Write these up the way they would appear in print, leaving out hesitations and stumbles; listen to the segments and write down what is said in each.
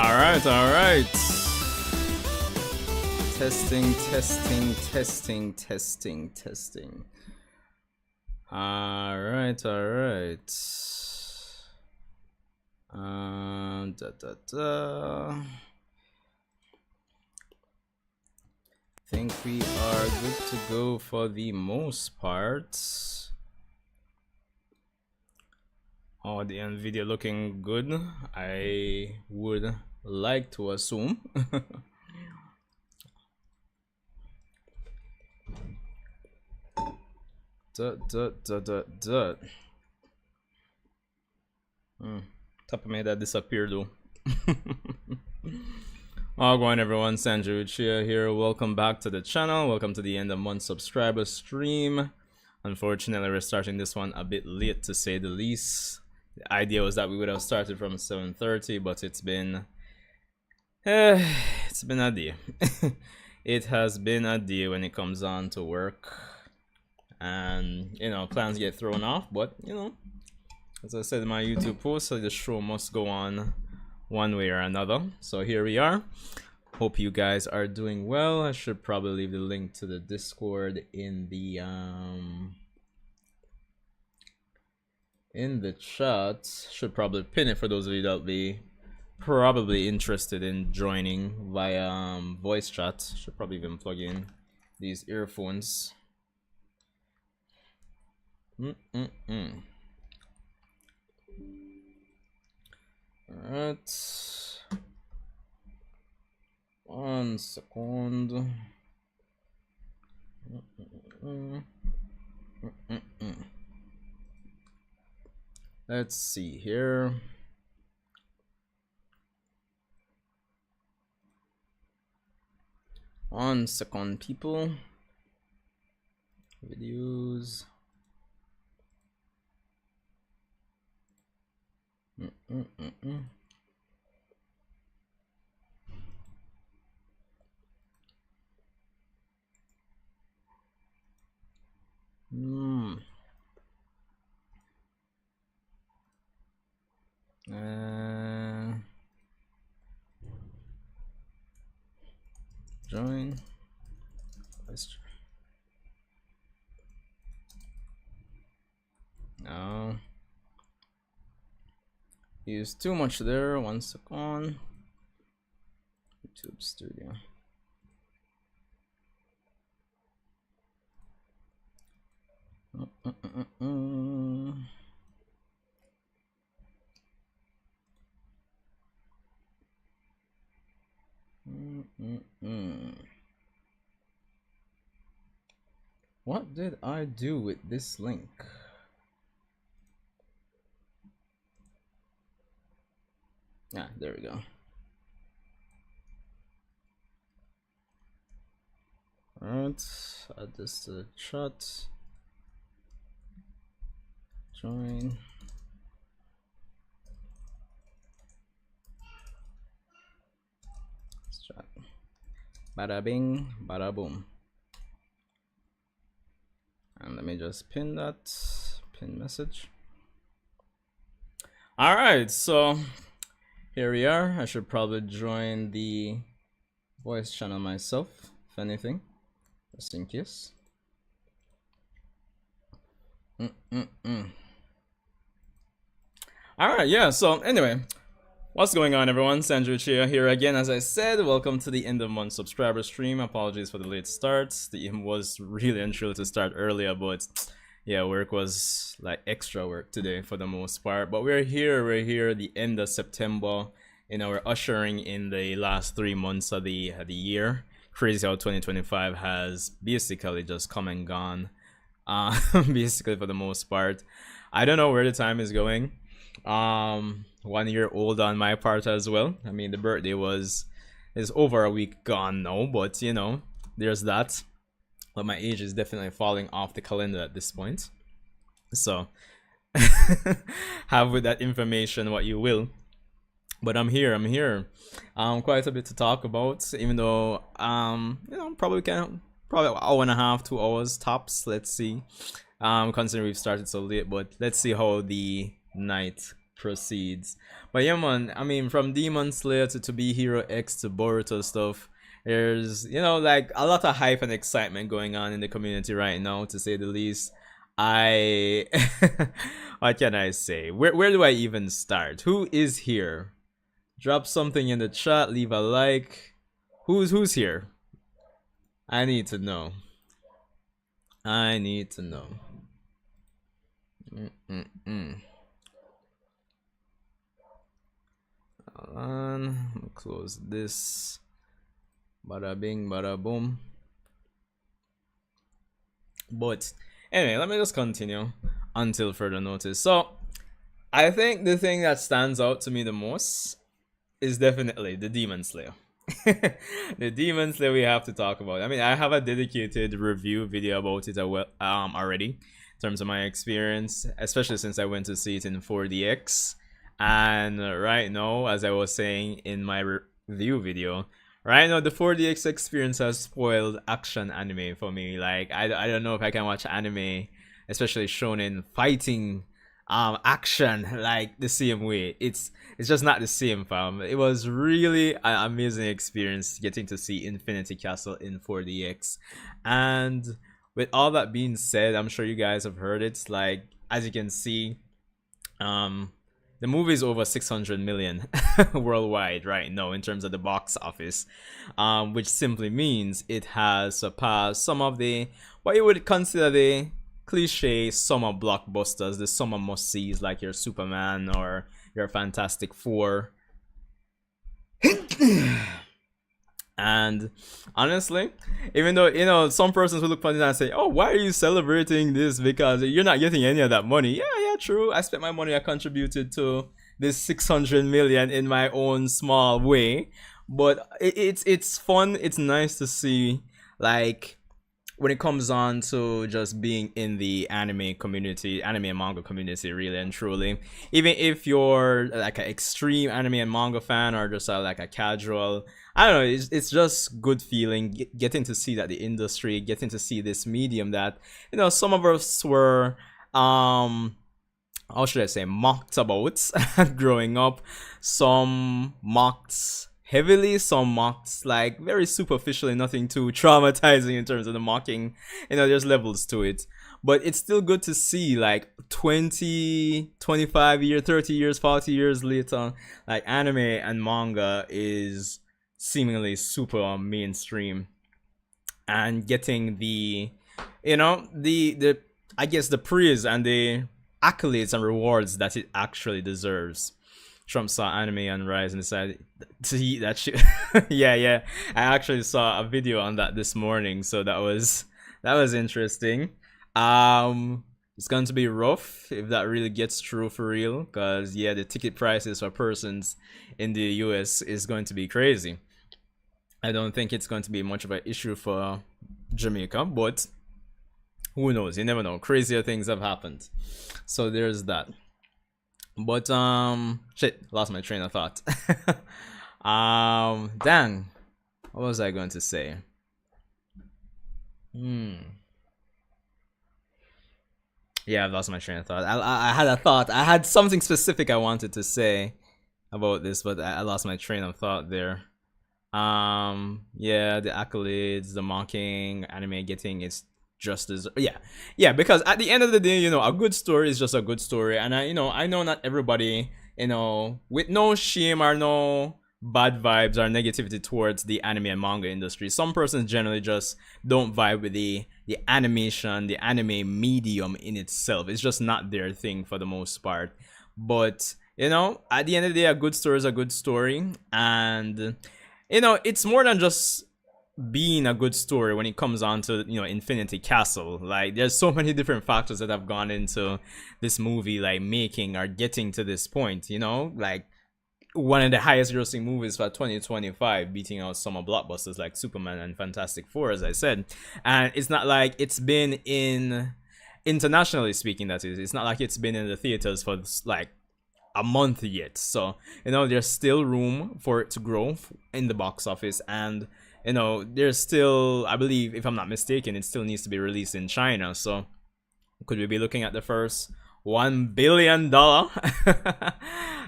All right. Testing. All right. Think we are good to go for the most part. Oh, the NVIDIA looking good, I would like to assume. Top of my head disappeared though. Oh, go on everyone, Sanju Uchiha here. Welcome back to the channel. Welcome to the end of month subscriber stream. Unfortunately, we're starting this one a bit late, to say the least. The idea was that we would have started from 7:30, but it's been a day. It has been a day when it comes on to work, and you know, plans get thrown off. But you know, as I said in my YouTube post, so the show must go on one way or another. So here we are. Hope you guys are doing well. I should probably leave the link to the Discord in the chat. Should probably pin it for those of you that be probably interested in joining via voice chat. Should probably even plug in these earphones. Alright, 1 second. Let's see here. One second, people. Videos. Join. No. Use too much there. 1 second. YouTube Studio. What did I do with this link? Ah, there we go. Alright, add this to the chat. Join. Let's chat. Bada bing, bada boom. And let me just pin that, pin message. Alright, so here we are. I should probably join the voice channel myself, if anything, just in case. Alright, yeah, so anyway, what's going on everyone? Sanju Uchiha here again. As I said, welcome to the end of month subscriber stream. Apologies for the late start. The aim was really and truly to start earlier, but yeah, work was like extra work today for the most part. But we're here the end of September. You know, we're ushering in the last 3 months of the year. Crazy how 2025 has basically just come and gone. Basically for the most part. I don't know where the time is going. 1 year old on my part as well. I mean, the birthday is over a week gone now, but you know, there's that. But my age is definitely falling off the calendar at this point. So have with that information what you will. But I'm here. Quite a bit to talk about, even though you know, probably an hour and a half, 2 hours tops. Let's see. Considering we've started so late, but let's see how the night proceeds. But yeah, man, I mean, from Demon Slayer to Be Hero X to Boruto stuff, there's, you know, like a lot of hype and excitement going on in the community right now, to say the least. I what can I say? Where do I even start? Who is here? Drop something in the chat, leave a like. Who's here? I need to know. I need to know. Hold on, close this. Bada bing, bada boom. But anyway, let me just continue until further notice. So I think the thing that stands out to me the most is definitely the Demon Slayer. The Demon Slayer we have to talk about. I mean, I have a dedicated review video about it already, in terms of my experience, especially since I went to see it in 4DX. And right now, as I was saying in my review video, right now the 4DX experience has spoiled action anime for me. Like, I don't know if I can watch anime, especially shonen fighting action, like the same way. It's just not the same, fam. It was really an amazing experience getting to see Infinity Castle in 4DX. And with all that being said, I'm sure you guys have heard it. Like, as you can see, the movie is over 600 million worldwide right now in terms of the box office, which simply means it has surpassed some of the, what you would consider the cliche summer blockbusters, the summer must-sees, like your Superman or your Fantastic Four. And honestly, even though, you know, some persons will look funny and say, oh, why are you celebrating this? Because you're not getting any of that money. Yeah, true. I spent my money. I contributed to this 600 million in my own small way. But it's fun. It's nice to see, like, when it comes on to just being in the anime community, anime and manga community, really and truly. Even if you're like an extreme anime and manga fan, or just like a casual, I don't know, it's just good feeling getting to see that the industry, getting to see this medium that, you know, some of us were, how should I say, mocked about growing up. Some mocked heavily, some mocked like very superficially, nothing too traumatizing in terms of the mocking. You know, there's levels to it. But it's still good to see, like, 20, 25 years, 30 years, 40 years later, like, anime and manga is seemingly super mainstream and getting the, you know, the I guess the praise and the accolades and rewards that it actually deserves. Trump saw anime on Rise and decided to eat that shit. yeah. I actually saw a video on that this morning, so that was interesting. It's going to be rough if that really gets true for real, because yeah, the ticket prices for persons in the US is going to be crazy. I don't think it's going to be much of an issue for Jamaica, but who knows? You never know. Crazier things have happened. So there's that. But shit, lost my train of thought. Dang, what was I going to say? Yeah, I've lost my train of thought. I had a thought. I had something specific I wanted to say about this, but I lost my train of thought there. Yeah, the accolades, the mocking, anime getting its just as yeah, because at the end of the day, you know, a good story is just a good story. And I know not everybody, you know, with no shame or no bad vibes or negativity towards the anime and manga industry, some persons generally just don't vibe with the animation, the anime medium in itself. It's just not their thing for the most part. But you know, at the end of the day, a good story is a good story. And you know, it's more than just being a good story when it comes on to, you know, Infinity Castle. Like, there's so many different factors that have gone into this movie, like making or getting to this point, you know, like one of the highest grossing movies for 2025, beating out summer blockbusters like Superman and Fantastic Four, as I said. And it's not like it's been in, internationally speaking, that is, it's not like it's been in the theaters for like a month yet. So, you know, there's still room for it to grow in the box office. And you know, there's still, I believe, if I'm not mistaken, it still needs to be released in China. So could we be looking at the first $1 billion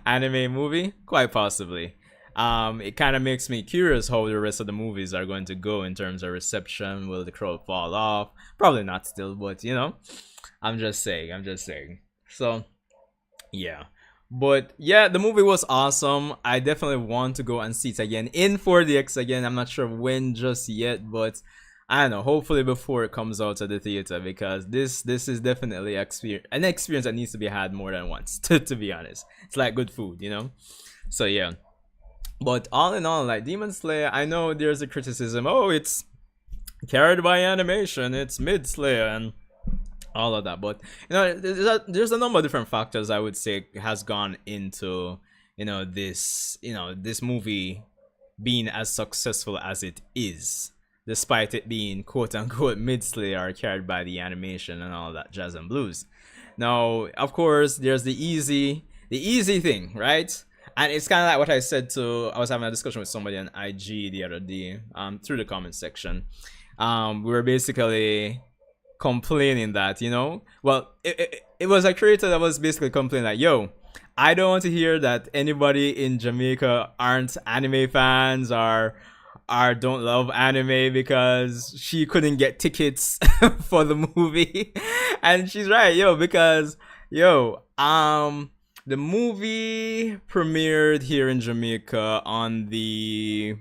anime movie? Quite possibly. It kind of makes me curious how the rest of the movies are going to go in terms of reception. Will the crowd fall off? Probably not still, but you know, I'm just saying. I'm just saying. So, yeah. But yeah, the movie was awesome. I definitely want to go and see it again in 4DX again. I'm not sure when just yet, but I don't know. Hopefully before it comes out to the theater, because this is definitely an experience that needs to be had more than once. To be honest, it's like good food, you know. So yeah. But all in all, like Demon Slayer, I know there's a criticism. Oh, it's carried by animation. It's mid Slayer and all of that. But you know, there's a number of different factors I would say has gone into this movie being as successful as it is, despite it being quote unquote mid Slayer or carried by the animation and all that jazz and blues. Now, of course, there's the easy thing, right? And it's kind of like what I was having a discussion with somebody on IG the other day, through the comment section. We were basically complaining that, it was a creator that was basically complaining like, yo, I don't want to hear that anybody in Jamaica aren't anime fans or don't love anime because she couldn't get tickets for the movie. And she's right, because the movie premiered here in Jamaica on the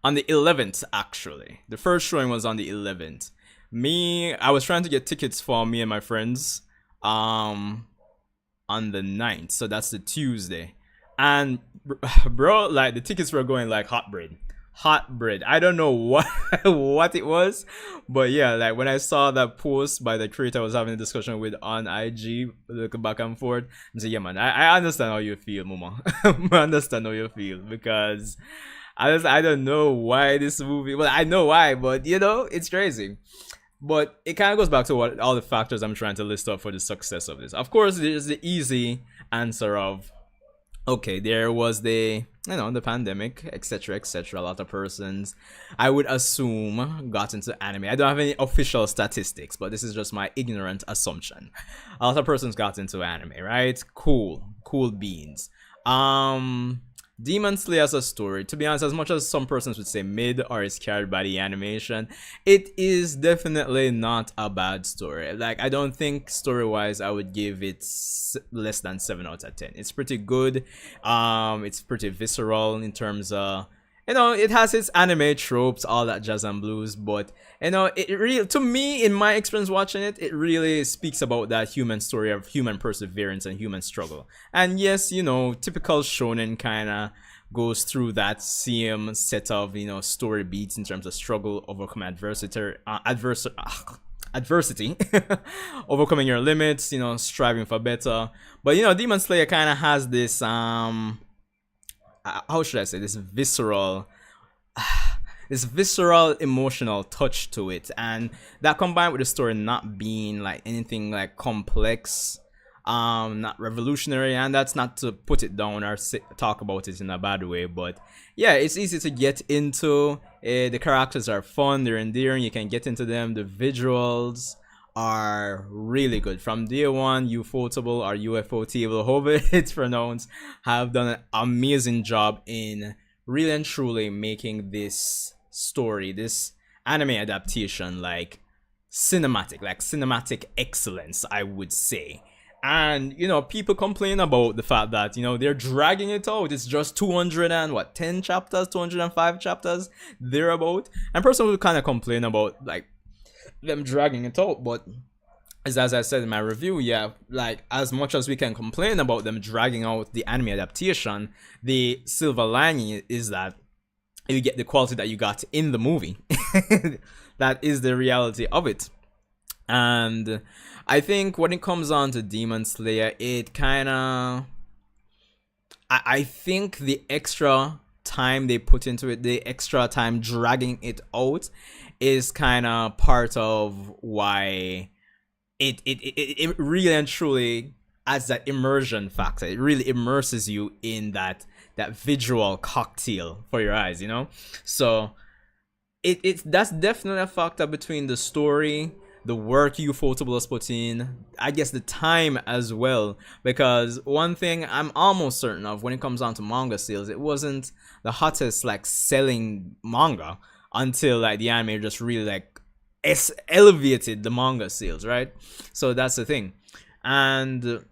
11th, actually. The first showing was on the 11th. I was trying to get tickets for me and my friends on the 9th, so that's the Tuesday. And bro, like the tickets were going like hot bread. I don't know what what it was, but yeah, like when I saw that post by the creator I was having a discussion with on IG, looking back and forth, and say, yeah man, I understand how you feel, mama. I understand how you feel, because I don't know why this movie, well, I know why, but it's crazy. But it kind of goes back to what all the factors I'm trying to list up for the success of this. Of course, there's the easy answer of, okay, there was the pandemic, etc., etc. A lot of persons, I would assume, got into anime. I don't have any official statistics, but this is just my ignorant assumption. A lot of persons got into anime, right? Cool beans. Demon Slayer as a story, to be honest, as much as some persons would say mid or is carried by the animation, it is definitely not a bad story. Like, I don't think story-wise I would give it less than 7 out of 10. It's pretty good. It's pretty visceral in terms of, it has its anime tropes, all that jazz and blues, but it really, to me, in my experience watching it, it really speaks about that human story of human perseverance and human struggle. And yes, typical shonen kind of goes through that same set of story beats in terms of struggle, overcome adversity, overcoming your limits, striving for better. But Demon Slayer kind of has this how should I say, this visceral emotional touch to it, and that combined with the story not being like anything like complex, not revolutionary, and that's not to put it down or talk about it in a bad way, but yeah, it's easy to get into. The characters are fun, they're endearing, you can get into them. The visuals are really good from day one. Ufotable or UFOtable, however it's pronounced, have done an amazing job in really and truly making this story, this anime adaptation, like cinematic excellence, I would say. And people complain about the fact that they're dragging it out. It's just 210 chapters, 205 chapters thereabout, and personally kind of complain about like them dragging it out. But as I said in my review, yeah, like as much as we can complain about them dragging out the anime adaptation, the silver lining is that you get the quality that you got in the movie. That is the reality of it. And I think when it comes on to Demon Slayer, it kind of, I think the extra time they put into it, the extra time dragging it out, is kind of part of why it really and truly adds that immersion factor. It really immerses you in that visual cocktail for your eyes, So that's definitely a factor between the story, the work Ufotable has put in, I guess the time as well. Because one thing I'm almost certain of when it comes down to manga sales, it wasn't the hottest like selling manga until like the anime just really like elevated the manga sales, right? So that's the thing. And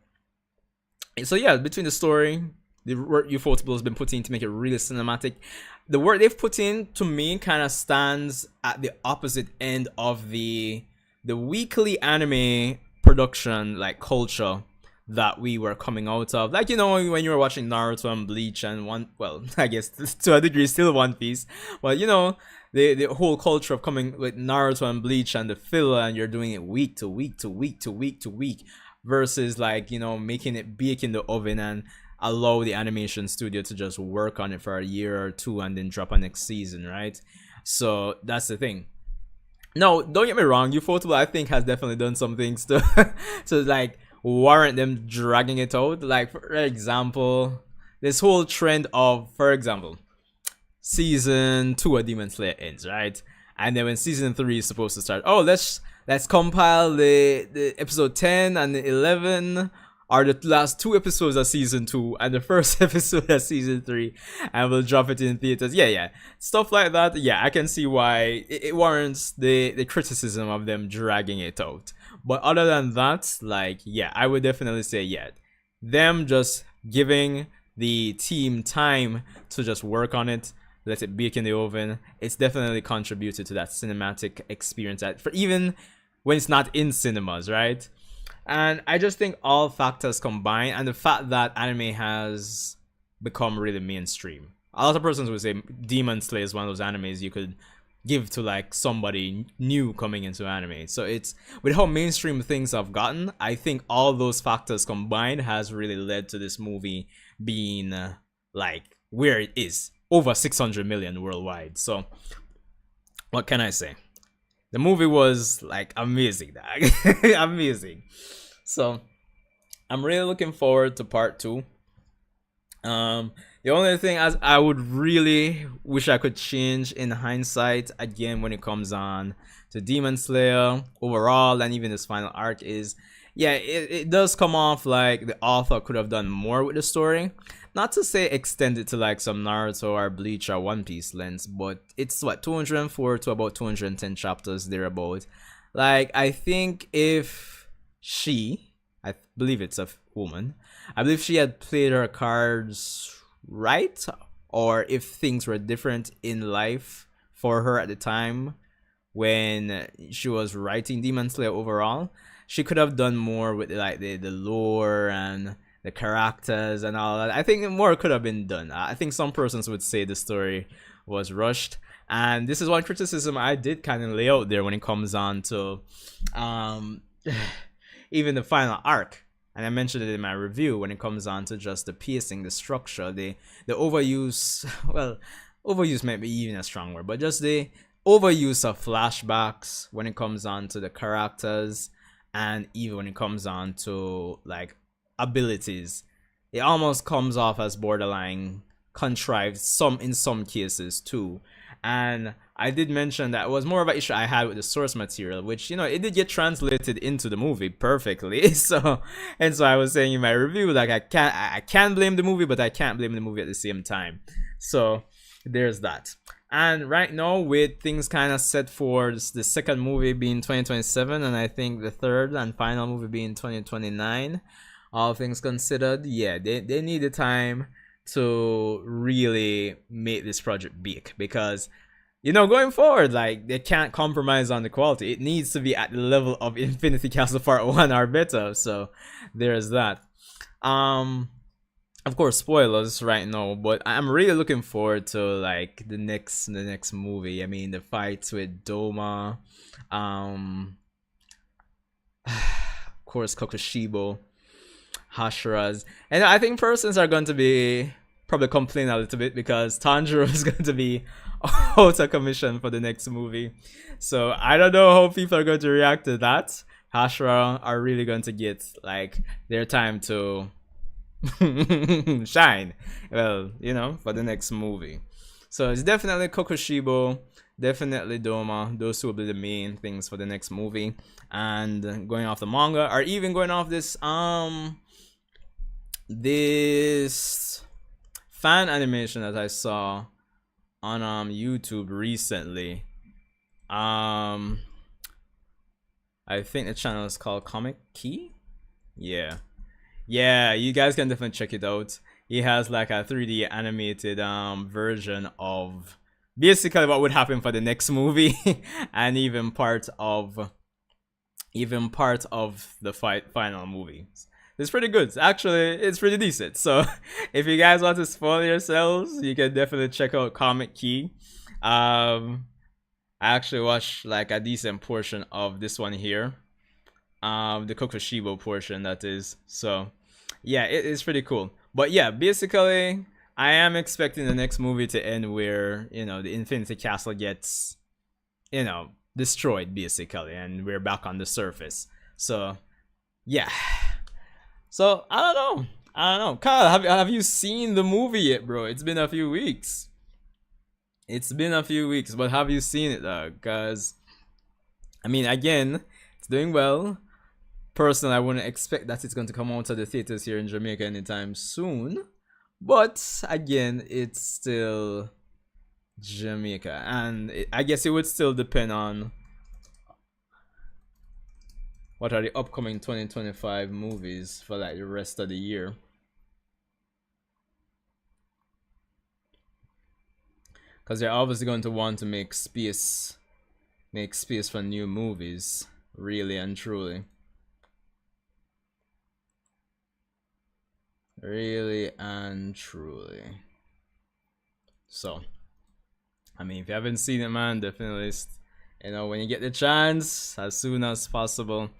so yeah, between the story, the work Ufotable has been put in to make it really cinematic, the work they've put in to me kind of stands at the opposite end of the weekly anime production like culture that we were coming out of. Like, you know, when you were watching Naruto and Bleach and I guess to a degree still One Piece, but you know, the whole culture of coming with Naruto and Bleach and the filler, and you're doing it week to week to week to week to week, versus like, you know, making it bake in the oven and allow the animation studio to just work on it for a year or two and then drop a next season, right? So that's the thing. No, don't get me wrong, Ufotable I think has definitely done some things to to like warrant them dragging it out. Like for example, this whole trend of, for example, season 2 of Demon Slayer ends, right? And then when season 3 is supposed to start, oh, let's compile the episode 10 and the 11 are the last 2 episodes of season 2 and the first episode of season 3, and we'll drop it in theaters. Yeah, stuff like that. Yeah, I can see why it warrants the criticism of them dragging it out. But other than that, like, yeah, I would definitely say, yeah, them just giving the team time to just work on it, let it bake in the oven, it's definitely contributed to that cinematic experience, that for even when it's not in cinemas, right? And I just think all factors combined, and the fact that anime has become really mainstream. A lot of persons would say Demon Slayer is one of those animes you could give to like somebody new coming into anime. So it's, with how mainstream things have gotten, I think all those factors combined has really led to this movie being like where it is, over 600 million worldwide. So what can I say? The movie was like amazing, dog. Amazing. So I'm really looking forward to part 2. The only thing as I would really wish I could change in hindsight, again, when it comes on to Demon Slayer overall and even this final arc, is, yeah, it does come off like the author could have done more with the story. Not to say extend it to like some Naruto or Bleach or One Piece lengths, but it's what, 204 to about 210 chapters thereabout. Like, I think if I believe it's a woman, I believe she had played her cards right, or if things were different in life for her at the time when she was writing Demon Slayer overall, she could have done more with like the lore and the characters and all that. I think more could have been done. I think some persons would say the story was rushed, and this is one criticism I did kind of lay out there when it comes on to even the final arc. And I mentioned it in my review when it comes on to just the pacing, the structure, the overuse. Well, overuse might be even a strong word, but just the overuse of flashbacks when it comes on to the characters, and even when it comes on to like abilities, it almost comes off as borderline contrived in some cases too. And I did mention that it was more of an issue I had with the source material, which, you know, it did get translated into the movie perfectly. So I was saying in my review, like, I can't blame the movie, but I can't blame the movie at the same time. So there's that. And right now, with things kind of set for the second movie being 2027, and I think the third and final movie being 2029, all things considered, yeah, they need the time to really make this project big, because, you know, going forward, like, they can't compromise on the quality. It needs to be at the level of Infinity Castle Part 1 or better. So there's that. Of course, spoilers right now, but I'm really looking forward to like the next movie. I mean, the fights with Doma, of course, Kokushibo, Hashira's, and I think persons are going to be probably complain a little bit because Tanjiro is going to be out of commission for the next movie. So I don't know how people are going to react to that. Hashira are really going to get like their time to shine, well, you know, for the next movie. So it's definitely Kokushibo, definitely Doma. Those two will be the main things for the next movie. And going off the manga, or even going off this fan animation that I saw on YouTube recently. I think the channel is called Comic Key. Yeah, you guys can definitely check it out. He has like a 3D animated version of basically what would happen for the next movie, and even part of the final movie. It's pretty good. Actually, it's pretty decent. So if you guys want to spoil yourselves, you can definitely check out Comic Key. I actually watched like a decent portion of this one here. The Kokushibo portion, that is. So yeah, it's pretty cool. But yeah, basically I am expecting the next movie to end where, you know, the Infinity Castle gets, you know, destroyed basically, and we're back on the surface. So yeah. So I don't know. Kyle, have you seen the movie yet, bro? It's been a few weeks. But have you seen it though? Cause I mean, again, it's doing well. Personally, I wouldn't expect that it's going to come out to the theaters here in Jamaica anytime soon. But again, it's still Jamaica, and I guess it would still depend on what are the upcoming 2025 movies for like the rest of the year. Because they're obviously going to want to make space for new movies, really and truly. Really and truly. So, I mean, if you haven't seen it, man, definitely, you know, when you get the chance, as soon as possible,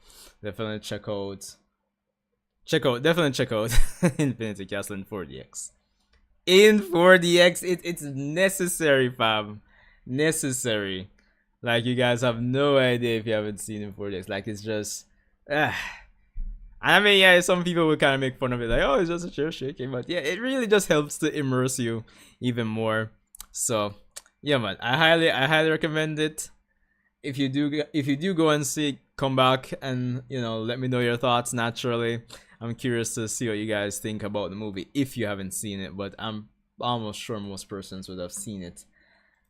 definitely check out Infinity Castle in 4DX. In 4DX, it's necessary, fam. Necessary. Like, you guys have no idea if you haven't seen in 4DX. Like, it's just, I mean, yeah, some people would kind of make fun of it, like, oh, it's just a chair shaking, but yeah, it really just helps to immerse you even more. So, yeah, man, I highly recommend it. If you do go and see it, come back and, you know, let me know your thoughts. Naturally, I'm curious to see what you guys think about the movie if you haven't seen it, but I'm almost sure most persons would have seen it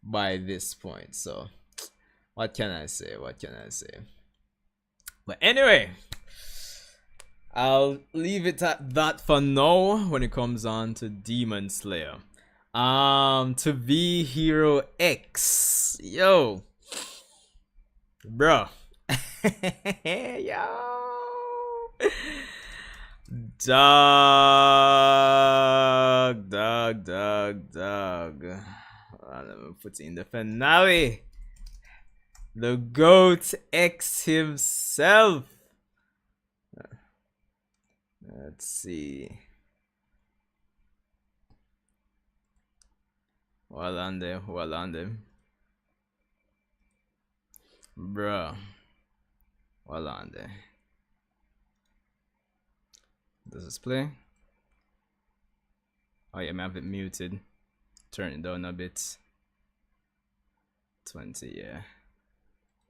by this point. So, what can I say? But anyway, I'll leave it at that for now when it comes on to Demon Slayer. To be Hero X. Yo. Bro. Yo. Dog. Let me put in the finale. The GOAT X himself. Let's see. Well on there. Bro. Well on there. Does this play? Oh yeah, I have it muted. Turn it down a bit. 20, yeah.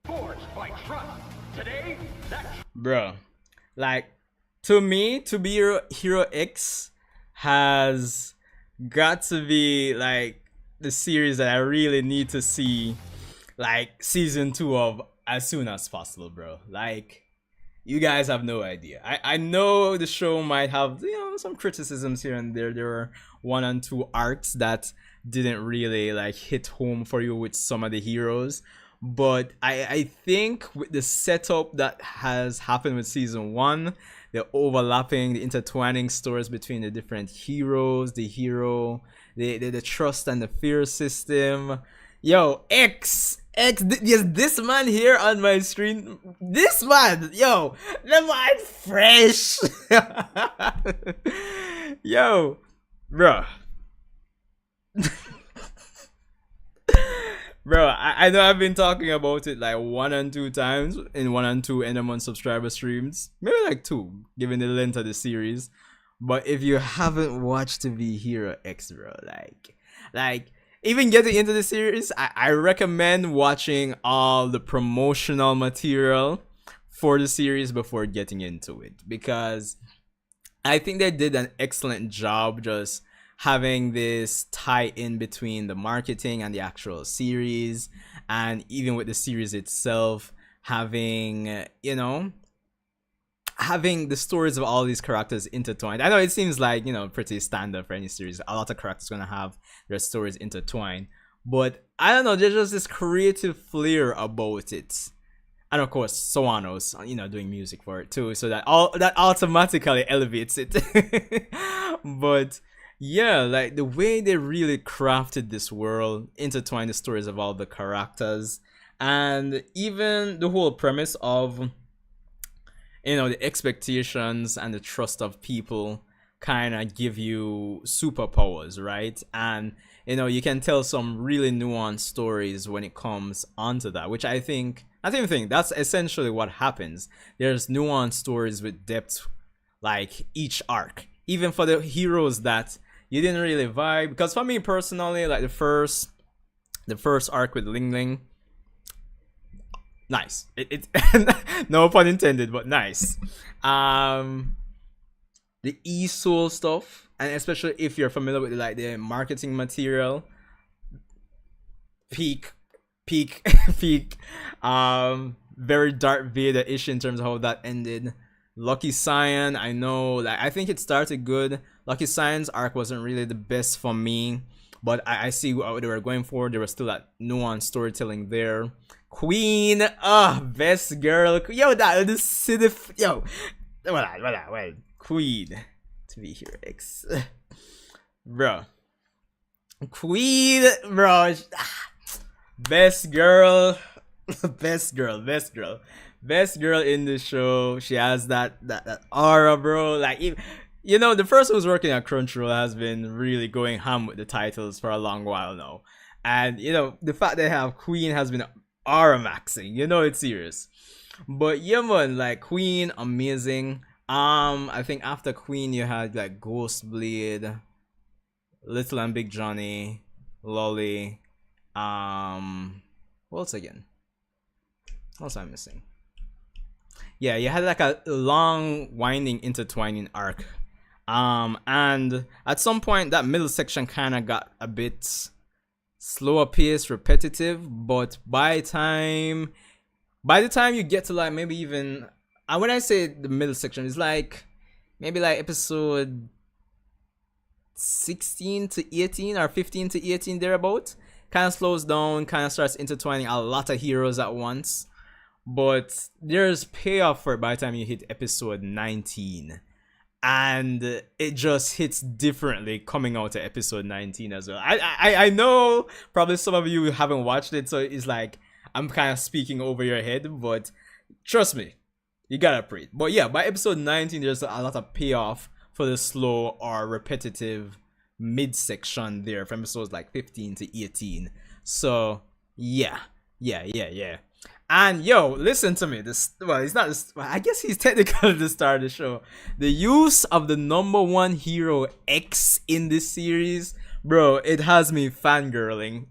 Forged by trust. Today, bro, like, to me, To Be Hero X has got to be like the series that I really need to see, like, season 2 of as soon as possible, bro. Like, you guys have no idea. I know the show might have, you know, some criticisms here and there. There were 1 and 2 arcs that didn't really like hit home for you with some of the heroes. But I think with the setup that has happened with season 1, the overlapping, the intertwining stories between the different heroes, the trust and the fear system. Yo, X, yes, this man here on my screen, this man, yo, the man fresh. Yo, bro. Bro, I know I've been talking about it like 1 and 2 times in 1 and 2 end of month subscriber streams. Maybe like 2, given the length of the series. But if you haven't watched To Be Hero X, bro, like even getting into the series, I recommend watching all the promotional material for the series before getting into it, because I think they did an excellent job just having this tie in between the marketing and the actual series, and even with the series itself having, having the stories of all these characters intertwined. I know it seems like, pretty standard for any series. A lot of characters gonna have their stories intertwined, but I don't know, there's just this creative flair about it. And of course, Sawano's, doing music for it too, so that automatically elevates it. But yeah, like the way they really crafted this world, intertwined the stories of all the characters, and even the whole premise of, the expectations and the trust of people kind of give you superpowers, right? And you can tell some really nuanced stories when it comes onto that, which I think that's essentially what happens. There's nuanced stories with depth, like each arc, even for the heroes that you didn't really vibe. Because for me personally, like the first arc with Ling Ling, nice. It no pun intended, but nice. The E-Soul stuff, and especially if you're familiar with like the marketing material, peak. Very Darth Vader-ish in terms of how that ended. Lucky Cyan, I know, like I think it started good. Lucky Cyan's arc wasn't really the best for me, but I see what they were going for. There was still that nuanced storytelling there. Queen, best girl. Yo, that the city. Yo, well, Queen to be here, X, bro. Queen, bro. Best girl in the show. She has that aura, bro. Like, the person who's working at Crunchyroll has been really going ham with the titles for a long while now, and the fact they have Queen has been aura maxing. It's serious. But yeah, man, like Queen, amazing. I think after Queen you had like Ghost Blade, Little and Big Johnny, Lolly. What else again? What else am I missing? Yeah, you had like a long winding intertwining arc. And at some point that middle section kind of got a bit slower paced, repetitive, but by the time you get to like maybe even, when I say the middle section, it's like maybe like episode 16 to 18 or 15 to 18 thereabout, kind of slows down, kind of starts intertwining a lot of heroes at once, but there's payoff for it by the time you hit episode 19, and it just hits differently coming out to episode 19 as well. I know probably some of you haven't watched it, so it's like I'm kind of speaking over your head, but trust me, you gotta pray. But yeah, by episode 19 there's a lot of payoff for the slow or repetitive midsection there from episodes like 15 to 18. So yeah. And yo, listen to me. It's not this. Well, I guess he's technically the star of the show. The use of the number one hero X in this series, bro, it has me fangirling.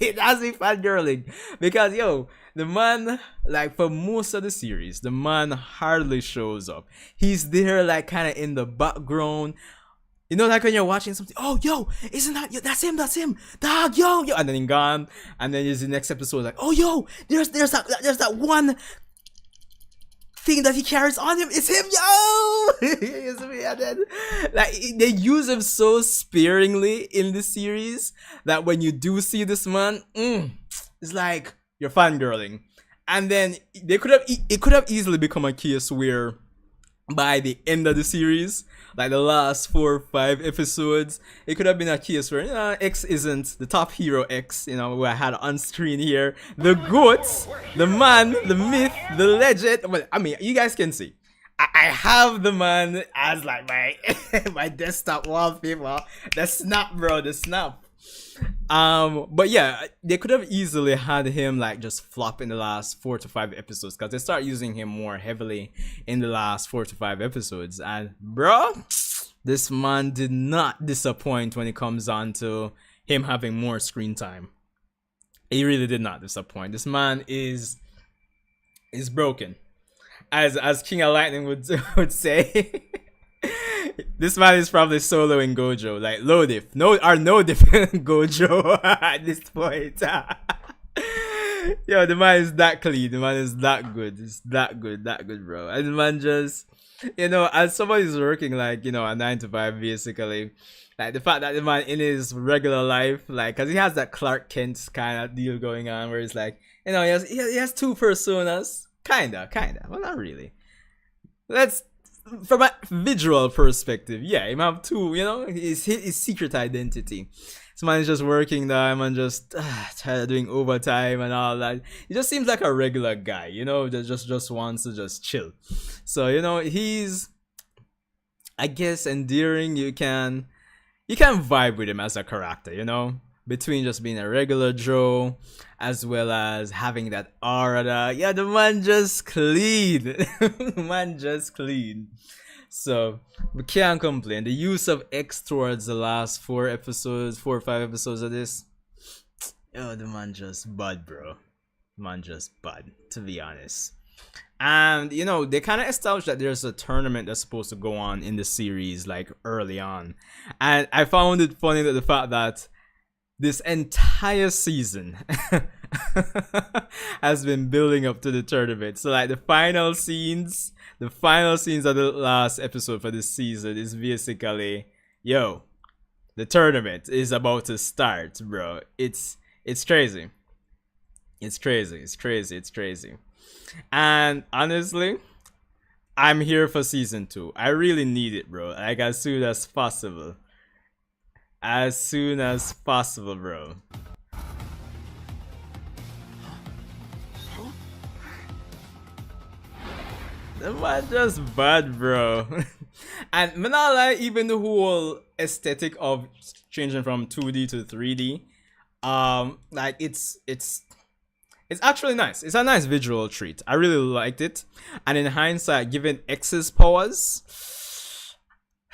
It has me fangirling because yo, the man, like for most of the series, the man hardly shows up. He's there like kind of in the background. Like when you're watching something, oh, yo, isn't that, that's him, dog, yo, and then he's gone, and then there's the next episode, like, oh, yo, there's that one thing that he carries on him, it's him, yo, and then, like, they use him so sparingly in the series, that when you do see this man, it's like, you're fangirling, and then, it could have easily become a case where, by the end of the series, like the last 4 or 5 episodes, it could have been a case where X isn't the top hero X, who I had on screen here. The GOAT, the man, the myth, the legend. Well, I mean, you guys can see. I have the man as like my my desktop wallpaper. The snap, bro, the snap. But yeah, they could have easily had him like just flop in the last 4 to 5 episodes, because they start using him more heavily in the last 4 to 5 episodes, and bro, this man did not disappoint when it comes on to him having more screen time. He really did not disappoint. This man is broken. As King of Lightning would say. This man is probably soloing Gojo, like low diff, no diff Gojo at this point. Yo, the man is that clean, the man is that good, it's that good, bro. And the man just, as somebody who's working like, a 9 to 5 basically, like the fact that the man in his regular life, like, cause he has that Clark Kent kind of deal going on where he's like, he has two personas, kinda, well not really. That's from a visual perspective, yeah, him have two, his secret identity. This man is just working time and just tired of doing overtime and all that. He just seems like a regular guy, that just wants to just chill. So, he's, I guess, endearing. You can vibe with him as a character, between just being a regular Joe as well as having that aura that, yeah, the man just clean. The man just clean. So we can't complain. The use of X towards the last 4 or 5 episodes of this, the man just bad, bro. Man just bad, to be honest. And they kind of established that there's a tournament that's supposed to go on in the series like early on, and I found it funny that the fact that this entire season has been building up to the tournament. So like the final scenes of the last episode for this season is basically, the tournament is about to start, bro. It's crazy. It's crazy. And honestly, I'm here for season 2. I really need it, bro. Like as soon as possible. Bro. The man just bad, bro. And I'm not like, even the whole aesthetic of changing from 2D to 3D, like it's actually nice. It's a nice visual treat. I really liked it. And in hindsight, given X's powers,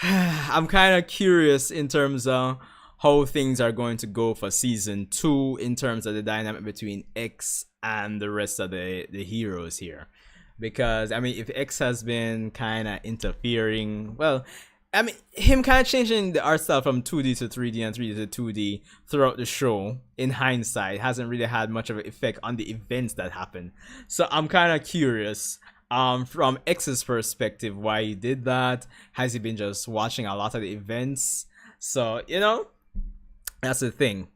I'm kind of curious in terms of how things are going to go for season 2 in terms of the dynamic between X and the rest of the heroes here. Because, I mean, if X has been kind of interfering, well, I mean, him kind of changing the art style from 2D to 3D and 3D to 2D throughout the show, in hindsight, hasn't really had much of an effect on the events that happen. So I'm kind of curious, from X's perspective, why he did that. Has he been just watching a lot of the events? So, that's the thing.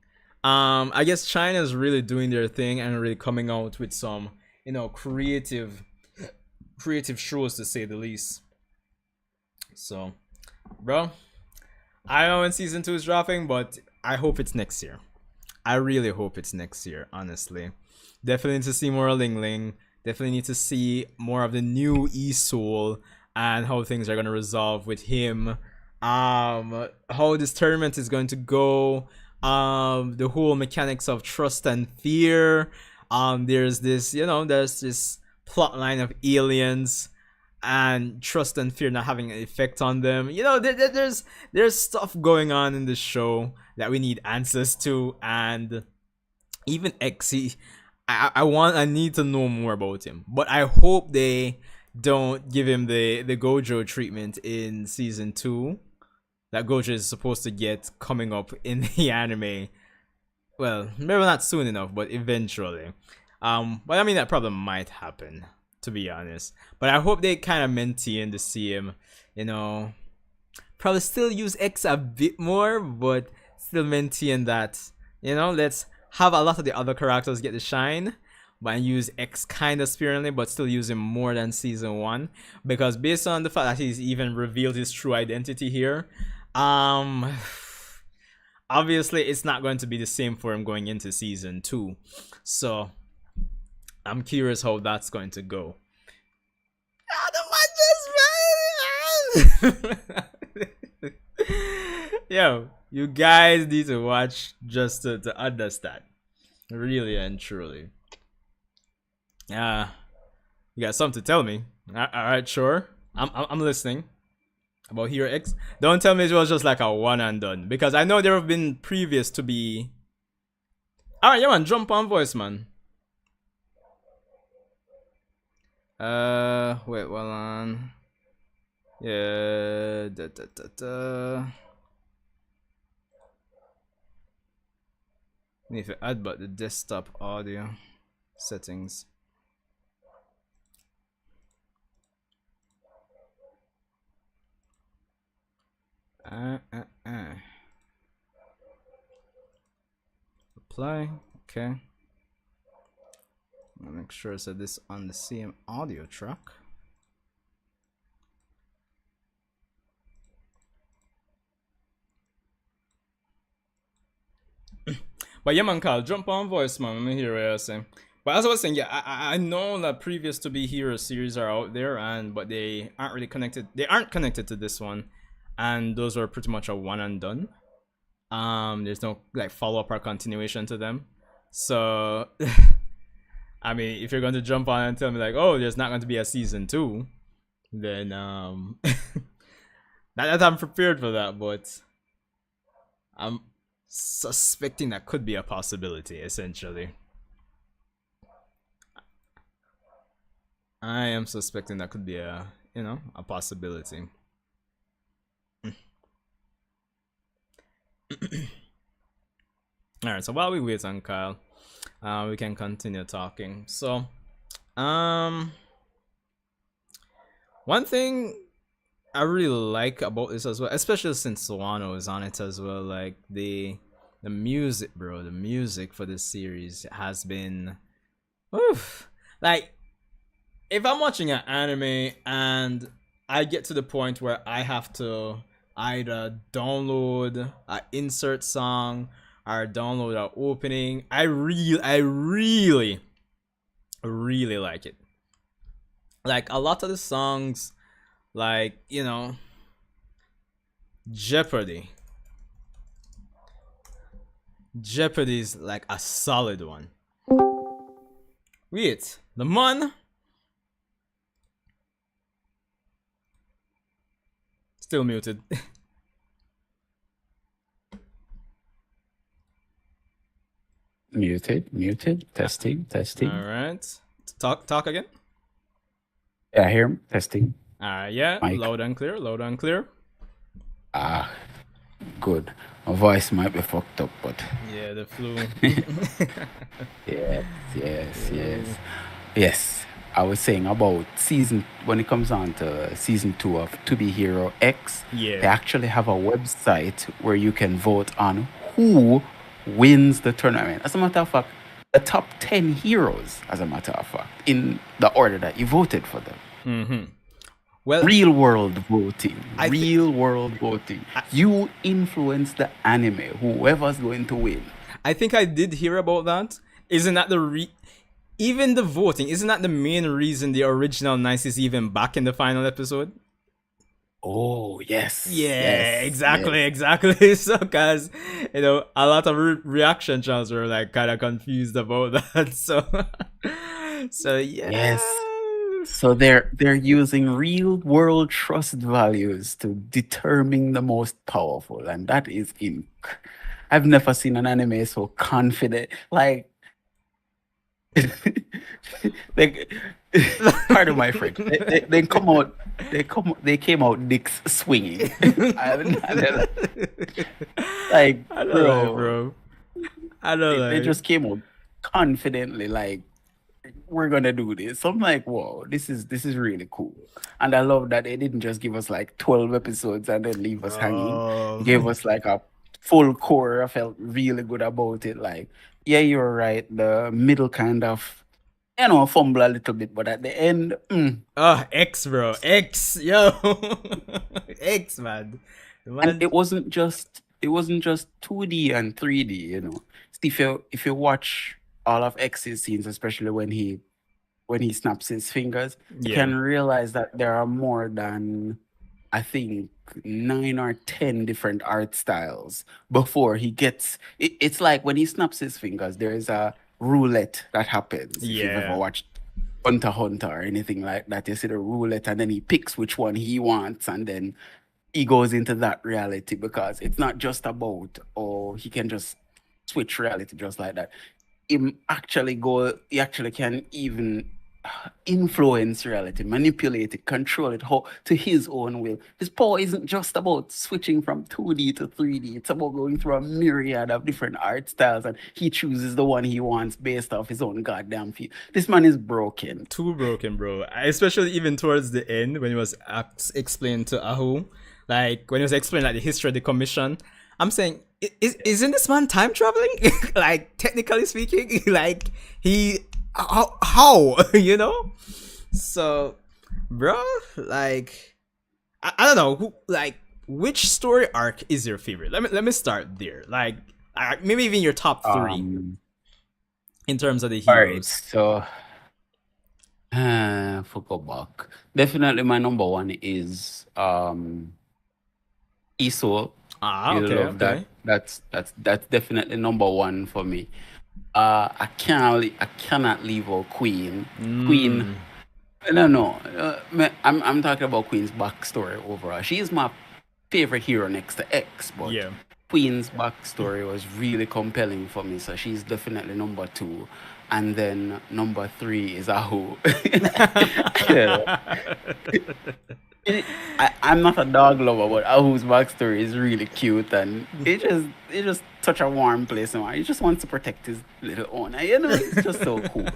I guess China's really doing their thing and really coming out with some, creative shows, to say the least. So, bro, I don't know when season 2 is dropping, but I hope it's next year. I really hope it's next year, honestly. Definitely need to see more of Ling Ling. Definitely need to see more of the new E-Soul and how things are going to resolve with him. How this tournament is going to go. The whole mechanics of trust and fear. There's this, there's this plot line of aliens and trust and fear not having an effect on them. There's stuff going on in this show that we need answers to. And even X, I need to know more about him, but I hope they don't give him the Gojo treatment in season 2 that Gojo is supposed to get coming up in the anime. Well, maybe not soon enough, but eventually. But I mean, that probably might happen, to be honest. But I hope they kind of maintain the same, probably still use X a bit more, but still maintain that, let's have a lot of the other characters get the shine, but use X kind of sparingly, but still use him more than season 1. Because based on the fact that he's even revealed his true identity here, obviously it's not going to be the same for him going into season 2. So I'm curious how that's going to go. Yo, you guys need to watch just to understand, really and truly. You got something to tell me? All right, sure. I'm listening. About Hero X. Don't tell me it was just like a one and done, because I know there have been previous to be. All right, yeah, man, jump on voice, man. Wait, hold on. Yeah, Need to add but the desktop audio settings. Apply. Okay. I'll make sure I set this on the same audio track. But yeah, man, Carl, jump on voice, man. Let me hear what you're saying. But as I was saying, yeah, I know that previous to be Hero series are out there, but they aren't really connected. They aren't connected to this one, and those are pretty much a one and done. There's no like follow up or continuation to them. So, I mean, if you're going to jump on and tell me like, oh, there's not going to be a season 2, then that I'm prepared for that. But I'm suspecting that could be a possibility. Essentially, I am suspecting that could be a a possibility. All right, so while we wait on Kyle, we can continue talking. So, one thing I really like about this as well, especially since Wano is on it as well, like the music, bro, the music for this series has been, oof. Like, if I'm watching an anime and I get to the point where I have to either download an insert song or download an opening, I really like it. Like a lot of the songs, like Jeopardy. Jeopardy's like a solid one. Wait, the man still muted. Muted. Testing. All right. Talk again. Yeah, I hear him. Testing. Yeah, Mic. loud and clear. Ah, good. My voice might be fucked up, but Yeah, the flu. yes. I was saying about when it comes on to season 2 of To Be Hero X, Yeah. they actually have a website where you can vote on who wins the tournament. As a matter of fact, the top 10 heroes, as a matter of fact, in the order that you voted for them. Mm-hmm. Well, Real world voting. You influence the anime, whoever's going to win. I think I did hear about that. Isn't that even the voting? Isn't that the main reason the original Nice is even back in the final episode? Oh yes. Yeah, exactly. So, cause a lot of reaction channels were like kind of confused about that. So yeah. Yes. So they're using real world trust values to determine the most powerful, and that is I've never seen an anime so confident. Like, pardon my French. They came out dicks swinging. Like, I know, bro. I know. They just came out confidently, like, we're gonna do this. So I'm like, whoa, this is really cool. And I love that they didn't just give us like 12 episodes and then leave us hanging. They gave us like a full core. I felt really good about it. Like, yeah, you're right. The middle kind of, fumble a little bit, but at the end, X, bro. X, yo. X, man. And it wasn't just 2D and 3D, If you watch all of X's scenes, especially when he snaps his fingers, you can realize that there are more than, I think, 9 or 10 different art styles before he gets. It's like when he snaps his fingers, there is a roulette that happens. Yeah. If you've ever watched Hunter x Hunter or anything like that, you see the roulette, and then he picks which one he wants, and then he goes into that reality because it's not just about, oh, he can just switch reality just like that. He actually can even influence reality, manipulate it, control it to his own will. His power isn't just about switching from 2D to 3D. It's about going through a myriad of different art styles, and he chooses the one he wants based off his own goddamn feel. This man is broken. Too broken, bro. Especially even towards the end when he was explained to Ahu, like when he was explaining like the history of the commission. I'm saying, isn't this man time traveling? Like technically speaking, like he how you know? So, bro, like I don't know who like which story arc is your favorite. Let me start there. Like maybe even your top three in terms of the All right, heroes. so forgot back. Definitely my number one is Iso. You Okay, love that. okay. That's definitely number one for me. I cannot leave out Queen. Queen. I don't know. I'm talking about Queen's backstory overall. She is my favorite hero next to X, but Yeah. Queen's backstory was really compelling for me. So she's definitely number two. And then number three is Ahu. I'm not a dog lover, but Ahu's backstory is really cute, and it just such a warm place. Man. He just wants to protect his little owner. You know, it's just so cool.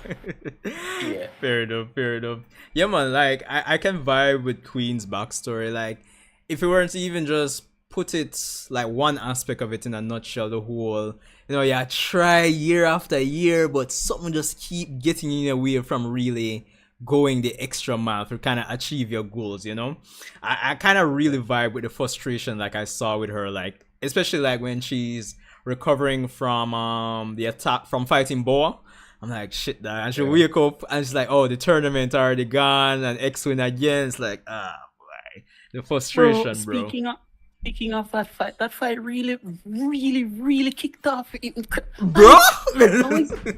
Yeah. Fair enough, fair enough. Yeah, man, like I can vibe with Queen's backstory. Like, if we weren't to even just put it like one aspect of it in a nutshell, the whole, yeah, try year after year, but something just keep getting in the way from really going the extra mile to kind of achieve your goals. I kind of really vibe with the frustration like I saw with her, like especially like when she's recovering from the attack from fighting Boa. I'm like, shit, that. And she wake up and she's like, oh, the tournament already gone and X win again. It's like, boy, the frustration, bro. Speaking of that fight really, really, really kicked off. Bro,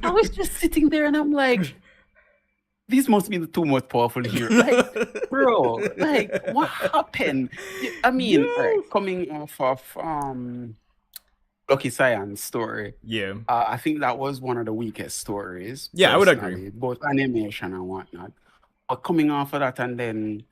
I was just sitting there and I'm like, these must be the two most powerful heroes. Like, bro, like, what happened? I mean, right, coming off of Lucky Cyan's story. Yeah. I think that was one of the weakest stories. Yeah, I would agree. Both animation and whatnot. But coming off of that and then,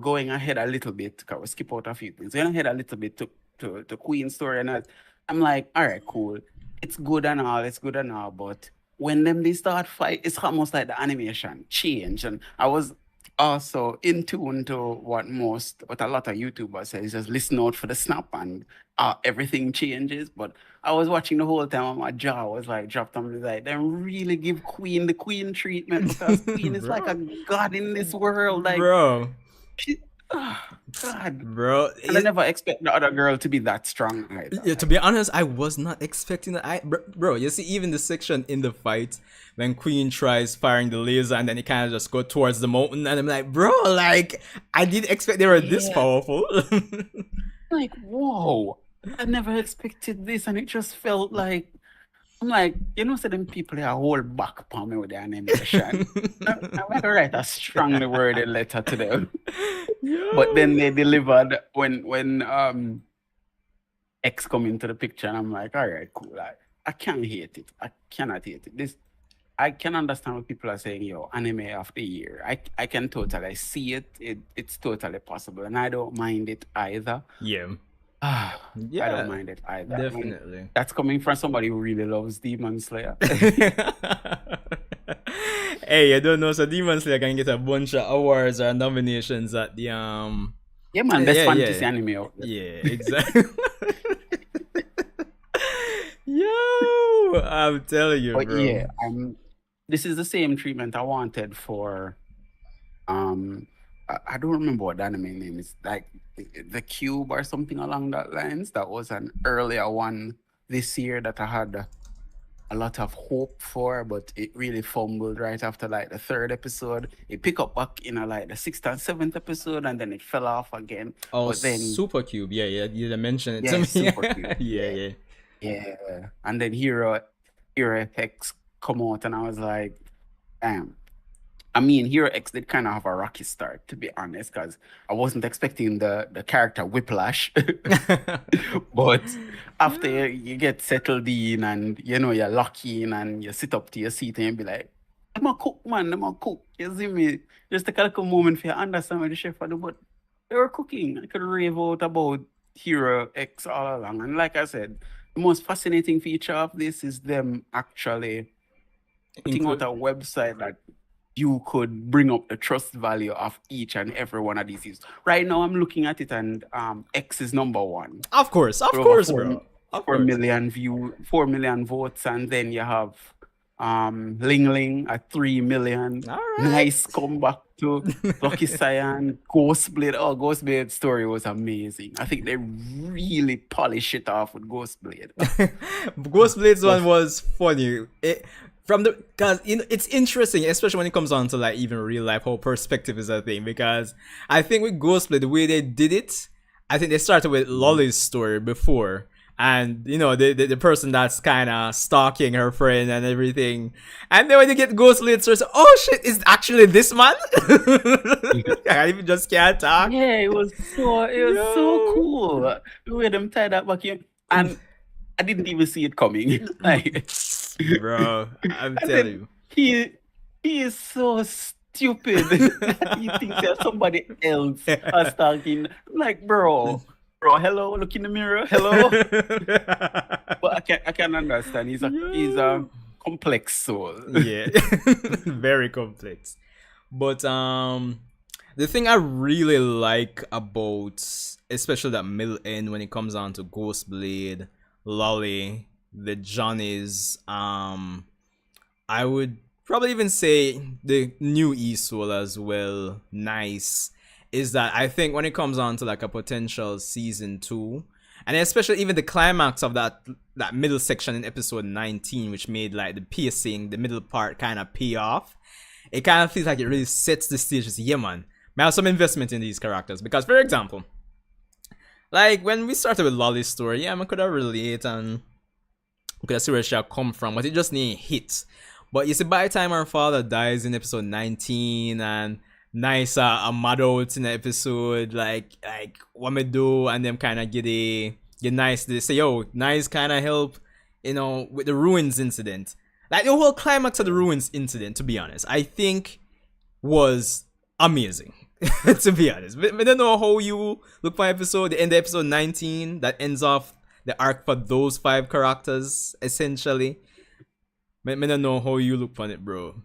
going ahead a little bit, because we skip out a few things, going ahead a little bit to Queen's story, and I'm like, all right, cool. It's good and all, but when they start fight, it's almost like the animation change. And I was also in tune to what a lot of YouTubers say is just listen out for the snap and everything changes. But I was watching the whole time and my jaw was like dropped on the side. Then really give Queen the Queen treatment because Queen is like a god in this world. Like, bro. She, God, bro, and I never expect the other girl to be that strong either. Yeah, to be honest, I was not expecting that. Bro, you see, even the section in the fight when Queen tries firing the laser and then it kind of just go towards the mountain, and I'm like, bro, like I didn't expect they were this powerful. Like, whoa, I never expected this, and it just felt like. I'm like, so them people are whole back upon me with the animation. I'm going to write a strongly worded letter to them. Yo. But then they delivered when X come into the picture, and I'm like, all right, cool. I can't hate it. I cannot hate it. I can understand what people are saying, anime of the year. I can totally see it. It's totally possible, and I don't mind it either. Yeah. Yeah, I don't mind it either. Definitely. I mean, that's coming from somebody who really loves Demon Slayer. Hey, I don't know. So Demon Slayer can get a bunch of awards or nominations at the Yeah, man, best fantasy anime out there. Yeah, exactly. Yo, I'm telling you, but bro. Yeah, this is the same treatment I wanted for I don't remember what the anime name is, like the Cube or something along that lines. That was an earlier one this year that I had a lot of hope for, but it really fumbled right after like the third episode. It picked up back in like the sixth and seventh episode, and then it fell off again. Oh, but then Super Cube, yeah, you didn't mention it to me. Super Cube. Yeah. And then Hero X come out, and I was like, damn. I mean, Hero X did kind of have a rocky start, to be honest, because I wasn't expecting the character Whiplash. But after Yeah. you get settled in and you know you're lucky in and you sit up to your seat and you be like, I'm a cook, man, I'm a cook. You see me? Just take a little moment for you to understand what the chef are doing. But they were cooking. I could rave out about Hero X all along. And like I said, the most fascinating feature of this is them actually putting out a Include. website that you could bring up the trust value of each and every one of these things. Right now, I'm looking at it, and X is number one Of with over course, bro. Of four course. million 4 million votes, and then you have Ling Ling at 3 million. All right. Nice comeback to Lucky Cyan, Ghostblade. Oh, Ghostblade's story was amazing. I think they really polish it off with Ghostblade. Ghost Blades one Was was funny. From the because it's interesting, especially when it comes on to like even real life, how perspective is a thing. Because I think with Ghostblade, the way they did it, I think they started with Lolly's story before, and the person that's kind of stalking her friend and everything, and then when you get Ghostblade, so oh shit, is actually this man? I even just can't talk. Yeah, it was so Yo. cool the way them tied that back in, and I didn't even see it coming. Like, Bro, I'm I telling said, you. he is so stupid. He thinks there's somebody else stalking. I'm like, bro, hello, look in the mirror, hello. But I can understand. He's a Yo. complex soul. Yeah. Very complex. But the thing I really like about especially that middle end when it comes down to Ghostblade, Lolly, the Johnnies, I would probably even say the new Esoul as well, nice, is that I think when it comes on to like a potential season 2, and especially even the climax of that middle section in episode 19, which made like the pacing, the middle part kind of pay off, it kind of feels like it really sets the stage as, yeah man, I have some investment in these characters. Because for example, like when we started with Lolly's story, yeah, I could have relate and could have see where she had come from, but it just didn't hit. But you see, by the time her father dies in episode 19 and Nice a mad out in the episode, like what me do, and them kind of get Nice, they say, yo, Nice kind of help, with the ruins incident. Like the whole climax of the ruins incident, to be honest, I think was amazing. To be honest, but I don't know how you look for episode, the end of episode 19 that ends off the arc for those 5 characters essentially. I don't know how you look on it, bro.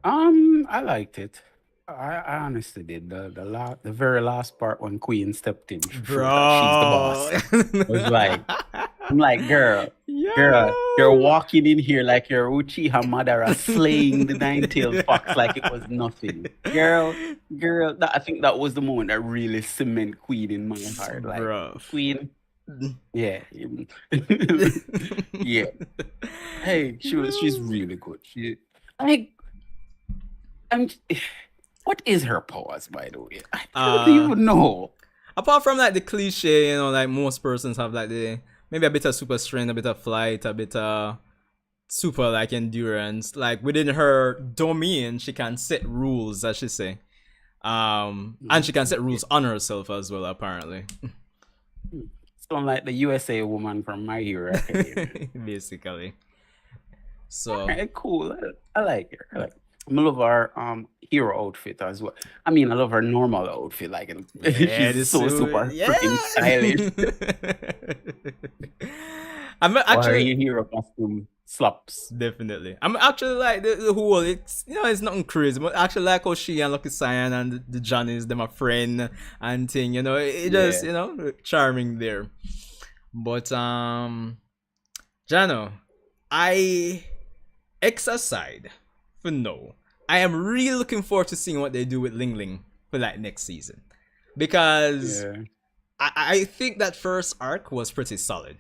I liked it. I honestly did. The very last part when Queen stepped in to prove that she's the Bro. boss was like, I'm like, girl, you're Yo. walking in here like you're Uchiha Madara slaying the nine-tailed fox like it was nothing. Girl, I think that was the moment that really cement Queen in my heart. Like, Bro. Queen, yeah, yeah. Hey, she's really good. Like, I'm. What is her powers, by the way? I don't Uh, even know. apart from like the cliche, like most persons have like maybe a bit of super strength, a bit of flight, a bit of super like endurance. Like within her domain, she can set rules, as she say. And she can set rules on herself as well, apparently. Sound like the USA woman from My Hero Academia. Basically. So Alright, cool. I like her. I love her hero outfit as well. I mean, I love her normal outfit. Like, yeah, she's so super yeah. freaking stylish. I'm Or her actually hero costume slaps. definitely. I'm actually like the whole. It's nothing crazy, but I actually like how she and Lucky Cyan and the Johnnies, them a friend and thing. It just Yeah. charming there. But Jano, I X aside for no, I am really looking forward to seeing what they do with Ling Ling for like next season, because Yeah. I think that first arc was pretty solid,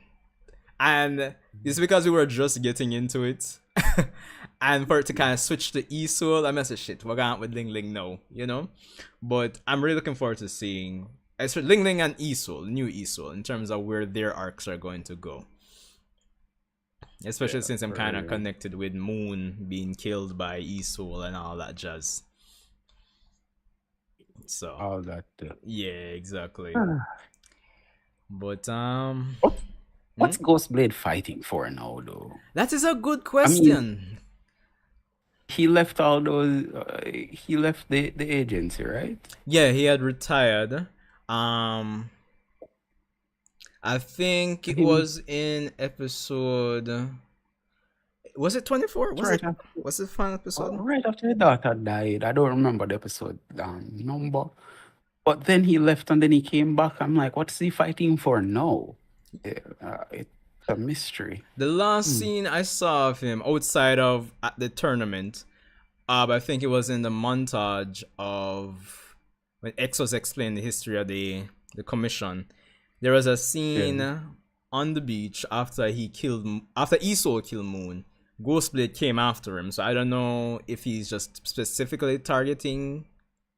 and it's because we were just getting into it, and for it to kind of switch to Esoul, I messaged shit. We're going with Ling Ling now, But I'm really looking forward to seeing Ling Ling and Esoul, new Esoul, in terms of where their arcs are going to go. especially since I'm for kind of real. connected with Moon being killed by Isoul and all that jazz. So All that. yeah, exactly. But What, hmm? what's Ghostblade fighting for now, though? That is a good I mean, question. he left all those. He left the agency, right? Yeah, he had retired. Um, I think it Him. was in episode. Was it 24? It's Was it? right after. Was it final episode? Right after his daughter died. I don't remember the episode number. But then he left and then he came back. I'm like, what's he fighting for now? It's a mystery. The last scene I saw of him outside of at the tournament, I think it was in the montage of when X was explaining the history of the commission. There was a scene Yeah. on the beach after Isoul killed Moon. Ghostblade came after him, so I don't know if he's just specifically targeting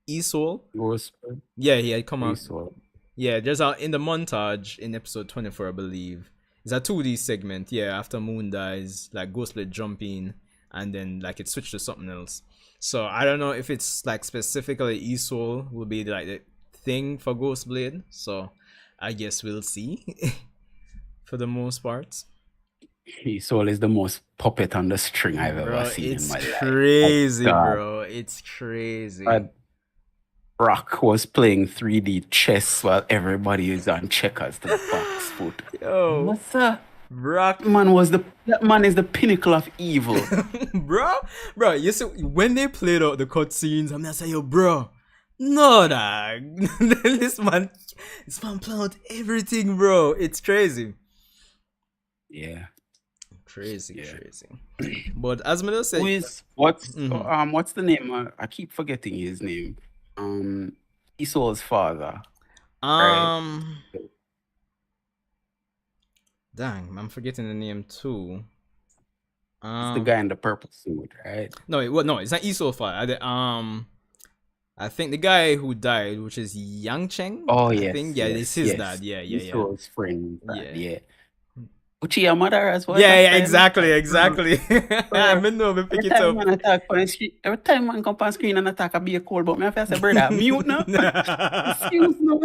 Isoul. Ghostblade. Yeah, he had come out. Saw. Yeah, there's a in the montage in episode 24, I believe. It's a 2D segment. Yeah, after Moon dies, like Ghostblade jump in, and then like it switched to something else. So I don't know if it's like specifically Isoul will be like the thing for Ghostblade. So I guess we'll see. For the most part, Soul is the most puppet on the string I've ever bro, seen in it's my life. crazy, God. bro. It's crazy. Brock was playing 3D chess while everybody is on checkers to the box foot. Yo, What's that? Brock, That man is the pinnacle of evil. bro. You see when they played out the cutscenes, I'm not saying, yo, bro. No, dog. this man playing out everything, bro. It's crazy. Yeah. Crazy. But as Miller said, What's the name? I keep forgetting his name. Isol's father. dang, I'm forgetting the name too. It's the guy in the purple suit, right? No, it's not Isol's father. I think the guy who died, which is Yang Cheng. Oh, I yes. think it's his dad. Yeah. Isol's friend. Yeah. Uchiha mother as well. Yeah, exactly. I mean, no, but pick it up. Every time man come on screen and attack, I be a cold, but me have to say, brother, mute now. Excuse now.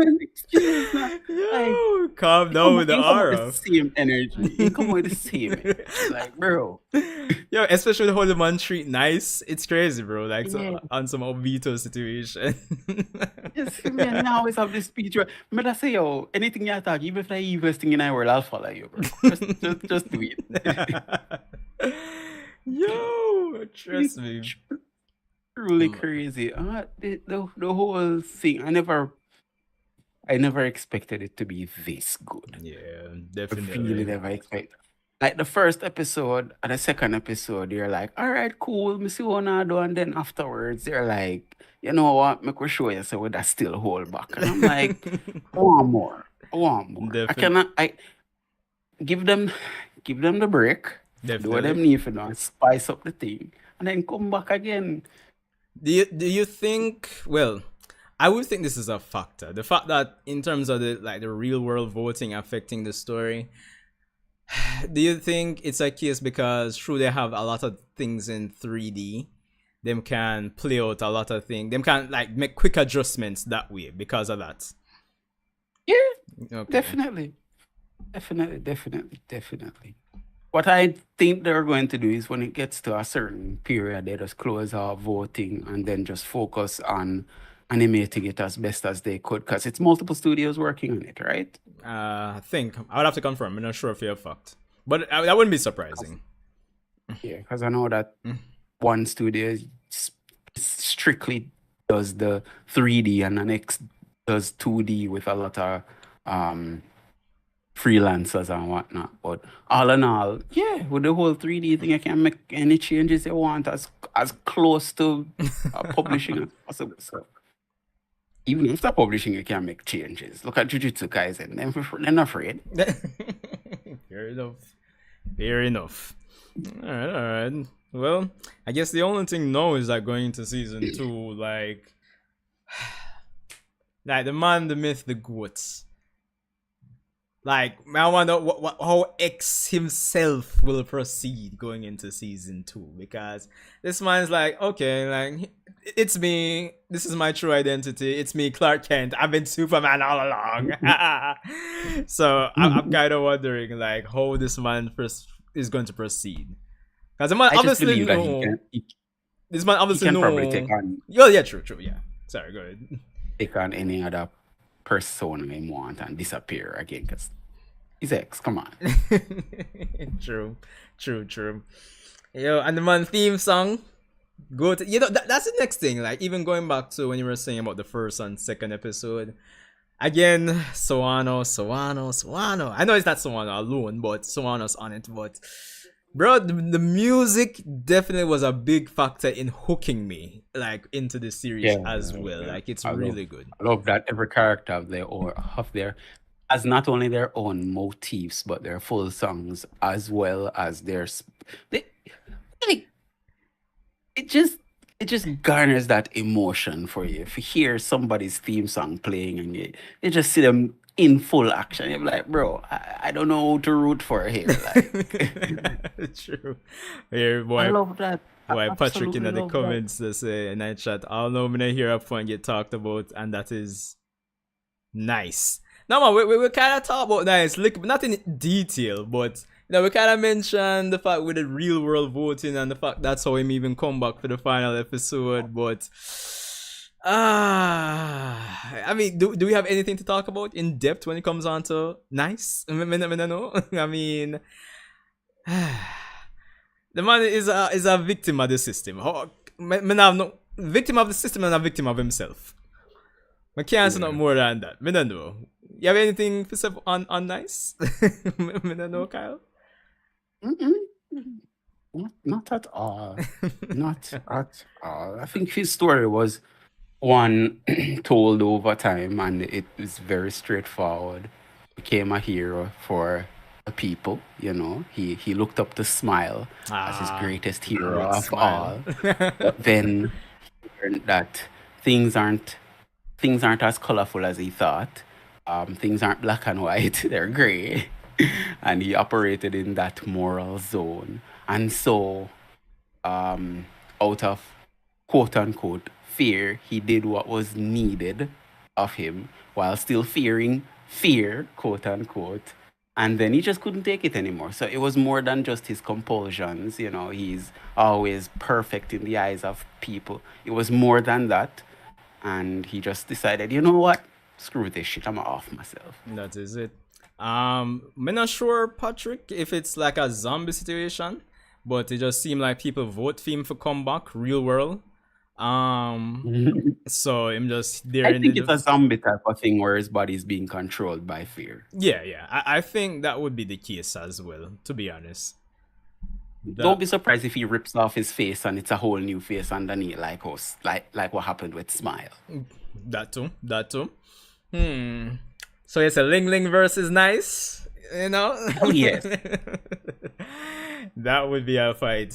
Yo, calm down with the aura. With the same energy. You come with the same energy. Like, bro. Yo, especially the whole man treat nice. It's crazy, bro. Like on some Obito situation. Yes, man, now always have this speech. But I say, yo, anything you attack, even if the evil thing in the world, I'll follow you, bro. Just do it. Yo, trust me. Truly crazy. The whole thing, I never expected it to be this good. Yeah, I definitely. really never expected. Like the first episode and the second episode, you're like, all right, cool, me see what I do. And then afterwards, they're like, you know what, make we show you so that still hold back. And I'm like, I want more. Definitely. I give them the break. Definitely. Do what them need for now, spice up the thing, and then come back again. Do you think? Well, I would think this is a factor. The fact that in terms of the real world voting affecting the story. Do you think it's a case because true they have a lot of things in 3D, them can play out a lot of things, them can like make quick adjustments that way because of that? Yeah, Okay. definitely. What I think they're going to do is when it gets to a certain period, they just close off voting and then just focus on animating it as best as they could, because it's multiple studios working on it, right? I think I would have to confirm. I'm not sure if you're fucked, but that wouldn't be surprising. Yeah, because I know that one studio strictly does the 3D and the next does 2D with a lot of freelancers and whatnot. But all in all, yeah, with the whole 3D thing, I can make any changes you want as close to publishing as possible. So even after publishing, you can make changes. Look at Jujutsu Kaisen. They're not afraid. Fair enough. All right. Well, I guess the only thing now is like going into season 2, like the man, the myth, the goats. Like, I wonder how X himself will proceed going into season 2, because this man's like, okay, like, it's me. This is my true identity. It's me, Clark Kent. I've been Superman all along. So I'm kind of wondering, like, how this man first is going to proceed. Because the man I just obviously believe that know. This man he obviously can probably know. take Yeah, true, yeah. Sorry, go on any other persona he want and disappear again because he's X. Come on. ahead. True. Yo, and the man theme song. Go to, that's the next thing. Like, even going back to when you were saying about the first and second episode. Again, Sawano. I know it's not Sawano alone, but Sawano's on it. But bro, the music definitely was a big factor in hooking me, like, into the series as well. Yeah. Like, it's I really good. I love that every character have their as not only their own motifs but their full songs as well as they, like it just garners that emotion for you. If you hear somebody's theme song playing and you just see them in full action, you're like, bro, I don't know who to root for here. Like, True. Here, I boy. love that. I Why Patrick in absolutely the love that. comments they say night chat. I don't know when I hear a point get talked about, and that is nice. Now man, we kind of talk about nice, like, not in detail, but we kind of mentioned the fact with the real world voting and the fact that's how him even come back for the final episode. But I mean, do we have anything to talk about in depth when it comes on to nice? I know. I mean. The man is a victim of the system. Victim of the system and a victim of himself. I can't say no more than that. I don't know. You have anything to say on nice? I don't know, Kyle. Mm-mm. Not at all. Not at all. I think his story was one told over time, and it was very straightforward. Became a hero for the people. He looked up to Smile as his greatest hero Great of smile. all. But then he learned that things aren't as colorful as he thought. Things aren't black and white; they're gray. And he operated in that moral zone. And so, out of quote unquote fear, he did what was needed of him while still fearing fear, quote unquote. And then he just couldn't take it anymore. So it was more than just his compulsions. He's always perfect in the eyes of people. It was more than that. And he just decided, you know what? Screw this shit. I'm off myself. That is it. I'm not sure, Patrick, if it's like a zombie situation, but it just seemed like people vote for him for comeback, real world. So I'm just there. I think it's a zombie type of thing where his body is being controlled by fear. Yeah. I think that would be the case as well, to be honest. Don't be surprised if he rips off his face and it's a whole new face underneath, like what happened with Smile. That too. So it's a Ling Ling versus Nice, Oh yes. That would be a fight.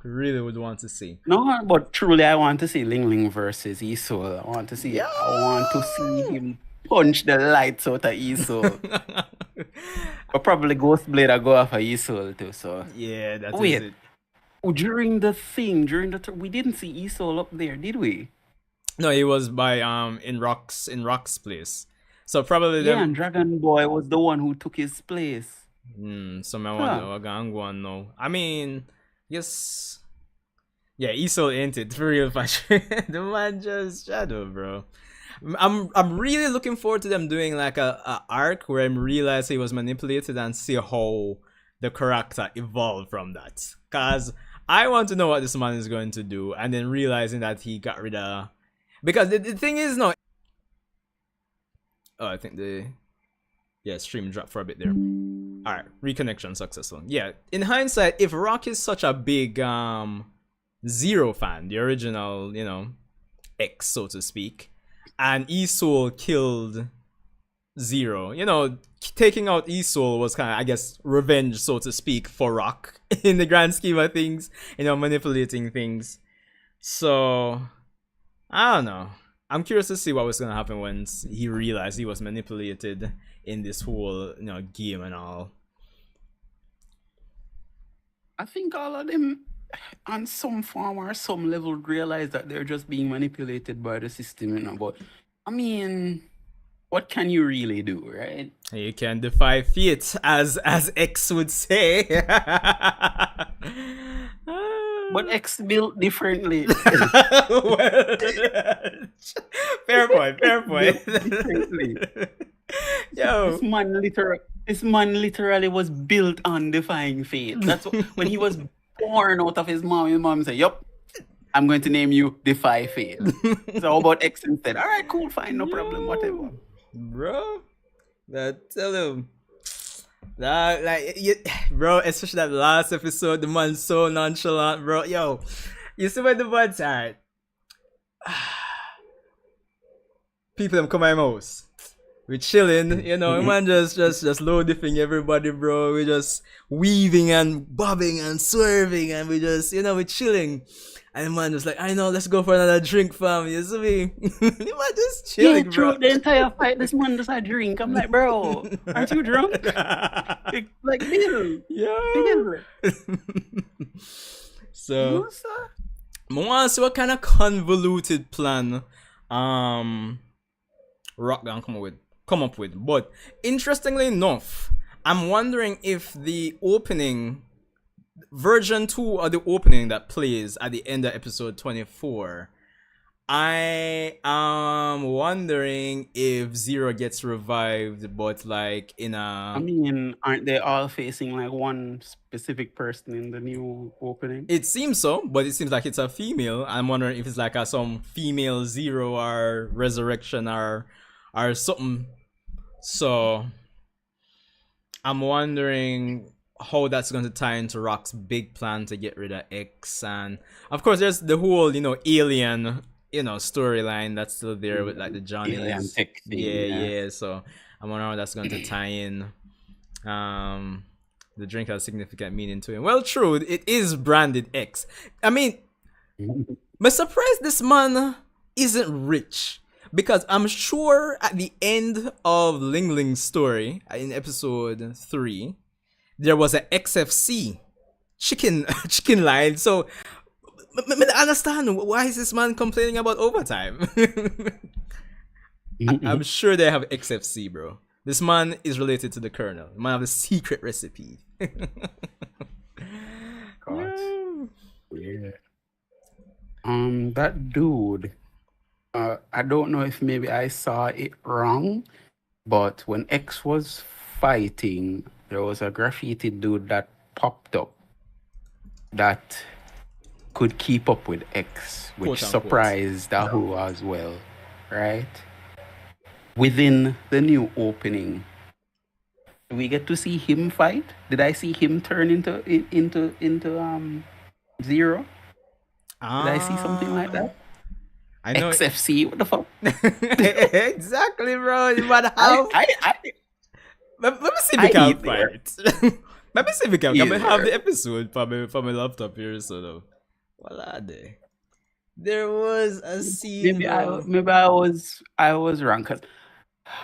Really would want to see. No, but truly, I want to see Ling Ling versus Isol. I want to see him punch the lights out of Isol. But probably Ghostblade go after Isol too. So yeah, that's it. During the we didn't see Isol up there, did we? No, he was by in Rock's place. So probably and Dragon Boy was the one who took his place. So I wonder what going on now. I mean, yes. Yeah, Isol ain't it for real fashion. The man just shadow, bro. I'm really looking forward to them doing like a arc where I realize he was manipulated and see how the character evolved from that. Cause I want to know what this man is going to do, and then realizing that he got rid of. Because the thing is, no. Oh, I think stream dropped for a bit there. Alright, reconnection successful. Yeah, in hindsight, if Rock is such a big Zero fan, the original, X, so to speak, and Isol killed Zero, taking out Isol was kind of, I guess, revenge, so to speak, for Rock in the grand scheme of things, manipulating things. So, I don't know. I'm curious to see what was gonna happen when he realized he was manipulated in this whole game and all. I think all of them, on some form or some level, realize that they're just being manipulated by the system, But I mean, what can you really do, right? You can defy fate, as X would say. But X built differently. Well, fair point. Differently. Yo, this man literally was built on defying fate. That's when he was born out of his mom said, "Yup, I'm going to name you Defy Fate." So how about X instead? All right, cool, fine, no problem, whatever. Bro, that tell him. That bro, especially that last episode, the man's so nonchalant, bro. Yo, you see where the buds are? People them come my mouse. We chilling, man just low dipping everybody, bro. We just weaving and bobbing and swerving and we just, we chilling. And the man just like, I know, let's go for another drink, fam. You see me? You man just chilling, bro. Throughout the entire fight, this man just had a drink. I'm like, bro, aren't you drunk? Like, Bill. Yeah. So, I want to see what kind of convoluted plan Rock Gang come up with. But interestingly enough, I'm wondering if the opening version 2 of the opening that plays at the end of episode 24, I am wondering if Zero gets revived, but like in a... I mean, aren't they all facing like one specific person in the new opening? It seems so, but it seems like it's a female. I'm wondering if it's like some female Zero or resurrection or something. So I'm wondering how that's going to tie into Rock's big plan to get rid of X, and of course there's the whole alien storyline that's still there with like the Johnny alien tech thing, yeah. So I'm wondering how that's going to tie in. The drink has significant meaning to him. Well, true, it is branded X. I mean, I'm surprised this man isn't rich, because I'm sure at the end of Ling Ling's story in episode 3 there was an XFC chicken line. So I understand why is this man complaining about overtime. I'm sure they have XFC, bro. This man is related to the Colonel. The man have a secret recipe. God. Yeah. That dude, I don't know if maybe I saw it wrong, but when X was fighting, there was a graffiti dude that popped up that could keep up with X, which surprised Ahu as well, right? Within the new opening, do we get to see him fight? Did I see him turn into Zero? Did I see something like that? I know XFC, what the fuck? Exactly, bro. Let me see if we can fight. Let me see if we can. I have the episode for my laptop here, so though. What are they? There was a scene. Maybe I was wrong, because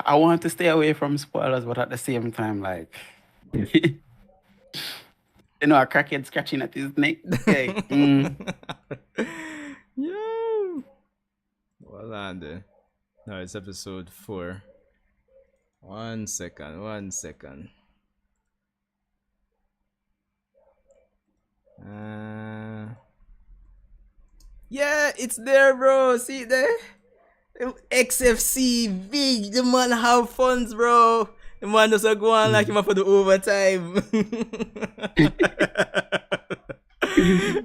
I want to stay away from spoilers, but at the same time, like, a crackhead scratching at his neck. Okay. Yo. What are they? No, it's episode 4. One second. Yeah, it's there, bro. See there? XFC big. The man have funds, bro. The man doesn't go on like him for the overtime.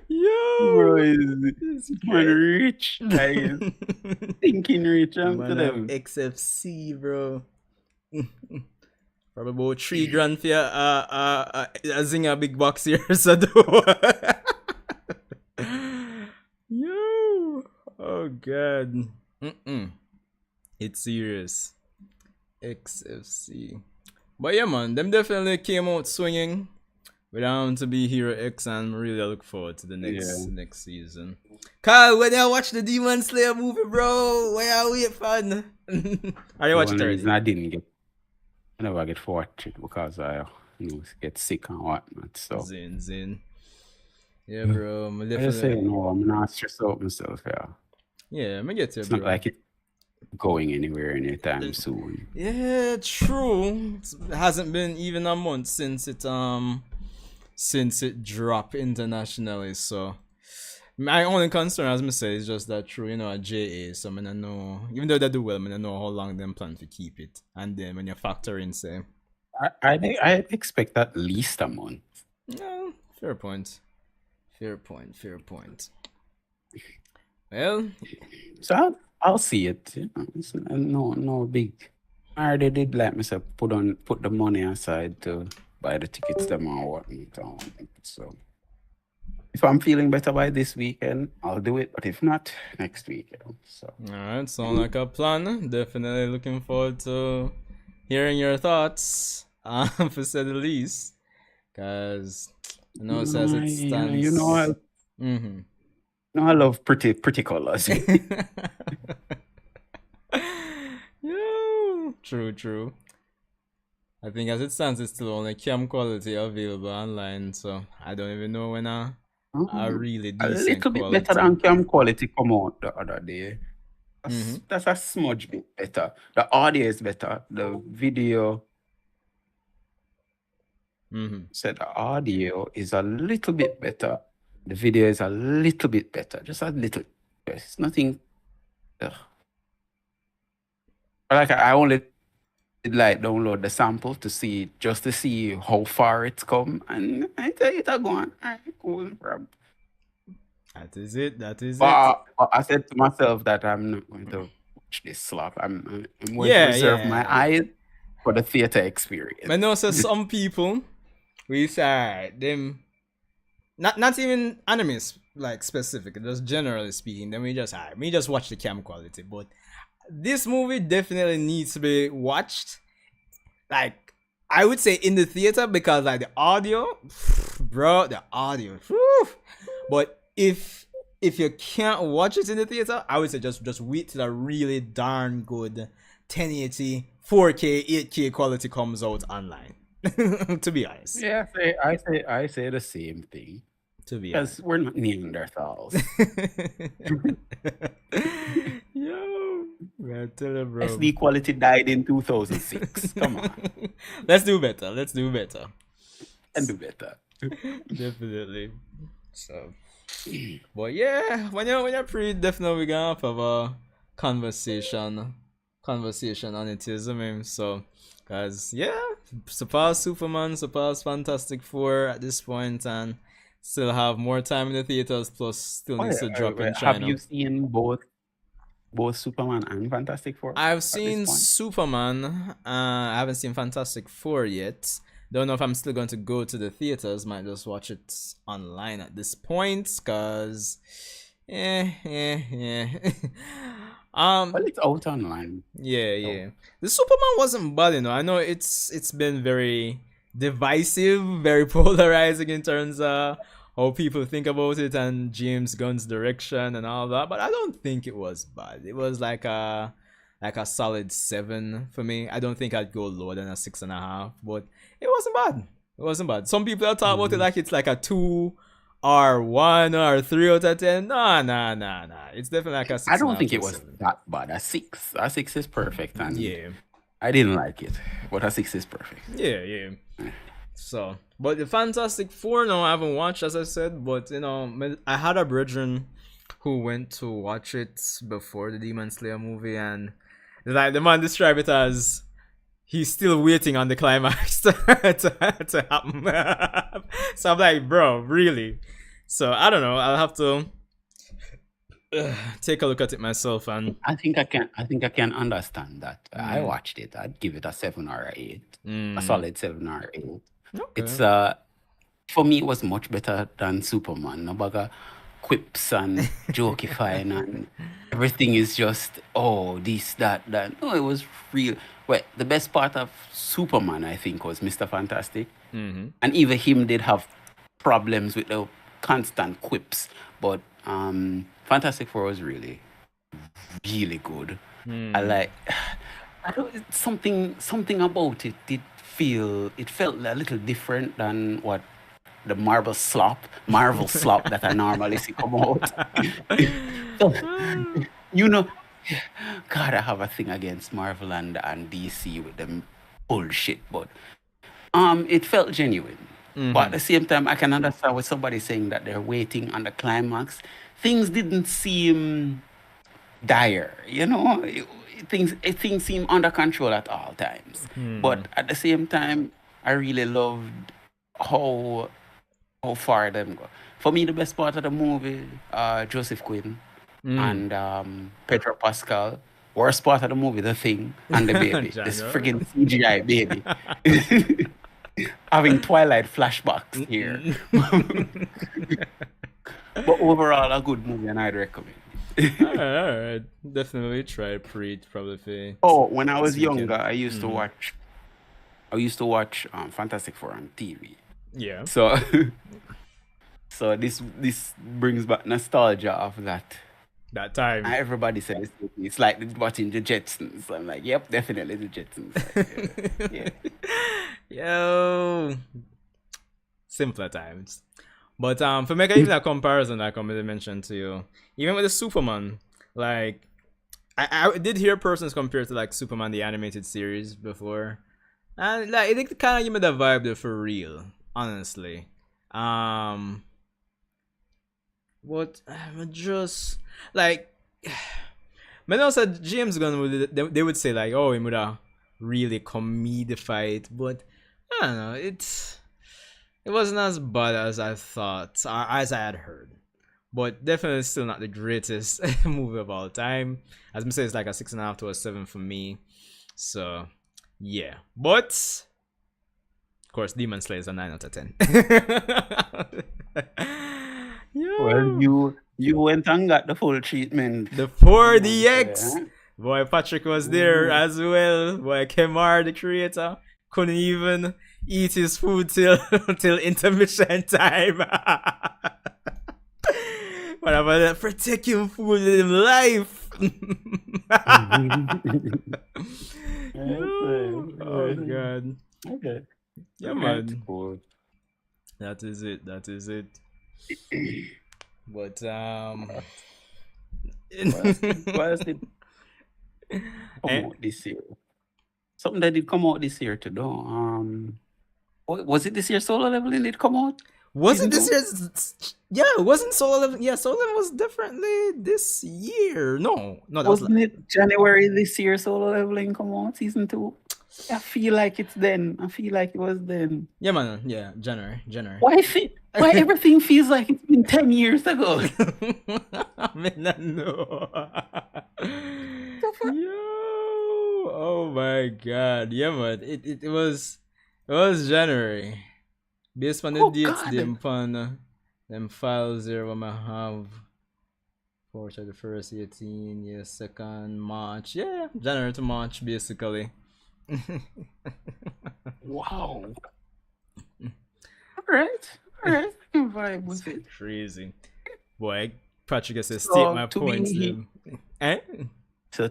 Yo, bro, is man rich? Like, thinking rich. I'm to them. XFC, bro. Probably about $3,000 for a zinger big box here, so do. Yo, oh god. It's serious. XFC. But yeah, man, them definitely came out swinging. We're down to be Hero X, and really look forward to the next season. Kyle, when I watch the Demon Slayer movie, bro, where are we fun? Are you watching it already? I never get to watch it because I get sick and whatnot. So Zin. Yeah, bro. I'm I just say no, I'm not stressed out myself, yeah. Yeah, I'm gonna get to it, It's bro. not like it's going anywhere anytime soon. Yeah, true. It hasn't been even a month since it dropped internationally, so my only concern, as I say, is just that true, a JA, so I don't know, even though they do well, I don't know how long they plan to keep it. And then when you factor in, say, I expect at least a month. No, fair point. Well, so I'll see it. It's no big. I already did let myself put the money aside to buy the tickets them or whatnot. So if I'm feeling better by this weekend, I'll do it. But if not, next week. So alright, sound like a plan. Definitely looking forward to hearing your thoughts, for say the least. Cause I know it says it stands. I love pretty colors. Yo, true. I think as it stands, it's still only cam quality available online, so I don't even know when a really decent a little quality. bit better than cam quality come out the other day. That's a smudge bit better. The audio is better. The video. So the audio is a little bit better. The video is a little bit better. Just a little. It's nothing. Like I only did download the sample to see how far it's come, and I tell you that going. Alright, cool, bro. That is it. I said to myself that I'm not going to watch this slop. I'm going to reserve my eyes for the theater experience. I know some people we say them not even animes like specific, just generally speaking, then we just watch the cam quality. But this movie definitely needs to be watched, like I would say in the theater, because like the audio, bro, whew. But if you can't watch it in the theater, I would say just wait till a really darn good 1080 4K 8K quality comes out online. To be honest. Yeah, I say the same thing. To be honest, because we're not Neanderthals. Yo, man, tell you, bro. SD quality died in 2006. Come on. Let's do better. And do better. Definitely. So, but yeah, when you're free, definitely we're gonna have a conversation on it, I mean, so. Because, surpass Superman, surpass Fantastic Four at this point, and still have more time in the theaters, plus still needs to drop in China. Have you seen both Superman and Fantastic Four? I've seen Superman. I haven't seen Fantastic Four yet. Don't know if I'm still going to go to the theaters. Might just watch it online at this point, because... Well, it's out online. Yeah. The Superman wasn't bad, I know it's been very divisive, very polarizing in terms of how people think about it and James Gunn's direction and all that, but I don't think it was bad. It was like a solid 7 for me. I don't think I'd go lower than a 6.5, but it wasn't bad. Some people are talking about it like it's like a 2 or 1 or 3 out of 10. Nah. It's definitely like a 6. I don't think it was that bad. A 6 is perfect. And yeah, I didn't like it, but a 6 is perfect. Yeah. So, but the Fantastic Four, no, I haven't watched, as I said, but I had a brethren who went to watch it before the Demon Slayer movie, and like the man described it as he's still waiting on the climax to happen. So I'm like, bro, really? So I don't know. I'll have to take a look at it myself, and I think I can understand that. I watched it. I'd give it a 7 or a 8, a solid 7 or 8. Okay. It's for me, it was much better than Superman. No bugger quips and jokifying and everything is just this, that. No, it was real. Well, the best part of Superman, I think, was Mr. Fantastic. And even him did have problems with the constant quips. But Fantastic Four was really, really good. I Hmm. like. I don't. Something about it. It felt a little different than what the Marvel slop that I normally see come out. So, you know, God, I have a thing against Marvel and DC with them bullshit, but it felt genuine. But at Mm-hmm. the same time, I can understand what somebody saying that they're waiting on the climax. Things didn't seem dire, things seem under control at all times. Hmm. But at the same time, I really loved how how far them go. For me, the best part of the movie, Joseph Quinn Mm. and Pedro Pascal. Worst part of the movie, the thing and the baby. This Genre. friggin' CGI baby. Having Twilight flashbacks here. Mm-mm. But overall, a good movie and I'd recommend All it. right, all right. Definitely try Preet probably for Oh, when I this was younger, weekend. Mm-hmm. I used to watch Fantastic Four on TV. Yeah, So so this brings back nostalgia of that. that time. Everybody said it's like watching the Jetsons. I'm like, yep, definitely the Jetsons. Yeah. Yo, simpler times. But for make even a comparison, like I mentioned to you, even with the Superman, like I did hear persons compare to like Superman the animated series before, and like it kind of give me the vibe there for real, honestly. Um, what just like when I said James Gunn would they would say like, oh, he would have really comedified, but I don't know, it wasn't as bad as I thought, or as I had heard. But definitely still not the greatest movie of all time. As I say, it's like a 6.5 to a 7 for me. So yeah. But of course Demon Slayer is a 9 out of 10. Well, Yo. you went and got the full treatment. The Demon Slayer, 4DX. huh? Boy, Patrick was there Ooh. as well. Boy, Kemar, the creator, couldn't even eat his food till till intermission time. Whatever that for taking food in life. Yo, oh god. Okay. Yeah All right. man. Cool. That is it. That is it. But What else did come eh? out this year? Something that did come out this year too. Though. Was it this year? Solo Leveling did come out Was it season this 2? year? Yeah, it wasn't Solo Leveling. Yeah, Solo Leveling was differently this year. No, no, that was Wasn't it January this year? Solo Leveling come out season 2. I feel like it's then. I feel like it was then. yeah, man. Yeah, January, January. Why everything feels like it's been 10 years ago? I mean, I know. Yo, oh my god, yeah, man. It was January. Based on the Oh dates, God. them files there, what I have. 4th the first 18, yeah, 2nd March, yeah, January to March, basically. Wow. All right. All right. I can vibe It's with it. crazy. Boy, Patrick says state So my points them. Eh? so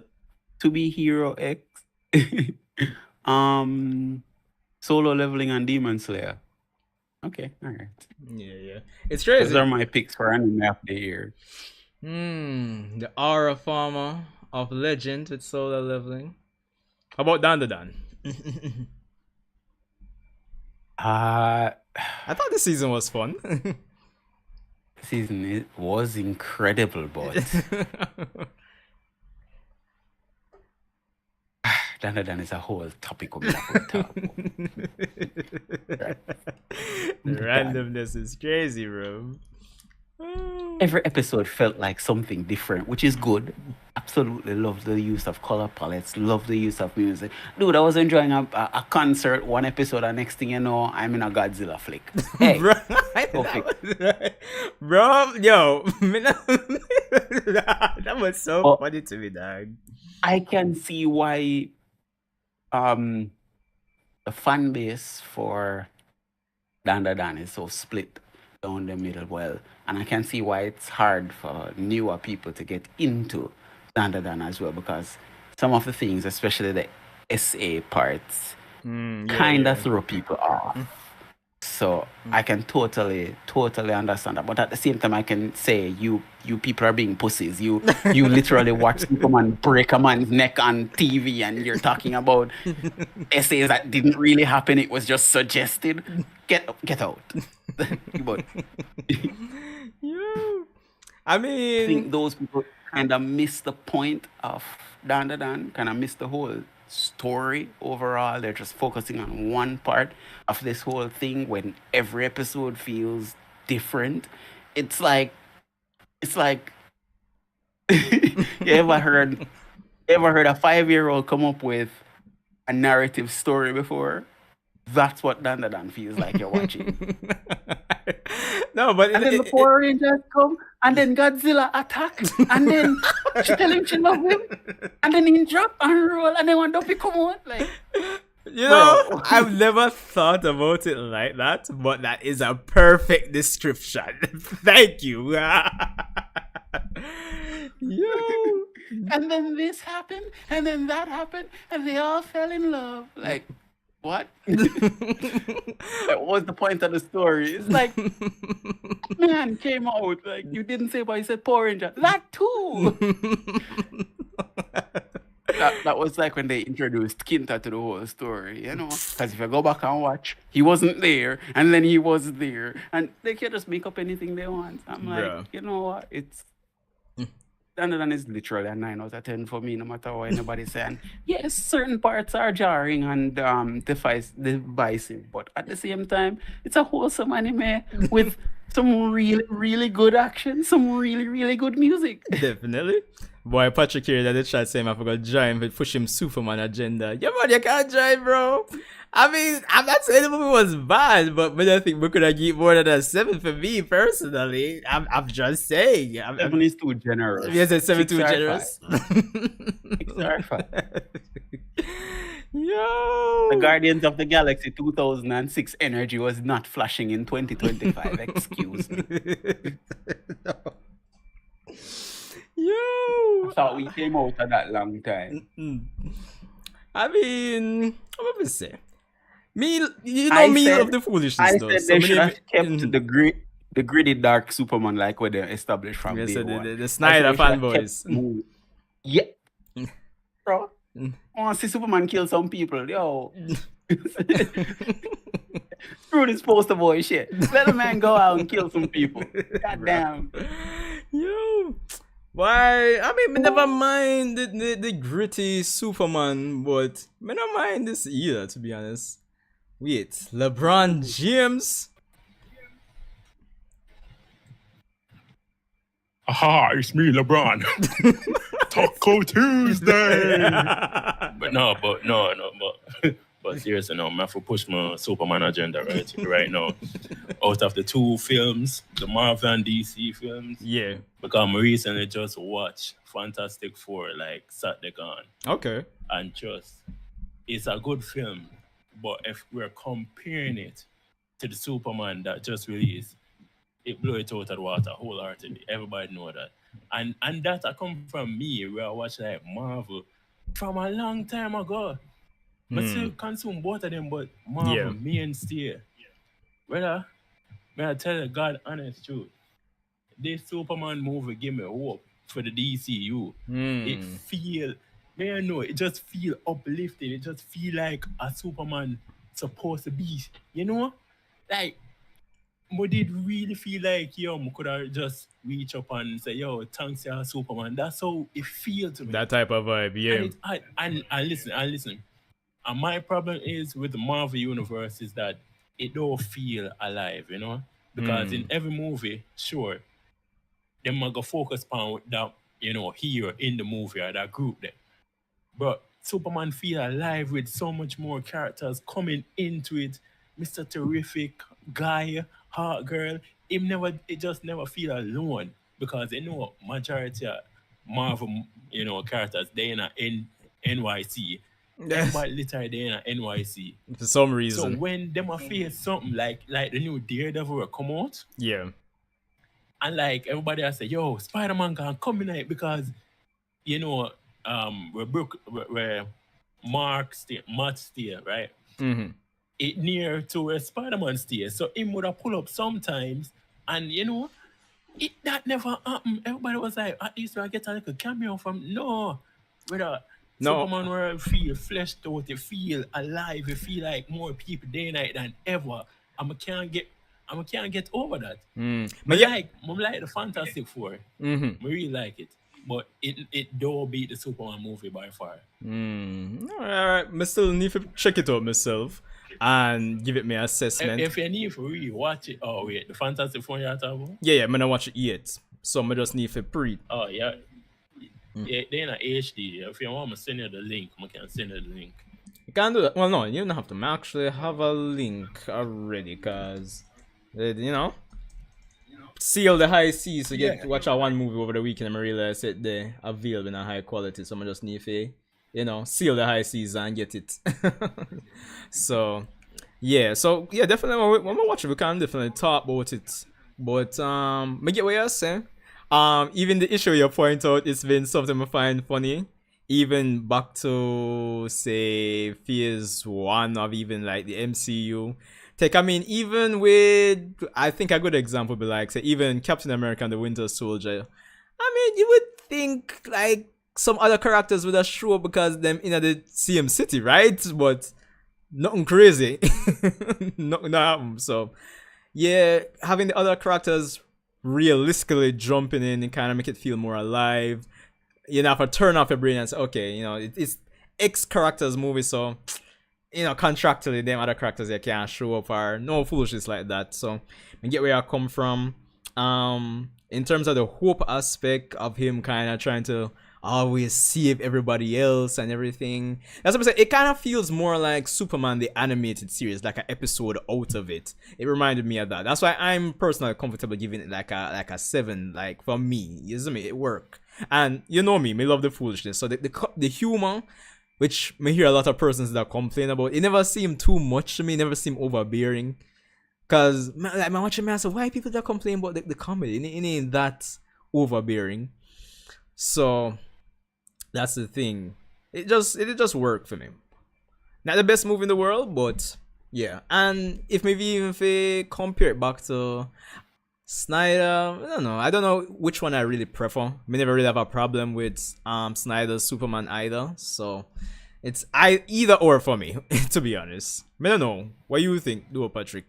to be Hero X, um, Solo Leveling and Demon Slayer. Okay, all right. Yeah, yeah. It's Those are crazy. my picks for anime of the year. The aura farmer of legend with solar leveling. How about Dan the Dan? Uh I thought this season was fun. season it was incredible, but Dan is a whole topic we have to talk The about. randomness is crazy, bro. Every episode felt like something different, which is good. Absolutely love the use of color palettes, love the use of music. Dude, I was enjoying a concert one episode, and next thing you know, I'm in a Godzilla flick. Hey, Bro, perfect. bro, yo, that was so Oh, funny to me, dog. I can see why um the fan base for Dan is so split. down the middle well. And I can see why it's hard for newer people to get into Dandadan as well, because some of the things, especially the SA parts, kind of Yeah. throw people off. So I can totally understand that. But at the same time, I can say you people are being pussies. You literally watch Superman break a man's neck on TV, and you're talking about essays that didn't really happen. It was just suggested. Get out. But Yeah. I I mean, think those people kind of miss the point of Dan Da Dan, kind of miss the whole story overall. They're just focusing on one part of this whole thing when every episode feels different. It's like it's like you ever heard a 5-year-old come up with a narrative story before? That's what Dan Da Dan feels like you're watching. no, but And then the Power Rangers come, and then Godzilla attack, and then she tell him she love him, and then he drop and roll, and then when Duffy come out, like, you know, bro. I've never thought about it like that, but that is a perfect description. Thank you. Yo. And then this happened, and then that happened, and they all fell in love. Like, what? What was the point of the story? It's like, man came out, like, you didn't say, but you said Power Ranger. That too. That was like when they introduced Kinta to the whole story, you know? Because if you go back and watch, he wasn't there, and then he was there, and they can just make up anything they want. I'm like, Bruh. you know what? It's Dandadan is literally a 9 out of 10 for me, no matter what anybody's saying. Yes, certain parts are jarring and divisive, but at the same time, it's a wholesome anime with some really, really good action, some really, really good music. Definitely. Boy, Patrick here that they tried saying I forgot join but push him Superman agenda. Yeah, man, you can't join, bro. I mean, I'm not saying the movie was bad, but I think we could have given more than a 7 for me personally. I'm just saying. 7 is too generous. Yes, it's 7 6 too are generous. 6 are 5. Yo. The Guardians of the Galaxy 2006 energy was not flashing in 2025. Excuse me. Yo. I thought we came out of that long time. I mean, what would I say? Me, you know I me said- of the foolishness I though. said So they should many- have kept the gritty dark Superman like what they established from Yes, day the- one. the That's Snyder why they should have fanboys. kept moving. Yeah. Bro. I want to see Superman kill some people. Yo. Screw this poster boy shit. Let a man go out and kill some people. God damn. Yo. Why? I mean, me never mind the gritty Superman, but me not mind this either, to be honest. Wait, LeBron James? Aha, it's me, LeBron. Taco Tuesday. but seriously, no, I have to push my Superman agenda right now. Out of the 2 films, the Marvel and DC films, Yeah. because I recently just watched Fantastic Four, like Saturday gone, Okay. and it's a good film, but if we're comparing it to the Superman that just released, it blew it out of the water wholeheartedly. Everybody know that. And that I come from me where I watch like Marvel from a long time ago. I still consume both of them, but Marvel mainstay. Brother, may I tell you God honest truth. This Superman movie give me hope for the DCU. It feel, man, no, it just feel uplifting. It just feel like a Superman supposed to be, you know? Like, I did really feel like, yo, I could have just reach up and say, yo, thanks, yeah, Superman. That's how it feels to me. That type of vibe, yeah. And listen. And my problem is with the Marvel universe is that it don't feel alive, you know? Because in every movie, sure, they might go focus on that, you know, hero in the movie or that group there. But Superman feel alive with so much more characters coming into it. Mr. Terrific, Guy, Heart Girl, it just never feel alone. Because you know majority of Marvel, you know, characters, they in NYC. everybody literally in NYC. For some So reason. when them a face something like the new Daredevil will come out, Yeah. and like everybody will say, yo, Spider-Man can come in it because where Matt stay, right? Mm-hmm. It near to where Spider-Man stays. So him would have pull up sometimes, and that never happened. Everybody was like, at least I get a little cameo from whether No. Superman world feel fleshed out, it feel alive, it feel like more people day and night than ever. I can't get over that. I like the Fantastic Four. Mm-hmm. I really like it. But it don't beat the Superman movie by far. Alright, I still need to check it out myself and give it my assessment. If you need to really watch it, oh wait, the Fantastic Four you're talking about? Yeah, I'm gonna watch it yet. So I just need to pre. Oh yeah. Yeah, they're in a HD. If you want me to send you the link, I can send you the link. You can't do that. Well, no, you don't have to. I actually have a link already, cause seal the high seas so get to watch our one movie over the weekend and I realize it they available in a high quality, so I just need to seal the high seas and get it. so definitely when we watch it we can definitely talk about it, but I get what you're saying. Even the issue you point out, it's been something I find funny, even back to say phase 1 of even like the MCU. I mean, even with, I think a good example would be like, say, even Captain America and the Winter Soldier. I mean, you would think like some other characters would have shown up because them in the same city, right? But nothing crazy. Nothing happened. So, yeah, having the other characters realistically jumping in and kind of make it feel more alive. You have to turn off your brain and say, okay, it's X characters movie, so contractually, them other characters they can't show up or no foolishness like that. So I get where I come from. In terms of the hope aspect of him kind of trying to always save everybody else and everything. That's what I'm saying. It kind of feels more like Superman the animated series, like an episode out of it. It reminded me of that. That's why I'm personally comfortable giving it like a 7. Like for me, you see me, it worked. And you know me love the foolishness. So the humor, which I hear a lot of persons that complain about, it never seemed too much to me, never seemed overbearing. Cause like my watching me, I said, why people that complain about the comedy? It ain't that overbearing. So that's the thing. It just worked for me. Not the best movie in the world, but yeah. And if maybe even if we compare it back to Snyder, I don't know which one I really prefer. I never really have a problem with Snyder's Superman either, so it's either or for me, to be honest. I don't know. What you think, Patrick,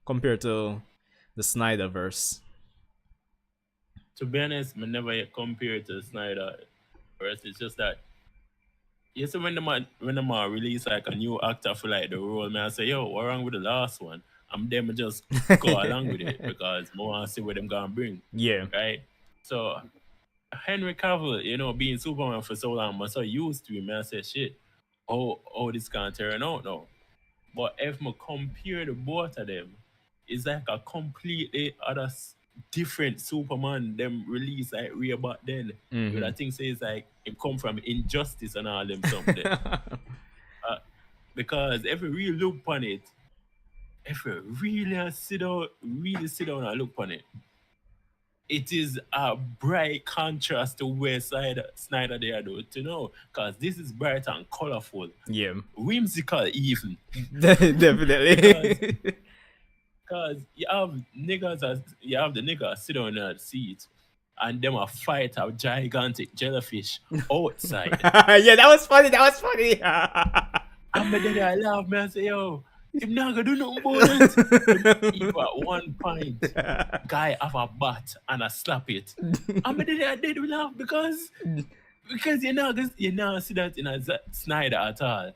compared to the Snyderverse? To be honest, I never yet compared to Snyder verse. It's just that you see when the man release like a new actor for like the role, man, I say, yo, what wrong with the last one? And them just go along with it because I want to see what them gonna bring. Yeah. Right? So Henry Cavill, being Superman for so long, I'm so used to him, man. I say, shit, oh, this can't turn out now. But if I compare the both of them, it's like a completely other different Superman them release like way back then. Mm-hmm. But I think says like it come from Injustice and all them something. Because if you really look upon it, if you really sit down and look upon it, it is a bright contrast to where Snyder they are doing, because this is bright and colorful. Yeah. Whimsical even. Definitely. Because you have the niggas sit down in the seat and them a fight a gigantic jellyfish outside. Yeah, that was funny. And then I laugh, man, I say, yo, him not gonna do nothing about it. If at one point, guy have a bat and I slap it. And then I did laugh because you know see that in a Snyder at all.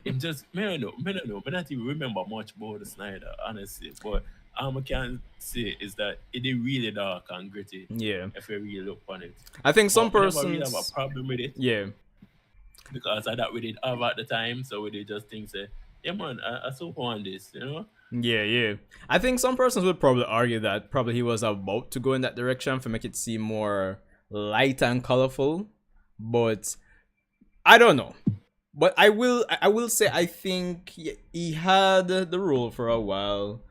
It just, I don't know. I don't even remember much about the Snyder, honestly. But all I can say is that it is really dark and gritty. Yeah. If you really look on it. I think some persons I never really have a problem with it. Yeah. Because I thought we did have at the time, so we did just think say, yeah man, I so want this, Yeah. I think some persons would probably argue that probably he was about to go in that direction to make it seem more light and colorful. But I don't know. But I will say I think he had the role for a while,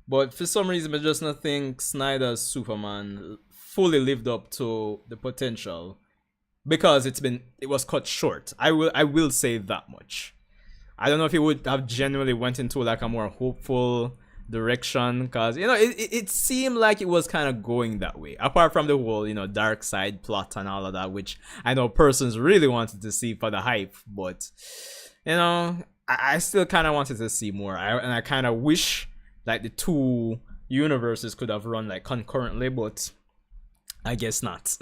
but for some reason I just not think Snyder's Superman fully lived up to the potential because it was cut short. I will say that much. I don't know if he would have genuinely went into like a more hopeful direction because it seemed like it was kind of going that way. Apart from the whole dark side plot and all of that, which I know persons really wanted to see for the hype, but I still kind of wanted to see more. And I kind of wish like the two universes could have run like concurrently, but I guess not.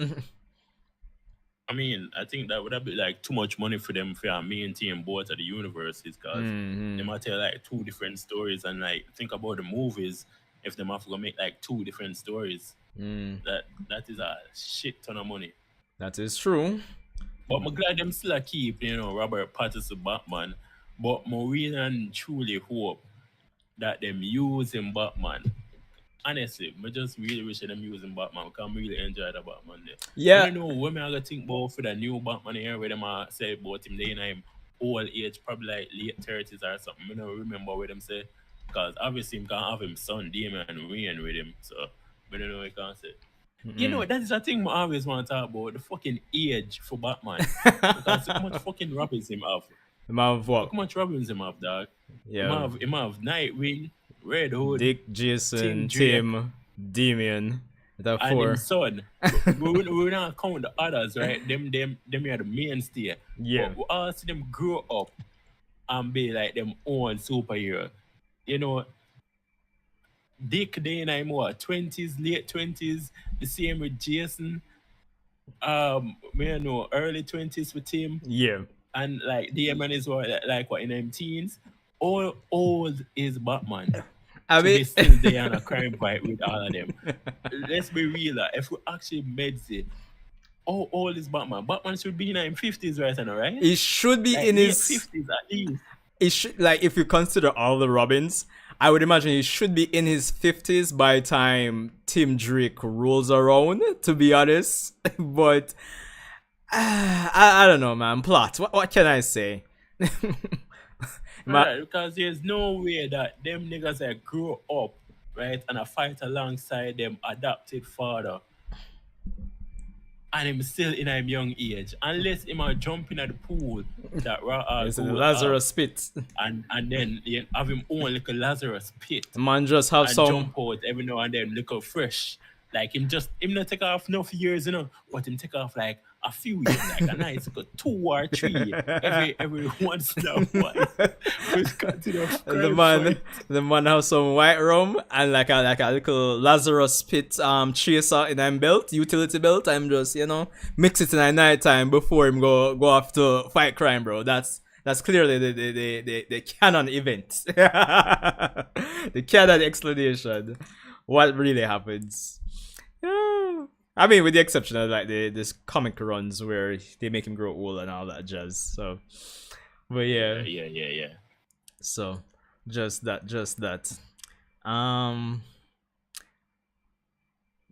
I mean, I think that would have been like too much money for them for maintain both of the universes because they might tell like two different stories and like think about the movies if they have to make like two different stories. That is a shit ton of money. That is true. But I'm glad them still keep Robert Pattinson Batman. But I really and truly hope that them using Batman. Honestly, I just really wish them using Batman because I really enjoy the Batman there. Yeah. I don't know what I gonna think about for the new Batman here where them say about him they in old age, probably like late 30s or something. I don't remember what them say. Because obviously him can have him son Daemon and Wayne with him. So I don't know what I can say. That is a thing I always want to talk about, the fucking age for Batman. Because how much fucking Robins him have? Him have what? How much Robins him have, dog? Yeah. Him have Nightwing, Red Hood, Dick, Jason, Tim, Damien. That and four. his son. We're not count the others, right? Them are the mainstay. Yeah. But we all see them grow up and be like them own superhero. Dick they in him what 20s, late 20s. The same with Jason. Early 20s with him. Yeah. And like Daemon is what like what in them teens. All old is Batman. I mean, still there on a crime fight with all of them. Let's be real. If we actually made it, how old is Batman? Batman should be in his 50s right now, right? He should be like in his 50s at least. It should, like, if you consider all the Robins, I would imagine he should be in his 50s by the time Tim Drake rolls around, to be honest. But I don't know, man. Plot. What can I say? Right, because there's no way that them niggas that grow up, right, and I fight alongside them adopted father, and him still in a young age, unless him are jumping at the pool that It's the Lazarus pit, and then have him own like a Lazarus pit. Man, just have and some jump out every now and then, look fresh. Like him not take off enough years, but him take off like a few years, like a nice like 2 or 3 every once in a while. The man have some white rum and like a little Lazarus pit chaser in him belt, utility belt. I'm just mix it in a night time before him go off to fight crime, bro. That's clearly the canon event. The canon explanation. What really happens? Yeah. I mean, with the exception of like this comic runs where they make him grow old and all that jazz. So, but yeah. So, just that.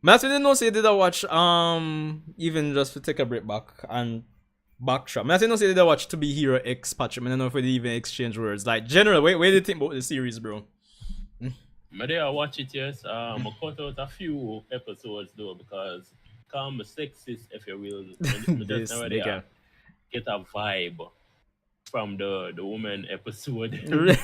Matthew didn't know say did I watch even just to take a break back and backtrack. Matthew didn't say did I watch To Be Hero X Patrick. I don't know if we even exchange words. Like generally, where do you think about the series, bro? I watch it, yes. I cut out a few episodes though because I'm sexist, if you will. Just already get a vibe from the woman episode. They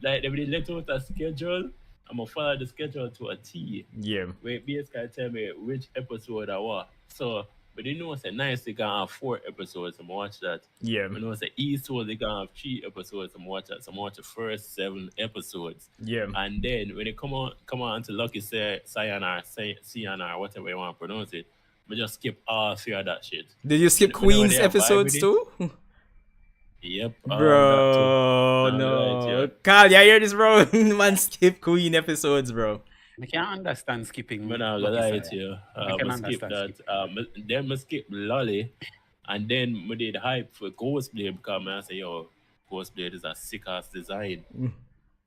let out a schedule. I'm gonna follow the schedule to a T. Yeah. Where basically tell me which episode I want. So, but they know it's a nice they can have 4 episodes. I'm watch that. Yeah. I know it's an Eastwood they can have 3 episodes. I'm watch that. So I'm watch the first 7 episodes. Yeah. And then when they come on to Lucky Sayonara, whatever you want to pronounce it, I just skip all 3 of that shit. Did you skip Queen's episodes too? Yep. Bro, no. Carl, you hear this, bro? Man, skip Queen episodes, bro. I can't understand skipping. But I'm gonna lie to you. I skip that. Then I skip Lolly, and then I did hype for Ghostblade because I say, yo, Ghostblade is a sick ass design.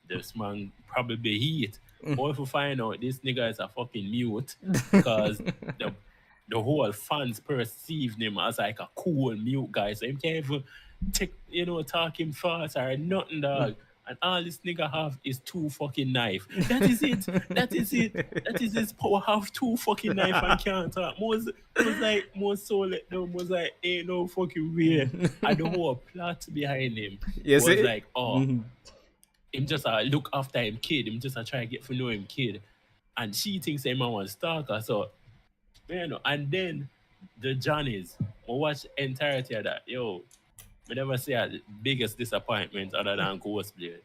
This man probably be heat. Or if you find out this nigga is a fucking mute because the whole fans perceived him as like a cool mute guy. So him can't even talk him fast or nothing, dog. And all this nigga have is 2 fucking knife. That is it. That is it. That is his power. Have 2 fucking knife and can't talk. Was like most so let them was like ain't no fucking way. And the whole plot behind him was like, him just look after him kid. Him just try to get to know him kid. And she thinks him was stalker. So and then the Johnnies, I watch entirety of that. Yo, I never say the biggest disappointment other than Ghostblade.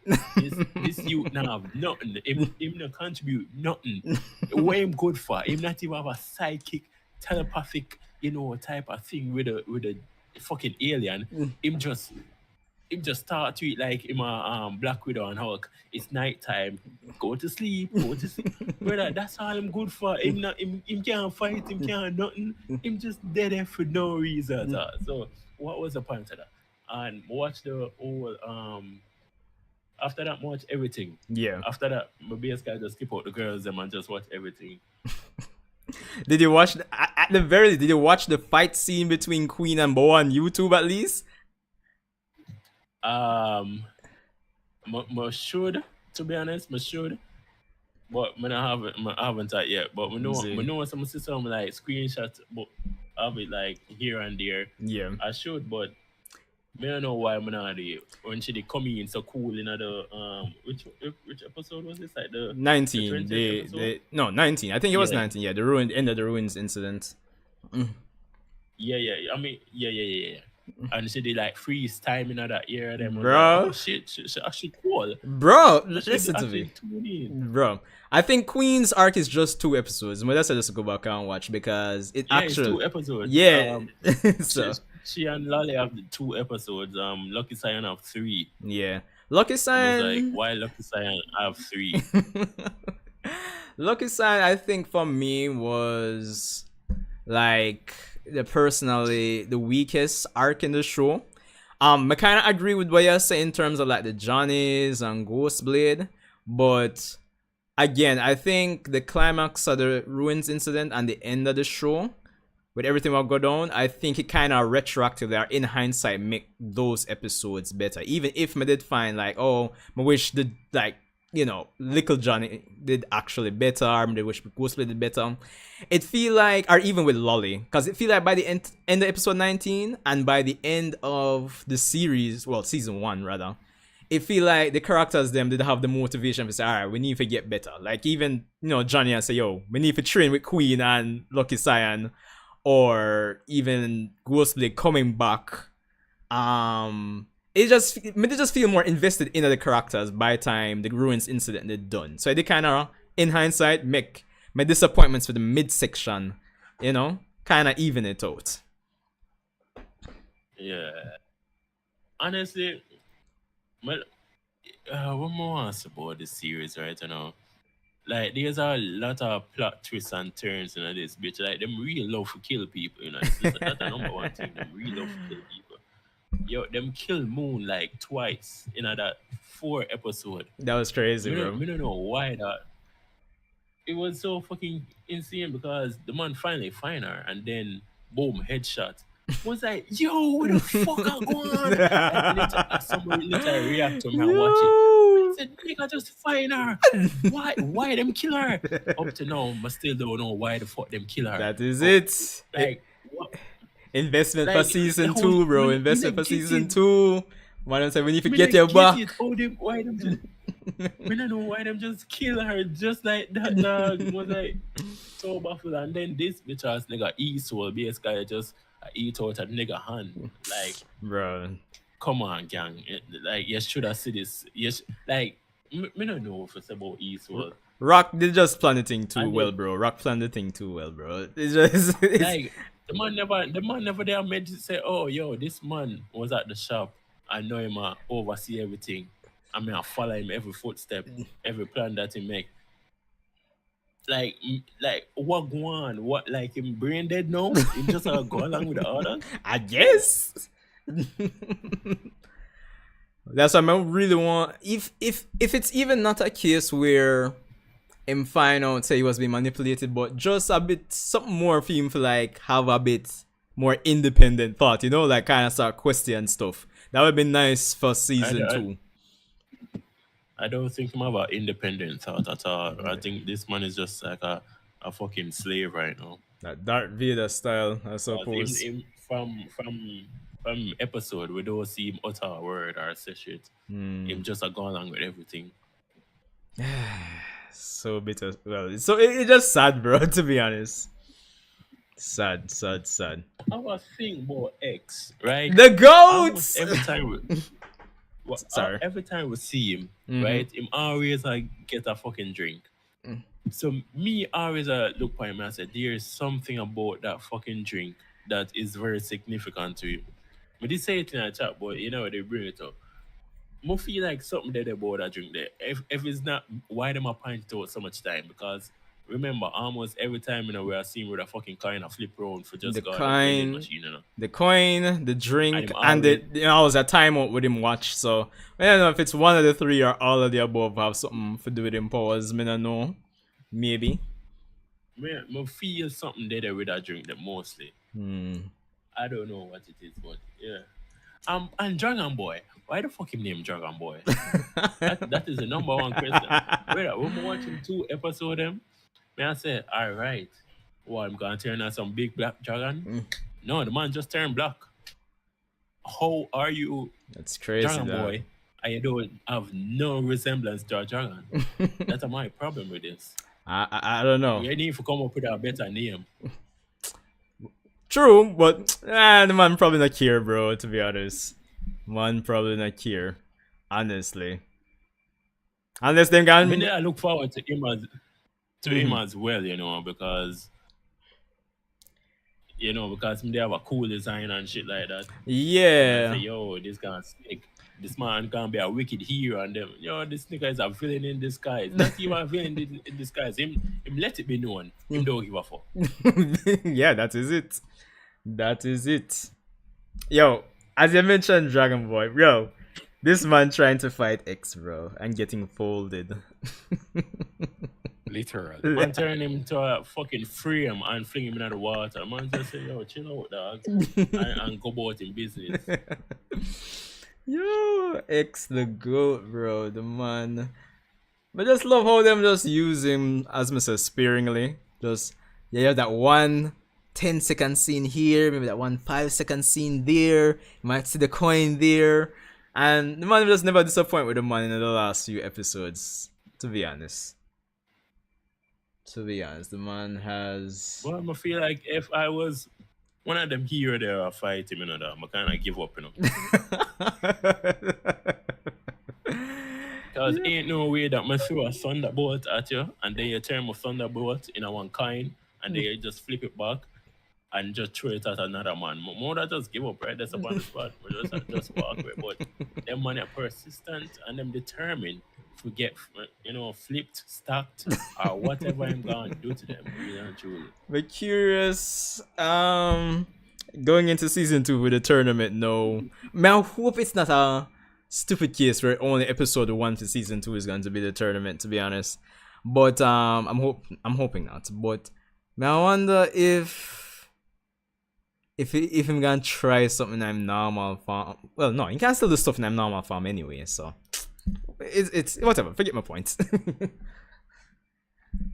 This youth now have nothing. Him not contribute nothing. What him good for? Him not even have a psychic, telepathic, type of thing with a fucking alien. Him just start to it like him a Black Widow and Hulk. It's nighttime. Go to sleep. Brother, that's all I'm good for. Him can't fight. Him can't nothing. Him just dead there for no reason. So what was the point of that? And watch the whole after that watch everything. Yeah. After that, my basically just skip out the girls and just watch everything. Did you watch at the very least, did you watch the fight scene between Queen and Boa on YouTube at least? I should, to be honest, but I haven't yet. But we know some system like screenshots of it like here and there. Yeah, I should, but I don't know why I'm not do it. When she come in so cool in the which episode was this? Like the 19. No, 19. I think it was 19. Yeah, the end of the ruins incident. Yeah. I mean, yeah. And she did like freeze time in that era. Them bro, like, she actually cool. Bro, listen to me. Bro, I think Queen's arc is just 2 episodes. But that's just go back and watch because it actually it's 2 episodes. Yeah. So she and Lolly have the 2 episodes. Lucky Cyan have 3. Yeah. Lucky Cyan. Like, why Lucky Cyan have 3? Lucky Cyan, I think for me was like personally the weakest arc in the show. I kind of agree with what you're saying in terms of like the Johnnies and Ghostblade, but again, I think the climax of the ruins incident and the end of the show, with everything that go down, I think it kind of retroactively or in hindsight make those episodes better. Even if I did find like, I wish the Little Johnny did actually better, I wish Ghostblade did better. It feel like, or even with Lolly, because it feel like by the end of episode 19 and by the end of the series, well, season 1 rather, it feel like the characters them did have the motivation to say, all right, we need to get better. Like even Johnny and say, yo, we need to train with Queen and Lucky Cyan, or even Ghostblade coming back. It just feel more invested in the characters by the time the ruins incident is done. So they kind of, in hindsight, make my disappointments for the midsection, kind of even it out. Yeah. Honestly, what more else about this series, right? Like there's a lot of plot twists and turns in this bitch. Like them really love to kill people, That's the number one thing. Them really love to kill people. Yo, them kill Moon like twice in that 4 episode. That was crazy, bro. We don't know why that. It was so fucking insane because the man finally find her and then boom, headshot. Was like, yo, what the fuck are going on? And somebody literally react to me and watch it. I said, nigga, just find her. Why them kill her? Up to now, I still don't know why the fuck them kill her. That is it. Like, what? Investment for season 2, bro. Investment for season 2. Why don't say we need to get your back? Why them just, we don't know why them just kill her just like that, dog. Was like so baffled. And then this bitch ass nigga E-Soul basically just eat out a nigga hand. Like, bro, come on, gang. Like, you should have seen this. Yes, like, me don't know if it's about E-Soul. Rock did just plan the thing too well, bro. Rock planned the thing too well, bro. It's just like the man never there meant to say, oh, yo, this man was at the shop. I know him oversee everything. I mean, I follow him every footstep, every plan that he make. Like what go on? What, like him brain dead now? He just go along with the others? I guess. That's what I really want. If it's even not a case where him find out say he was being manipulated, but just a bit something more for him to like have a bit more independent thought, you know, like kind of start question stuff. That would be nice for season 2. I don't think him have an independent thought at all. Yeah. I think this man is just like a fucking slave right now. That Darth Vader style, I suppose. Him, from episode, we don't see him utter a word or say shit. Him just a go along with everything. So bitter. Well, so it's just sad, bro. To be honest, sad. I was thinking about X, right? The goats. Almost every time Sorry. every time we see him, right? Him always like get a fucking drink. So me always look at him and say, there's something about that fucking drink that is very significant to you. But they say it in a chat, but you know they bring it up. I feel like something there about that drink there. If it's not, why them a pint it out so much time? Because remember, almost every time we are seeing with a fucking coin a flip round for just The go coin, machine, you know? the coin, the drink, and always, the I was a timeout with him watch. So I don't know if it's one of the three or all of the above have something to do with him powers. I don't know. Maybe. I feel something there with that drink that mostly. I don't know what it is, but yeah. And Dragon Boy. Why the fuck him name Dragon Boy? that is the number one question. When we watching 2 episodes of them, I say, alright. Well, I'm gonna turn on some big black dragon. No, the man just turned black. How are you? That's crazy. Dragon Boy, and you don't have no resemblance to a dragon. That's my problem with this. I don't know. You need to come up with a better name. True, but the man probably not care, bro, to be honest. Man probably not care. Honestly. Unless them guys. I look forward to him as well, you know, because they have a cool design and shit like that. Yeah. Say, yo, this gonna stick. This man gonna be a wicked hero, and them, this nigga is a villain in disguise. Not even a villain in disguise. Him let it be known. Him don't give a fuck. Yeah, that is it. That is it. Yo, as you mentioned Dragon Boy, bro, this man trying to fight X, bro, and getting folded. Literally. Man turn him to a fucking frame and fling him in the water. Man just say, yo, chill out, dog. and go about in business. Yo, X the goat, bro, the man. But just love how them just use him, as I said, sparingly. Just, you have that 1 10-second scene here, maybe that 1 5-second scene there. You might see the coin there. And the man just never disappoint with the man in the last few episodes, to be honest. To be honest, the man has... Well, I feel like if I was one of them here there are fighting, I kind of give up, Because ain't no way that I throw a thunderbolt at you, and then you turn my thunderbolt in a one kind, and then you just flip it back, and just throw it at another man. More than just give up right there upon the spot. We just walk away. But them man are persistent and them determined to get, flipped, stacked, or whatever I'm going to do to them. Really and truly. But curious, going into season 2 with the tournament, no. Man, I hope it's not a stupid case where only episode 1 to season 2 is going to be the tournament, to be honest. But I'm hoping not. But man, I wonder if I'm gonna try something I'm normal farm. Well, no, you can still do stuff in I'm normal farm anyway. So it's whatever. Forget my point.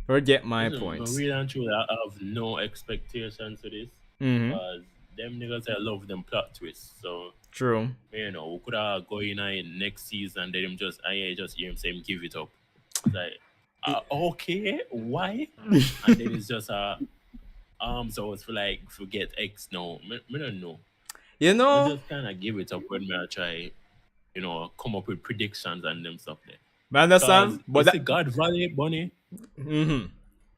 Forget my point. But really and truly, I have no expectations for this because them niggas I love them plot twists. So true. We could have go in next season. Then him just hear him say him give it up. It's like okay, why? And then it's just so it's forget X now. I don't know. I just kind of give it up when I try, come up with predictions and them stuff there. I understand, but it's a God Valley bunny.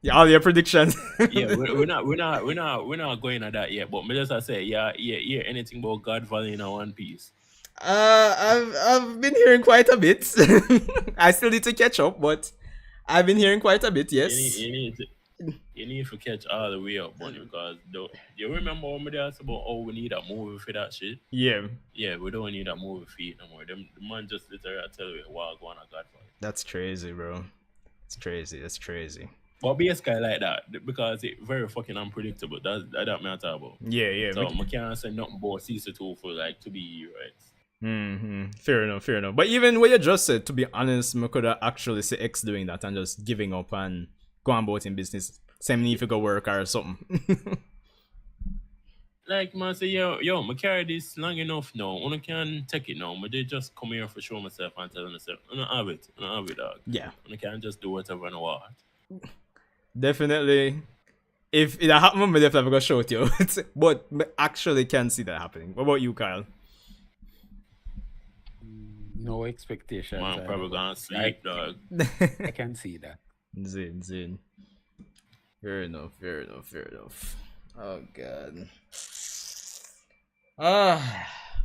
Yeah, all your predictions. Yeah, we're not going at that yet. But me just say, yeah, anything about God Valley in One Piece. I've been hearing quite a bit. I still need to catch up, but I've been hearing quite a bit. Yes. You need to catch all the way up, bunny, because you remember when they asked about we need a movie for that shit? Yeah. Yeah, we don't need a movie for it no more. The man just literally tell you, wow, go on a God Valley. That's crazy, bro. It's crazy. It's crazy. But basically like that because it very fucking unpredictable. That me I talk about. Yeah, yeah. So I can't say nothing about season 2 for like to be right. Fair enough, fair enough. But even what you just said, to be honest, I could actually see X doing that and just giving up and going about in business. Same if you go work or something. Like man say, yo, I carry this long enough now. I can take it now. But they just come here for show myself and tell myself, I don't have it. I don't have it, dog. Yeah. I can't just do whatever I want. Definitely. If it happened, I'm definitely gonna show it to you. But I actually can see that happening. What about you, Kyle? No expectations. Man, probably gonna sleep, dog. I can see that. Zin. Fair enough. Oh god.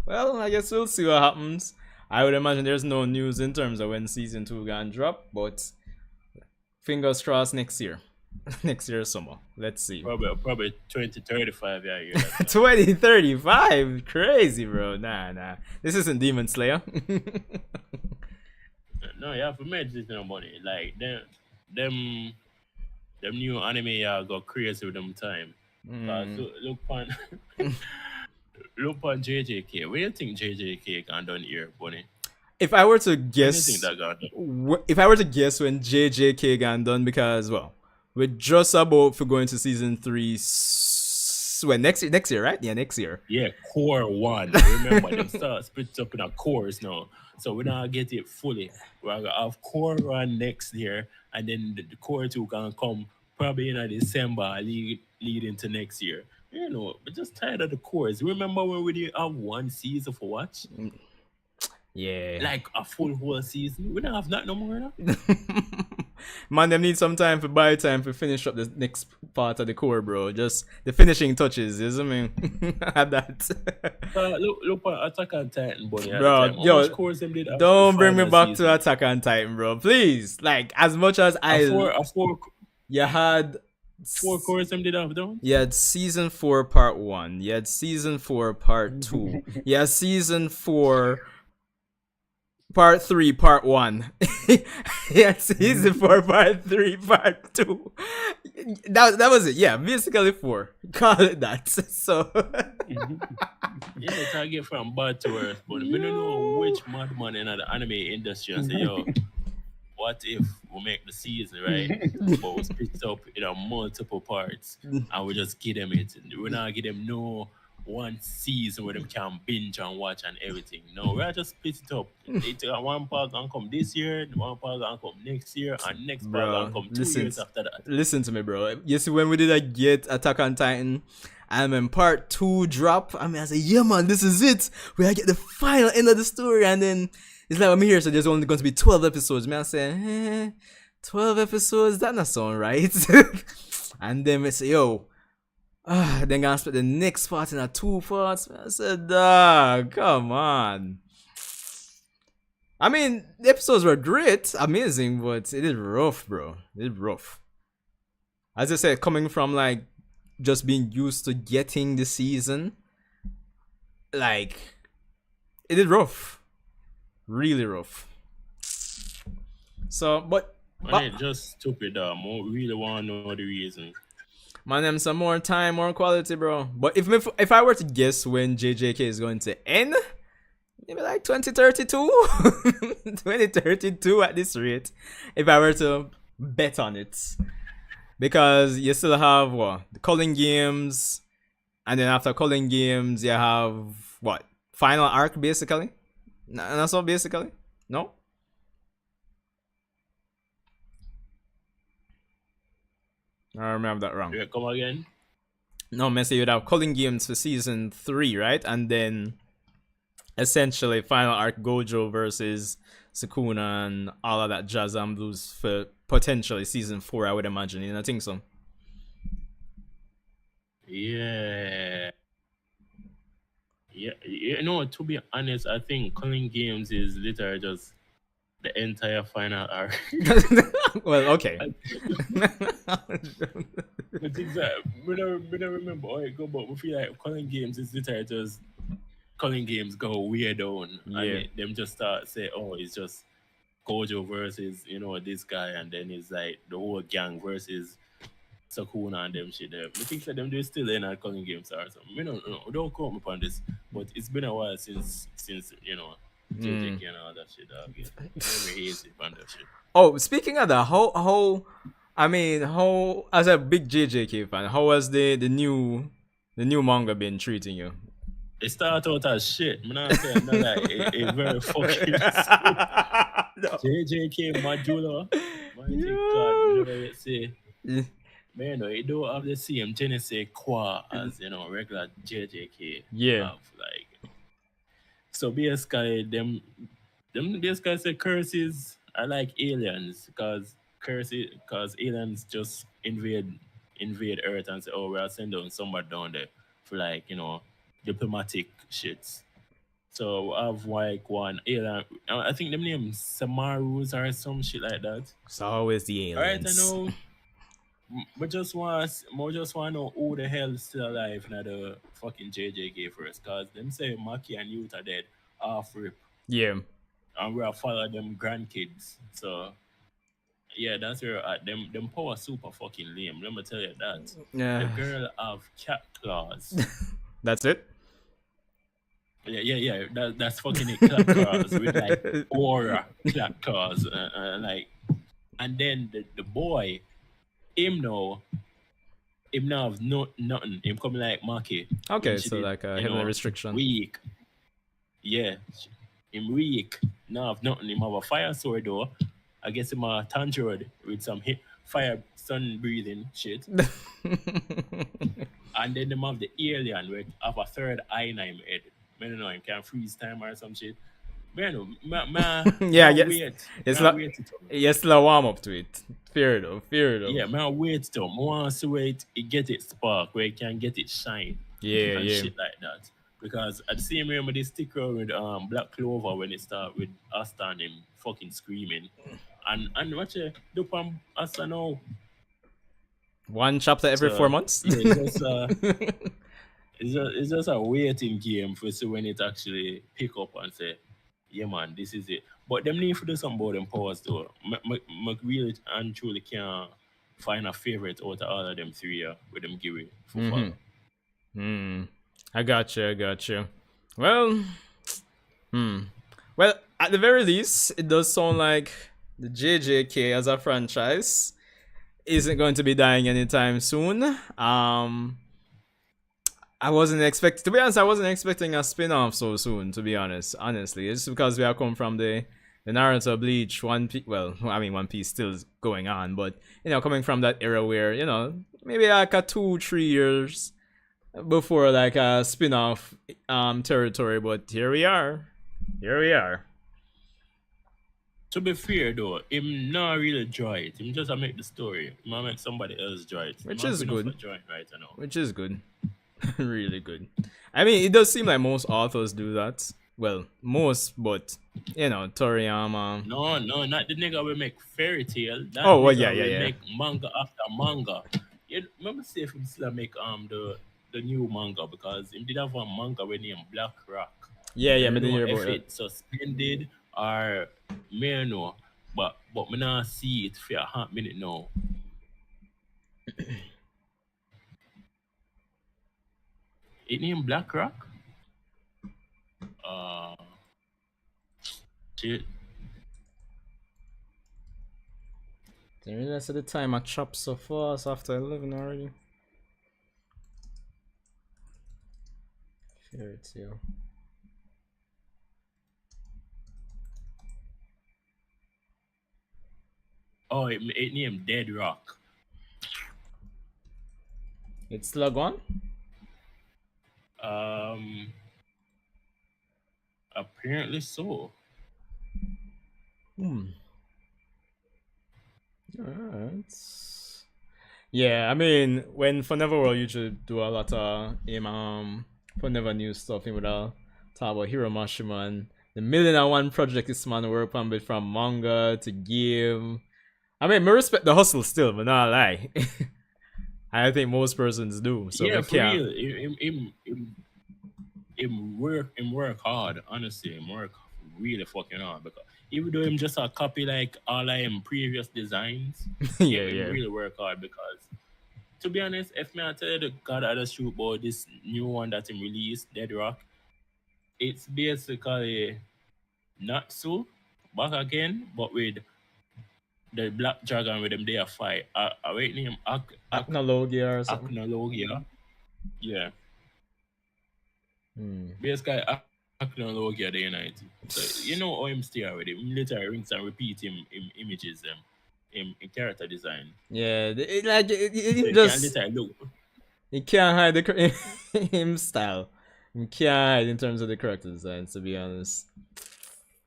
Well, I guess we'll see what happens. I would imagine there's no news in terms of when season 2 gonna drop, but fingers crossed next year. Next year summer. Let's see. Probably 2035, yeah. 2035? Crazy, bro. Nah. This isn't Demon Slayer. No, you have to make this no money. Like them new anime got crazy with them time. Look on JJK. What do you think JJK can done here, Bunny? If I were to guess, if I were to guess when JJK got done, because well, we're just about for going to season 3. When next year, right? Yeah, next year. Yeah, core 1. Remember, them start split up in a cores now. So we're not get it fully. We're gonna have core 1 next year, and then the core 2 can come probably in December, lead into next year. You know, we're just tired of the cores. Remember when we didn't have one season for watch? Yeah. Like a full whole season. We don't have that no more now. Man, them need some time for buy time for finish up the next part of the core, bro. Just the finishing touches, you know what I mean? That. Look at Attack on Titan, buddy. Bro, yo, don't bring me back to Attack on Titan, bro. Please. Like, as much as you had 4 cores them did have done? You had season 4 part 1. You had season 4 part 2. You had season 4 part 3 part 1. Yeah, season 4 part 3 part 2. That was it. Yeah, basically 4. Call it that. So yeah, it's I get from bad to worse, but we don't know which madman in the anime industry and say, yo, what if we make the season, right? But we split it up in multiple parts and we just give them it. We're not give them no one season where them can binge and watch and everything. No, we're just split it up. One part gonna come this year, one part gonna come next year, and next part gonna come 2 years after that. Listen to me, bro. You see, when we did get Attack on Titan, and when part 2 drop, I said, yeah, man, this is it. We get the final end of the story, and then it's like, I'm here, so there's only going to be 12 episodes. Man, I said, 12 episodes? That not sound right. And then we say, yo, then gonna split the next part in 2 parts. Man, I said, dog, come on. I mean, the episodes were great, amazing, but it is rough, bro. It is rough. As I said, coming from like just being used to getting the season, like, it is rough. Really rough. So, but it's just stupid. We really want to know the reason. Man, them some more time, more quality, bro. But if I were to guess when JJK is going to end, maybe like 2032, 2032 at this rate. If I were to bet on it, because you still have the calling games, and then after calling games, you have final arc basically. And that's all basically? No? I remember that wrong. Yeah, come again? No, Messi, you'd have calling games for season 3, right? And then essentially final arc Gojo versus Sukuna and all of that jazz and blues for potentially season 4, I would imagine. You know, I think so. Yeah. Yeah, you know, to be honest, I think calling games is literally just the entire final arc. Well, okay. But exactly, we don't remember how it go, but we feel like calling games is literally just calling games go weird on, and them just start say, oh, it's just Kojo versus this guy, and then it's like the whole gang versus Sakuna and them shit there. I think that them they still in our calling games or something. Don't quote me upon this, but it's been a while since JJK and all that shit. Again, very hazy upon that shit. Oh, speaking of that, how as a big JJK fan, how has the new manga been treating you? It started out as shit. I'm not saying no, like it very fucking No. JJK Majula. My God, whatever you say. Yeah. Man, it don't have the same Genesee qua as regular JJK. Yeah. Have, like, so basically them basically say curses are like aliens because aliens just invade Earth and say, oh, we'll send down somebody down there for like diplomatic shits. So I have like one alien. I think them name Samarus or some shit like that. It's always the aliens. Alright, I know. But just want to know who the hell is still alive in the fucking JJK first, cause them say Maki and Youth are dead, half rip, Yeah. and we'll follow them grandkids. So yeah, that's where them power super fucking lame. Let me tell you that. Yeah. The girl have cat claws. That's it. Yeah. That's fucking it. Cat claws with like aura cat claws, like, and then the boy. Him now have nothing. Him come like Maki. Okay, so like a heavy restriction. Weak. Yeah. Him weak. Now have nothing. Him have a fire sword though. I guess him a tangerine with some fire sun breathing shit. And then them have the alien with have a third eye in him head. I don't know, him can freeze time or some shit. Man, yeah, yes. Wait. Yes, the warm up to it. Fear it up. Yeah, man, wait though. I want to wait it get it spark where it can get it shine. Yeah, and yeah. shit like that. Because at the same time with this sticker with Black Clover when it start with Asta and him fucking screaming. And watch it do from Asta now. One chapter every 4 months? Yeah, it's just a waiting game for see when it actually pick up and say, yeah man, this is it. But them need to do something about them powers though. I really and truly can't find a favorite out of all of them three with them give it for follow. I gotcha. Well, well, at the very least, it does sound like the JJK as a franchise isn't going to be dying anytime soon. I wasn't expecting a spin-off so soon, to be honest. Honestly, it's because we have come from the Naruto, Bleach, One Piece. Well, I mean, One Piece still is going on, but coming from that era where maybe like a 2-3 years before like a spin-off territory. But here we are. To be fair though, him not really draw it. Him just make the story. Him make somebody else draw it. Which is good. Right now. Which is good. Really good. I mean, it does seem like most authors do that. Well, most, but Toriyama. No, not the nigga will make fairy tale. Oh, well, yeah. Make manga after manga. You remember say if him still make the new manga because him did have one manga with name Black Rock. Yeah, I didn't hear about if that. it suspended or may know, but me not see it for a hot minute now. It named Black Rock? Shit. Didn't realize at the time I chopped so fast after 11 already. Fairy tale. Oh, it named Dead Rock. It's Slug On? Apparently so. Yeah, I mean, when For Never World used to do a lot of For Never New stuff, he would talk about Hiro Mashima and the 1,000,001 project this man worked on, but from manga to game. I mean, I respect the hustle still, but not lie. I think most persons do. So yeah, for real. Him work hard, honestly. Him work really fucking hard because even though him just a copy like all of him previous designs, Yeah, him yeah. really work hard because to be honest, if me I tell you the God I just shoot about this new one that him released, Dead Rock, it's basically not so back again, but with the Black Dragon with them there fight. I wait name Acnologia or something. Acnologia. Yeah. Hmm. Basically Acnologia the United. So you know how him stay already. Him literally rinse and repeat him images him character design. Yeah, So it you can just literally look. he can't hide him style. He can't hide in terms of the character design. To be honest,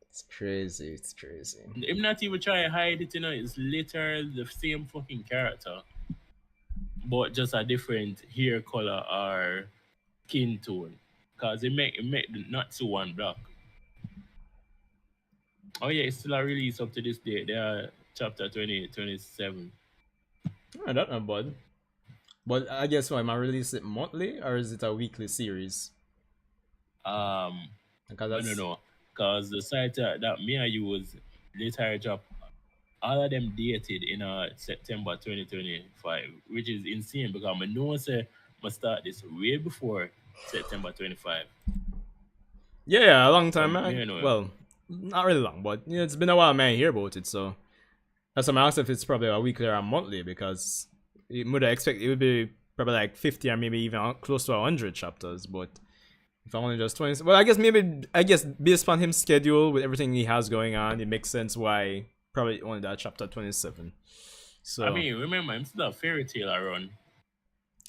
it's crazy. It's crazy. Him not even try to hide it, you know, it's literally the same fucking character. But just a different hair color or skin tone. Cause it make the Natsu one black. Oh yeah, it's still a release up to this day. They are chapter 28, 27. I don't know, bud. But I guess why am I release it monthly or is it a weekly series? Because I don't know. Cause the site that me I use later drop all of them dated in September 2025, which is insane because I know say I start this way before September 25. Yeah, a long So time, man. me know. Well, not really long, but yeah, it's been a while, man. I hear about it, so that's why I asked if it's probably a weekly or a monthly because it would expect it would be probably like 50 or maybe even close to 100 chapters. But if I only just 20, well, I guess based on his schedule with everything he has going on, it makes sense why probably only that chapter 27. So I mean, remember, I'm still a fairy tale I run.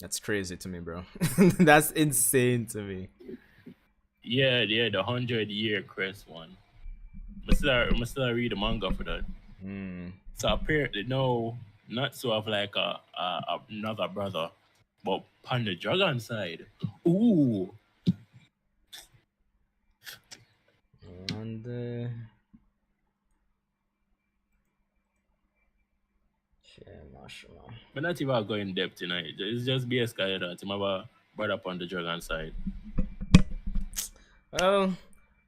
that's crazy to me, bro. That's insane to me. Yeah, the 100-year crest one. I still read the manga for that. So apparently, no, not so of like another brother, but on the dragon side. Ooh, And but not even go in depth tonight. It's just basically that him have a brother on the dragon side. well,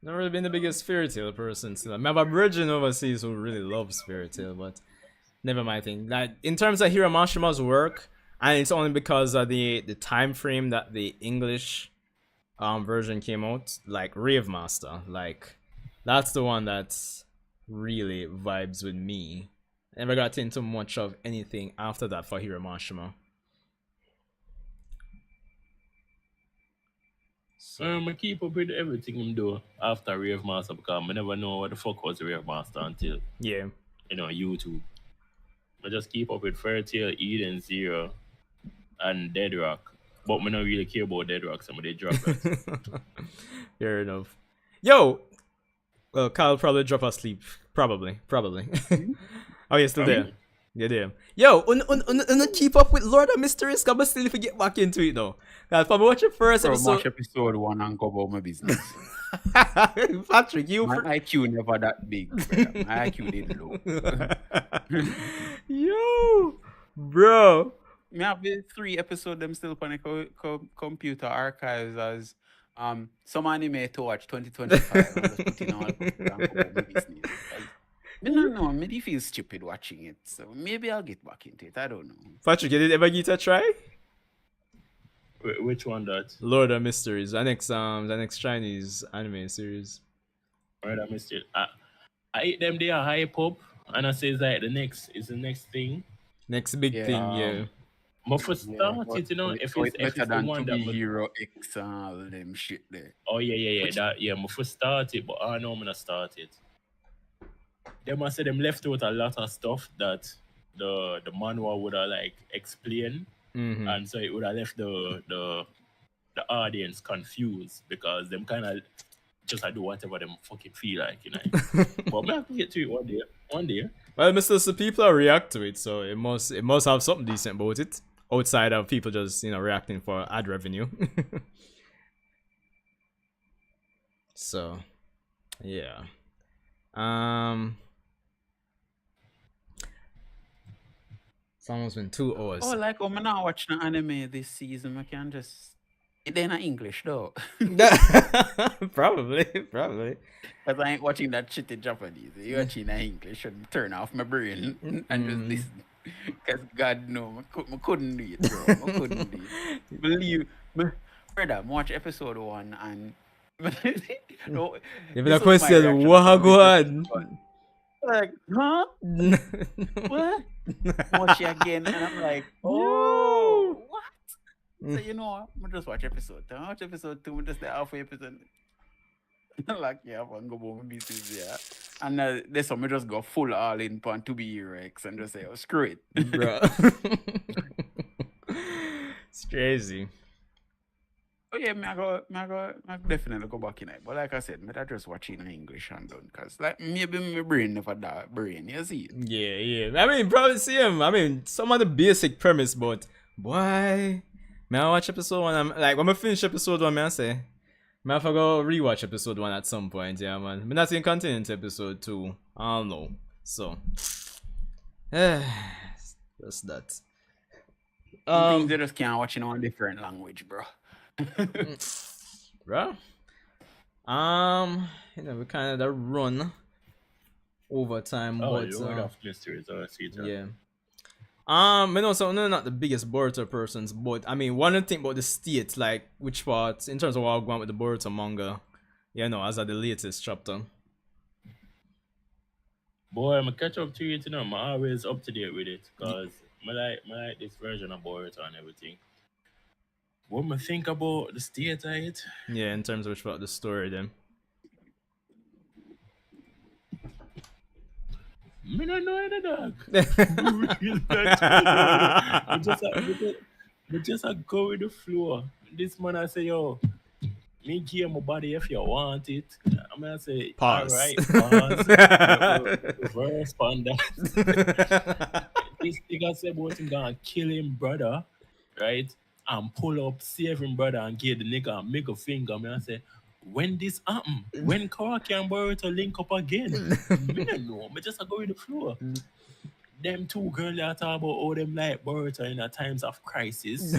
not really been the biggest fairy tale person. Still, I have a virgin overseas who really loves fairy tale, but never mind. Thing like in terms of Hiro Mashima's work, and it's only because of the time frame that the English version came out. Like Rave Master, like that's the one that's really vibes with me. Never got into much of anything after that for Hiro Mashima. So. I keep up with everything him do after Rave Master because I never know what the fuck was Rave Master until Yeah. YouTube. I just keep up with Fairy Tail, Eden Zero, and Dead Rock. But I don't really care about Dead Rock, so they drop it. Fair enough. Yo! Well, Kyle probably drop asleep. Probably. Oh, you're still there. Yeah, there. Yo, keep up with Lord of Mysteries, because I still if you get back into it now. If I watch the first episode. Watch episode 1 and go about my business. Patrick, My IQ never that big. Brother. My IQ did low. Yo, bro. Me have the 3 episodes them still on the computer archives as some anime to watch 2025 and just put in all my business. I don't know, maybe feel stupid watching it, so maybe I'll get back into it. I don't know. Patrick, you did ever get a try? Which one that? Lord of Mysteries, the next Chinese anime series. Lord of Mysteries. I eat them there hype up, and I say like the next thing. Next big thing, yeah. But for start it, you know, if it's better than the one to that be Hero X and all them shit there. Oh yeah. But for start it, but I know I'm gonna start it. They must say them left out a lot of stuff that the manual would have like explained, and so it would have left the audience confused because them kind of just do whatever them fucking feel like, you know. But man, I can get to it one day. Well, Mr. So people react to it, so it must have something decent about it outside of people just reacting for ad revenue. So, yeah. It's almost been 2 hours. Oh, like I'm not watching an anime this season. I can just It ain't in English though. Probably. Because I ain't watching that shit in Japanese. You watching in English and turn off my brain and just listen. Because God know, I couldn't do it, bro. I couldn't do it. Believe me, brother, I watch episode 1 and no, If this a was my question, reaction what after go this on? episode. Like, huh? What? Watch it again, and I'm like, oh, what? So you know, I just watch episode 2. I watch episode 2, just the halfway episode. Like, yeah, I'm gonna go home this is yeah. And this one, I just go full all in on to be Rex and just say, oh, screw it. Bro. It's crazy. Oh yeah, I definitely go back in it. But like I said, I just watch it in English and done. Because like maybe my brain never that brain, you see it? Yeah. I mean, probably see him. I mean, some of the basic premise, but boy, man, I watch episode 1. I'm like, when I finish episode 1, man, I say, man, I go rewatch episode 1 at some point, yeah, man. I'm not even continuing to episode 2. I don't know. So, that's that. Some things you just can't watch in a different language, bro. Bro, we kind of run over time, Oh, but you would have mysteries, I see that. yeah. I know, so no, not the biggest Boruto persons, but I mean, one thing about the state, like which part in terms of what I'm going with the Boruto manga, you know, as of the latest chapter. Boy, I'm catch up to it, you know. I'm always up to date with it because I like this version of Boruto and everything. What I think about the state of it? Yeah, in terms of which part the story, then. Me don't know any dog. We just go with the flow. This man I say, yo, me give my body if you want it. I'm gonna say, Pause. Alright, pause. Reverse on that. This nigga say about him gonna kill him brother, right? And pull up, save him brother and give the nigga a middle finger. Man, I say, when this happen? When Kawaki and Boruto link up again? Me don't know. Me just go with the flow. Them two girls that talk about all them like Boruto in the times of crisis.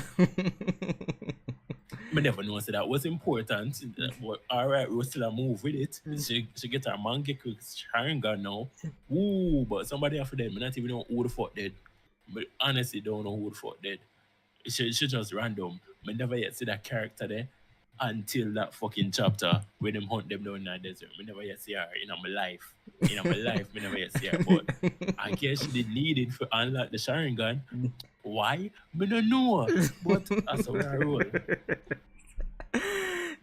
Me never know so that was important. But alright, we'll still move with it. She get her Mangekyo Sharingan now. Ooh, but somebody after them, me not even know who the fuck dead. But honestly don't know who the fuck dead. She just random. Me never yet see that character there until that fucking chapter when them hunt them down in the desert. Me never yet see her in my life. In my life, me never yet see her. But I guess she did need it for unlock the Sharingan. Why? Me don't know. But that's how I roll.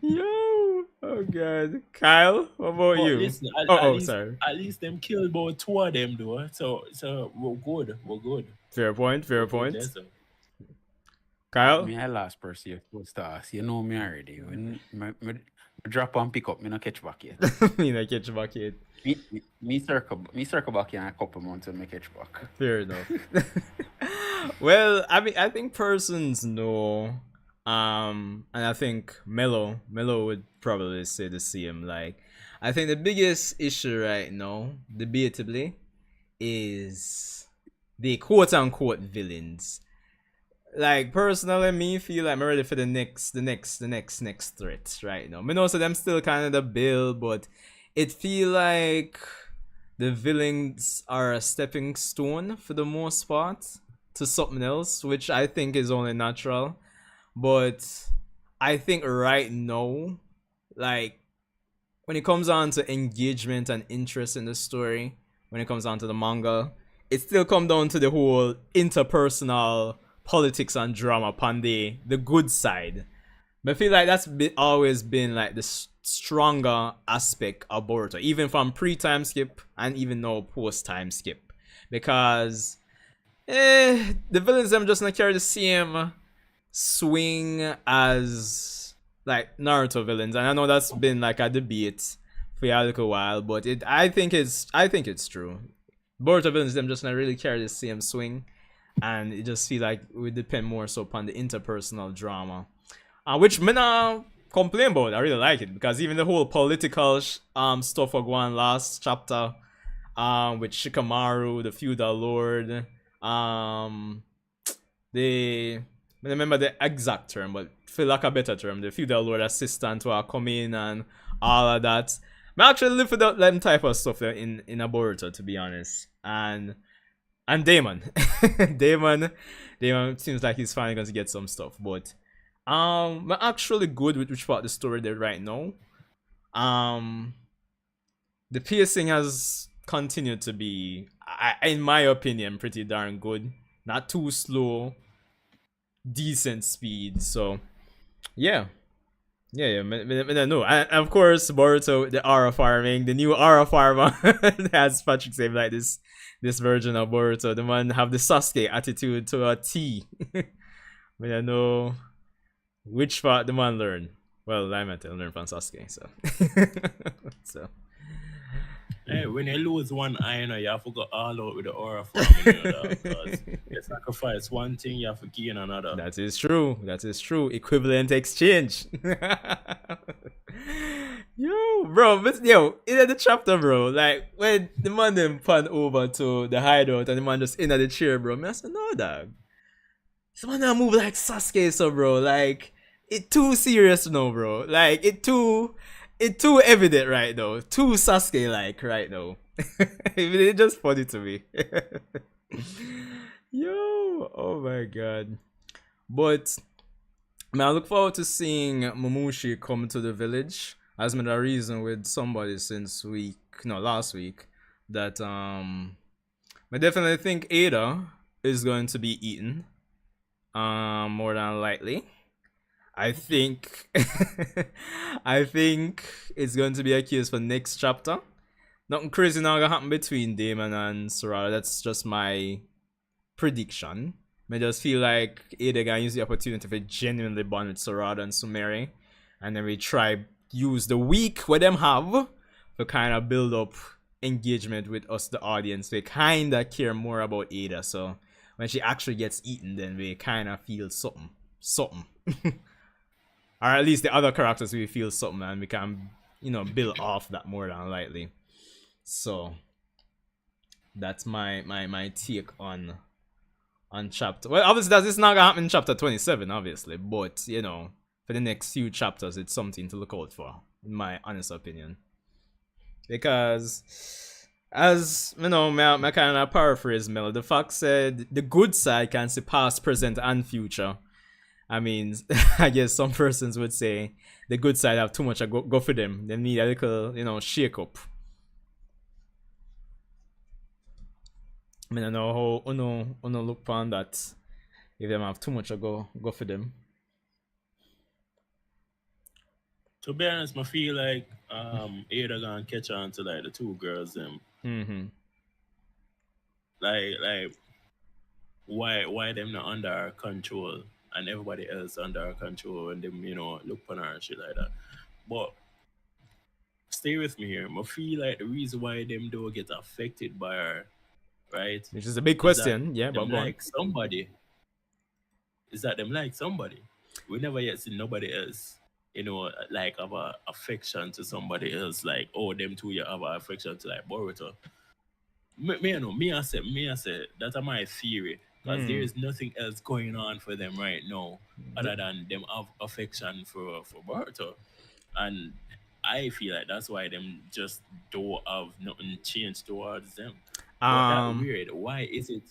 Yo, oh god, Kyle, what about you? Listen, sorry. At least them killed about 2 of them though. So we're good. Fair point. Yes, sir. Kyle? Me, I last person you're supposed to ask. You know me already. When me drop and pick up, me no catch back yet. Me not catch back yet. Me circle back in a couple months and me catch back. Fair enough. Well, I mean, I think persons know, and I think Mello would probably say the same. Like, I think the biggest issue right now, debatably, is the quote unquote villains. Like, personally, me feel like I'm ready for the next threat right now. I know so them still kind of the bill, but it feel like the villains are a stepping stone for the most part to something else, which I think is only natural. But I think right now, like, when it comes on to engagement and interest in the story, when it comes on to the manga, it still comes down to the whole interpersonal politics and drama upon the good side. But I feel like that's always been like the stronger aspect of Boruto, even from pre-time skip and even now post-time skip, because the villains them just not carry the same swing as like Naruto villains, and I know that's been like a debate for a little while, but I think it's true. Boruto villains them just not really carry the same swing. And it just feel like we depend more so upon the interpersonal drama, which me not complain about. I really like it because even the whole political stuff of going last chapter, with Shikamaru, the feudal lord, the I remember the exact term, but feel like a better term, the feudal lord assistant who are come in and all of that. I actually live without them type of stuff in a Boruto, to be honest. And Daemon. Daemon seems like he's finally going to get some stuff, but I'm actually good with which part of the story they're right now. The pacing has continued to be, in my opinion, pretty darn good. Not too slow, decent speed. So, yeah. I know. And of course, Boruto, the aura farming, the new aura farmer, as Patrick said, like this version of Boruto, the man have the Sasuke attitude to a T. But I know which part the man learn. Well, I meant to learn from Sasuke, so. So. Hey, when you lose one eye, you have to go all out with the aura farming. Because you sacrifice one thing, you have to gain another. That is true. Equivalent exchange. Yo, bro, but in the chapter, bro, like when the man then pan over to the hideout and the man just in the chair, bro, I said, no, dog. This man now move like Sasuke, so bro, like it too serious now, bro. Like it too evident right now. Too Sasuke like right now. It's just funny to me. Yo, oh my god. But I look forward to seeing Momoshi come to the village. As been a reason with somebody since last week that I definitely think Eida is going to be eaten. More than likely. I think it's going to be a case for next chapter. Nothing crazy now gonna happen between Daemon and Sarada. That's just my prediction. I just feel like Eida gonna use the opportunity to genuinely bond with Sarada and Sumire, and then we try use the week what them have to kind of build up engagement with us, the audience. We kind of care more about Eida, so when she actually gets eaten, then we kind of feel something. Or at least the other characters we feel something, and we can, build off that more than likely. So that's my take on chapter. Well, obviously this is not gonna happen in chapter 27, obviously, but for the next few chapters, it's something to look out for, in my honest opinion. Because, as I kind of paraphrase Mel, the fact said the good side can see past, present, and future. I mean, I guess some persons would say the good side have too much go for them. They need a little, shake up. I mean, I know how Uno look upon that. If them have too much go for them. To be honest, I feel like Eida gonna catch on to like the two girls them. Mm-hmm. Like why them not under our control and everybody else under our control and them, look on her and shit like that. But stay with me here. I feel like the reason why them don't get affected by her, right? Which is a big question, yeah, but like somebody. Is that them like somebody? We never yet seen nobody else, like have a affection to somebody else. Like, oh, them two you have a affection to like Boruto. Me I say that's my theory. Because there is nothing else going on for them right now other than them have affection for Boruto. And I feel like that's why them just don't have nothing changed towards them. That's weird. Why is it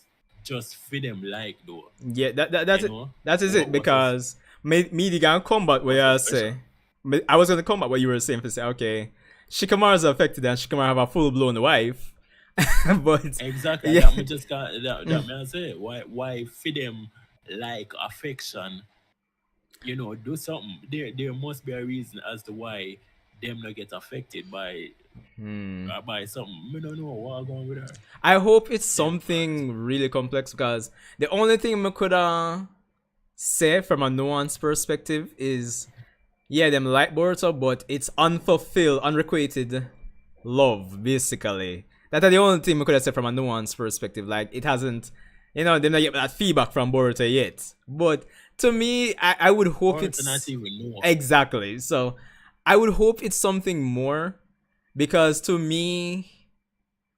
just for them like though? Yeah, that is it, because me the gonna combat what I say. I was gonna combat what you were saying to say, okay, Shikamaru's affected and Shikamaru have a full blown wife. But exactly, yeah. That me just got that me I say why for them like affection, do something. There must be a reason as to why them not get affected by something. I don't know what's going with her. I hope it's something really complex, because the only thing I could say from a nuance perspective is, yeah, them like Boruto, but it's unfulfilled, unrequited love, basically. That's the only thing I could have said from a nuance perspective. Like, it hasn't, they not get that feedback from Boruto yet. But to me, I would hope Boruto it's not even know. Exactly. So I would hope it's something more, because to me,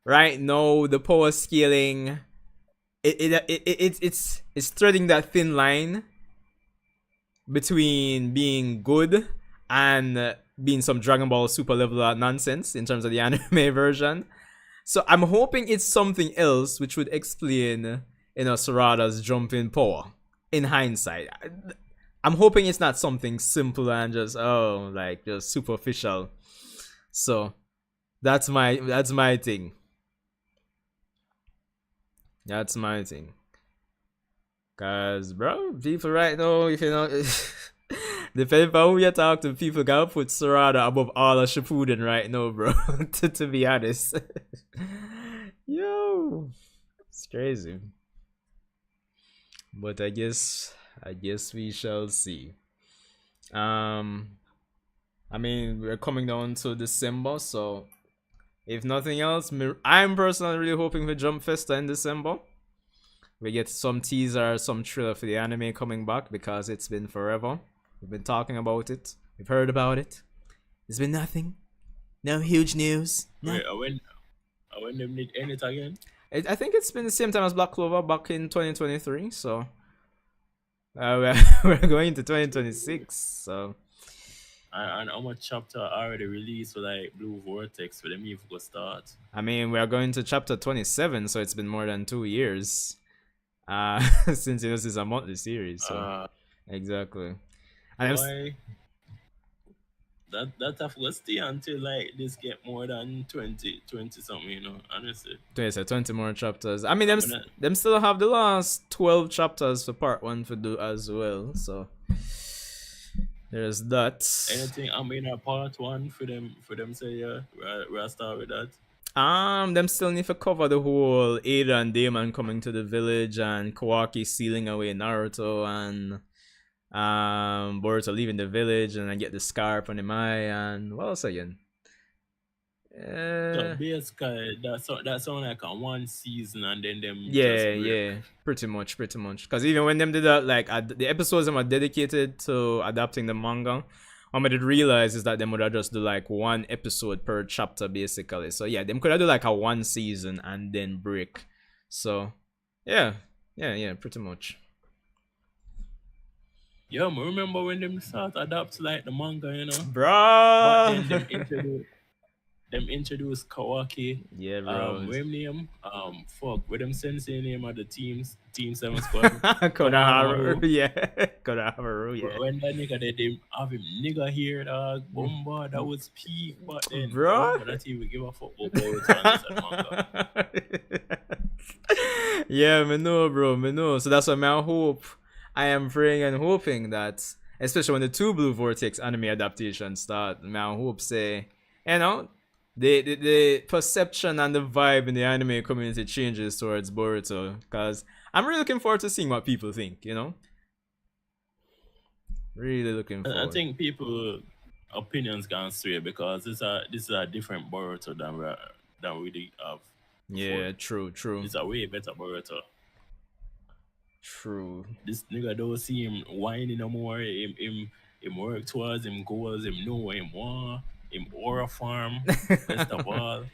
right now, the power scaling, it's threading that thin line between being good and being some Dragon Ball Super level nonsense in terms of the anime version. So I'm hoping it's something else which would explain, Sarada's jumping power. In hindsight, I'm hoping it's not something simple and just just superficial. So that's my thing. That's my thing. Cause bro, people right now, if depending on who you talk to, people gotta put Sarada above all of Shippuden right now, bro. to be honest. Yo, it's crazy. But I guess we shall see. I mean, we're coming down to December, so if nothing else, I'm personally really hoping for Jump Festa in December. We get some teaser, some trailer for the anime coming back because it's been forever. We've been talking about it. We've heard about it. There's been nothing. No huge news. No. Wait, when them need end it again? I think it's been the same time as Black Clover back in 2023. So we're going to 2026. So. And how much chapter already released for like Blue Vortex for them if go start? I mean, we are going to chapter 27, so it's been more than 2 years. Since this is a monthly series, so exactly. And why? That have to stay until like this get more than 20 something, honestly. 20 more chapters. I mean, them still have the last 12 chapters for part 1 to do as well, so there's that. Anything part 1 for them say yeah, we'll start with that. Them still need to cover the whole Eida and Daemon coming to the village and Kawaki sealing away Naruto and Boruto leaving the village and then get the scar on him eye and what else again? So basically that sound like a one season and then them pretty much because even when them did that, like the episodes them are dedicated to adapting the manga, what I did realize is that they would have just do like one episode per chapter basically. So yeah, them could have do like a one season and then break. So yeah, pretty much. Yeah, I remember when them start adapt like the manga, Bruh. But then them introduce Kawaki. Yeah, bro. What name? With them sensei name of the Team 7 squad. Konohamaru. Yeah. Konohamaru, yeah. When that nigga they have him nigga here, dog. Bomba, that was peak, but then bro. That he would give a fuck about manga. Yeah, me know, bro. Me know. So that's what I hope. I am praying and hoping that, especially when the 2 Blue Vortex anime adaptations start, I hope say, the perception and the vibe in the anime community changes towards Boruto, because I'm really looking forward to seeing what people think, Really looking forward. I think people opinions gone straight because this is a different Boruto than we have. Yeah, true. It's a way better Boruto. True. This nigga don't see him whining no more. Him work towards him goals. Him know what him want. Him aura farm. Best of all.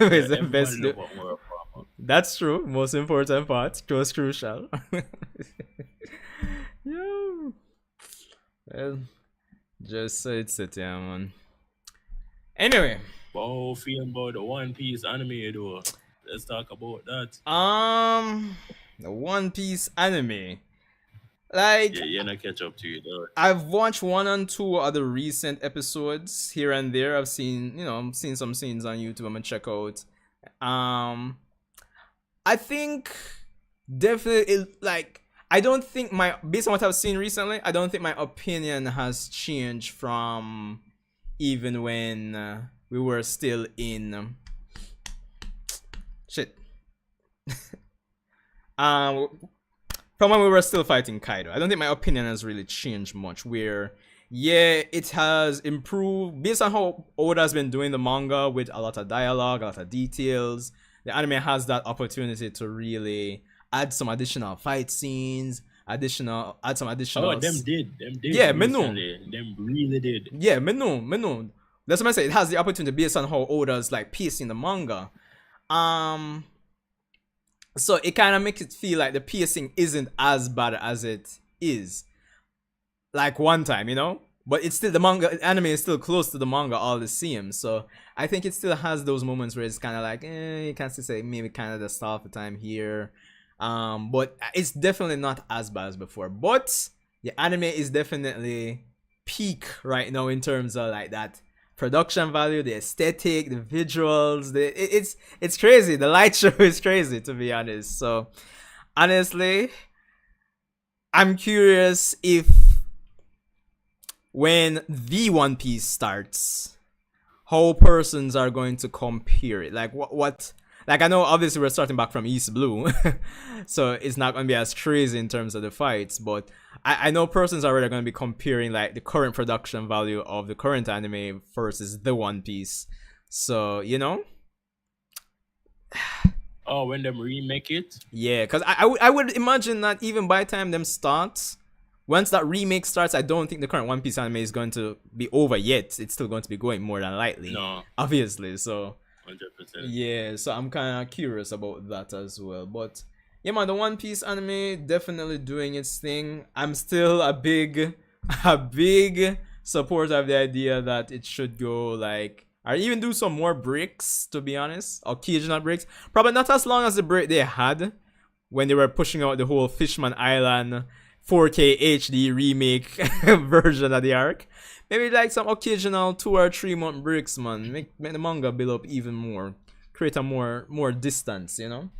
Is the best. That's true. Most important part. Most crucial. Yeah. Well, just so it's it, yeah, man. Anyway. How feeling about the One Piece anime though? Let's talk about that. The One Piece anime. Like, you're not catch up to it though. I've watched 1 and 2 other recent episodes here and there. I've seen some scenes on YouTube. I'm gonna check out. I think definitely I don't think based on what I've seen recently, I don't think my opinion has changed from even when we were still in from when we were still fighting Kaido. I don't think my opinion has really changed much, where it has improved based on how Oda's been doing the manga with a lot of dialogue, a lot of details. The anime has that opportunity to really add some additional fight scenes, add some additional. Oh, them did. Yeah, me know. Them really did. Yeah, me know. That's what I say. It has the opportunity based on how Oda's pacing the manga. So it kind of makes it feel like the pacing isn't as bad as it is. like one time, you know. But it's still the manga anime is still close to the manga all the same. So I think it still has those moments where it's kind of like, you can still say maybe kind of the start of the time here. But it's definitely not as bad as before. But the anime is definitely peak right now in terms of like that production value, the aesthetic, the visuals. It's crazy. The light show is crazy, to be honest. So honestly, I'm curious if when the One Piece starts, how persons are going to compare it. Like what like I know obviously we're starting back from East Blue, so it's not gonna be as crazy in terms of the fights, but I know persons are already gonna be comparing like the current production value of the current anime versus the One Piece. So, you know? Oh, when them remake it? Yeah, because I would imagine that even by the time them start, once that remake starts, I don't think the current One Piece anime is going to be over yet. It's still going to be going more than likely. No. Obviously, so 100%. yeah, so I'm kind of curious about that as well. But yeah, man, the One Piece anime definitely doing its thing. I'm still a big supporter of the idea that it should go like, or even do some more breaks, to be honest, occasional breaks. Probably not as long as the break they had when they were pushing out the whole Fishman Island 4K HD remake version of the arc. Maybe like some occasional 2 or 3 month breaks, man. Make the manga build up even more. Create a more distance, you know?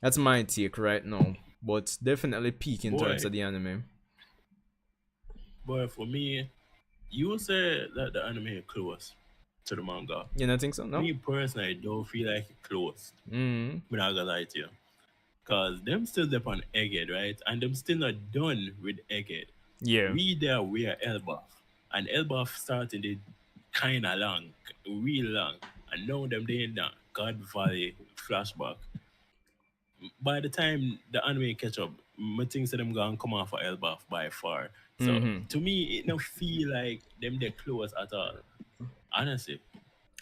That's my take right now. But definitely peak in terms of the anime. But for me, you say that the anime is close to the manga. You don't think so? No? Me personally, don't feel like it's close. Mm-hmm. But I'm not gonna lie to you. Because them still up on Egghead, right? And them still not done with Egghead. Yeah. We are Elbaf. And Elbaf started it kind of long, real long. And now them they in that God Valley flashback. By the time the anime catch up, I think them gonna come off for Elbaf by far. So to me, it don't feel like them they close at all. Honestly.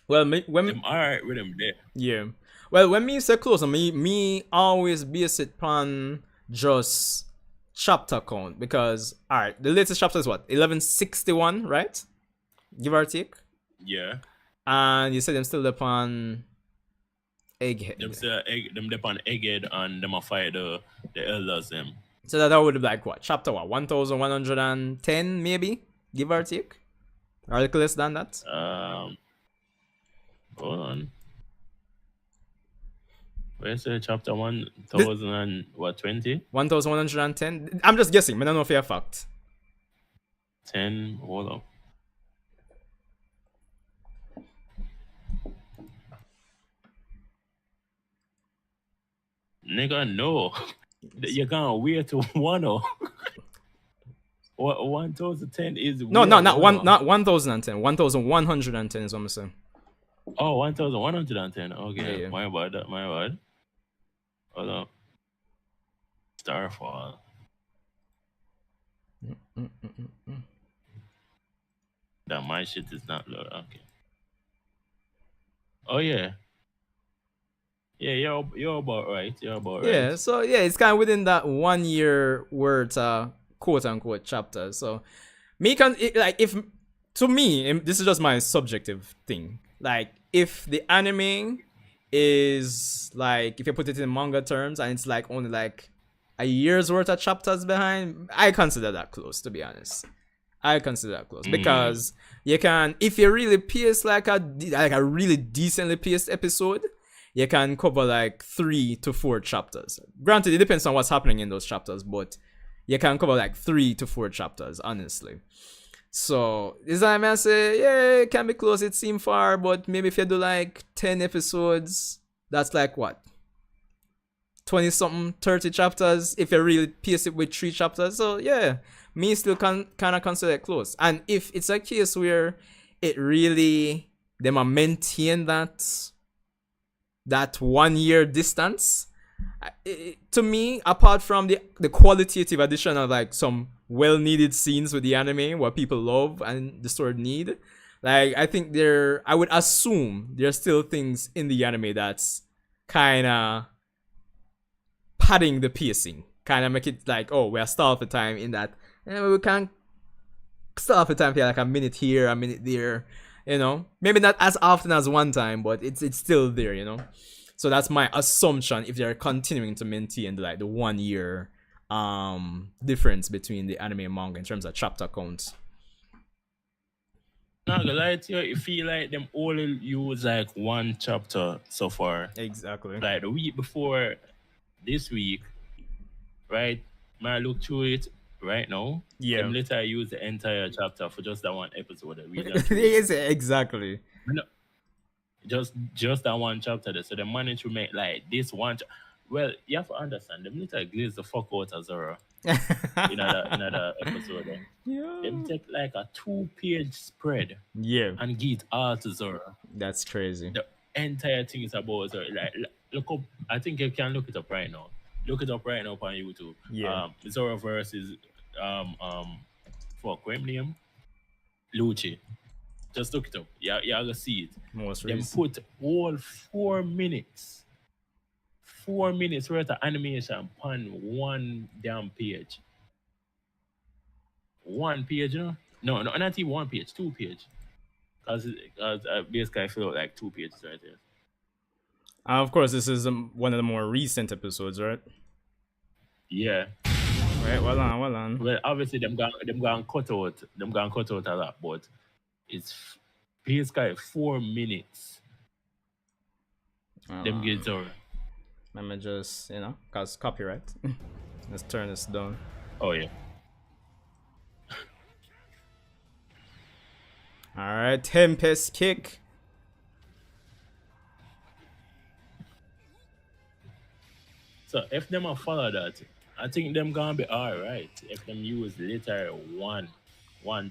Well, when them alright with them there. Yeah. Well, when me say close, me always base it on just chapter count, because alright, the latest chapter is what, 1161, right? Give or take. Yeah. And you said them still upon Egghead. Them upon Egghead and them a fight the elders them. So that would be like what? Chapter what? 1110 maybe? Give or take? Or a little less than that? Hold on. Where's the chapter 1020? 1110? I'm just guessing, I don't know if you have fact. 10, hold on. Nigga, no. You're gonna wait to 1010 is no, not 1010. 1110 is what I'm saying. Oh, 1110. Okay, Yeah. my bad. Hold up. Starfall. That my shit is not loaded. Okay. Oh yeah. Yeah, you're about right. Yeah, so yeah, it's kind of within that 1 year worth quote unquote chapter. So to me, this is just my subjective thing. Like, if the anime is like, if you put it in manga terms and it's like only like a year's worth of chapters behind, I consider that close, to be honest. Because you can, if you really pace like a really decently paced episode, you can cover like 3 to 4 chapters. Granted, it depends on what's happening in those chapters, but you can cover like 3 to 4 chapters, honestly. So this time I say, yeah, it can be close, it seems far, but maybe if you do like 10 episodes, that's like what, 20 something, 30 chapters if you really pace it with 3 chapters. So yeah, me still kind of consider it close. And if it's a case where it really, they might maintain that 1 year distance, to me, apart from the qualitative addition of like some well needed scenes with the anime what people love and the story need, like I think I would assume there's still things in the anime that's kind of padding the pacing, kind of make it like, oh, we're stalled for time in that, we can still have the time for like a minute here, a minute there. You know, maybe not as often as one time, but it's still there. You know, so that's my assumption if they're continuing to maintain like the 1 year difference between the anime and manga in terms of chapter counts. Not gonna lie to you, it feel like them only use like one chapter so far. Exactly. Like the week before this week, right? Man, I look through it right now. Yeah. Them later I use the entire chapter for just that one episode. Yes, exactly. No, just that one chapter there. So they managed to make like this one. Well, you have to understand, them later glaze the fuck out of Zoro in another episode. There. Yeah. Them take like a 2-page spread. Yeah. And give all to Zoro. That's crazy. The entire thing is about Zoro. Like, look up. I think you can look it up right now. Look it up right now on YouTube. Yeah. Zoro versus fuck, what name? Lucci. Just look it up. Yeah, you're gonna see it. Most Then recent. put all 4 minutes. 4 minutes worth of animation on one damn page. 1 page, you know? No, not even 1 page, 2 page. Because basically I feel like 2 pages right there. Of course, this is one of the more recent episodes, right? Yeah. Right. Well on. Well, obviously them going cut out a lot, but it's basically 4 minutes. Them get Zoro. Let me just, cause copyright. Let's turn this down. Oh yeah. Alright, Tempest kick. So if them a follow that, I think them gonna be alright. If them use literally one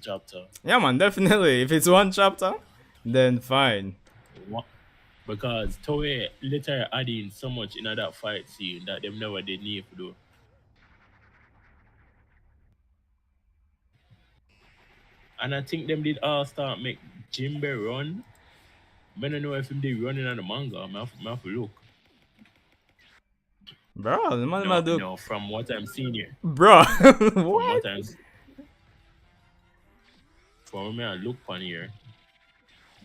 chapter. Yeah man, definitely. If it's one chapter, then fine. Because Toei literally adding so much in that fight scene that them never did need to do. And I think them did all start make Jimbe run. I don't know if him did running on the manga. I have to look. Bro, the man do. No, from what I'm seeing here. Bro, what? From me I look on here.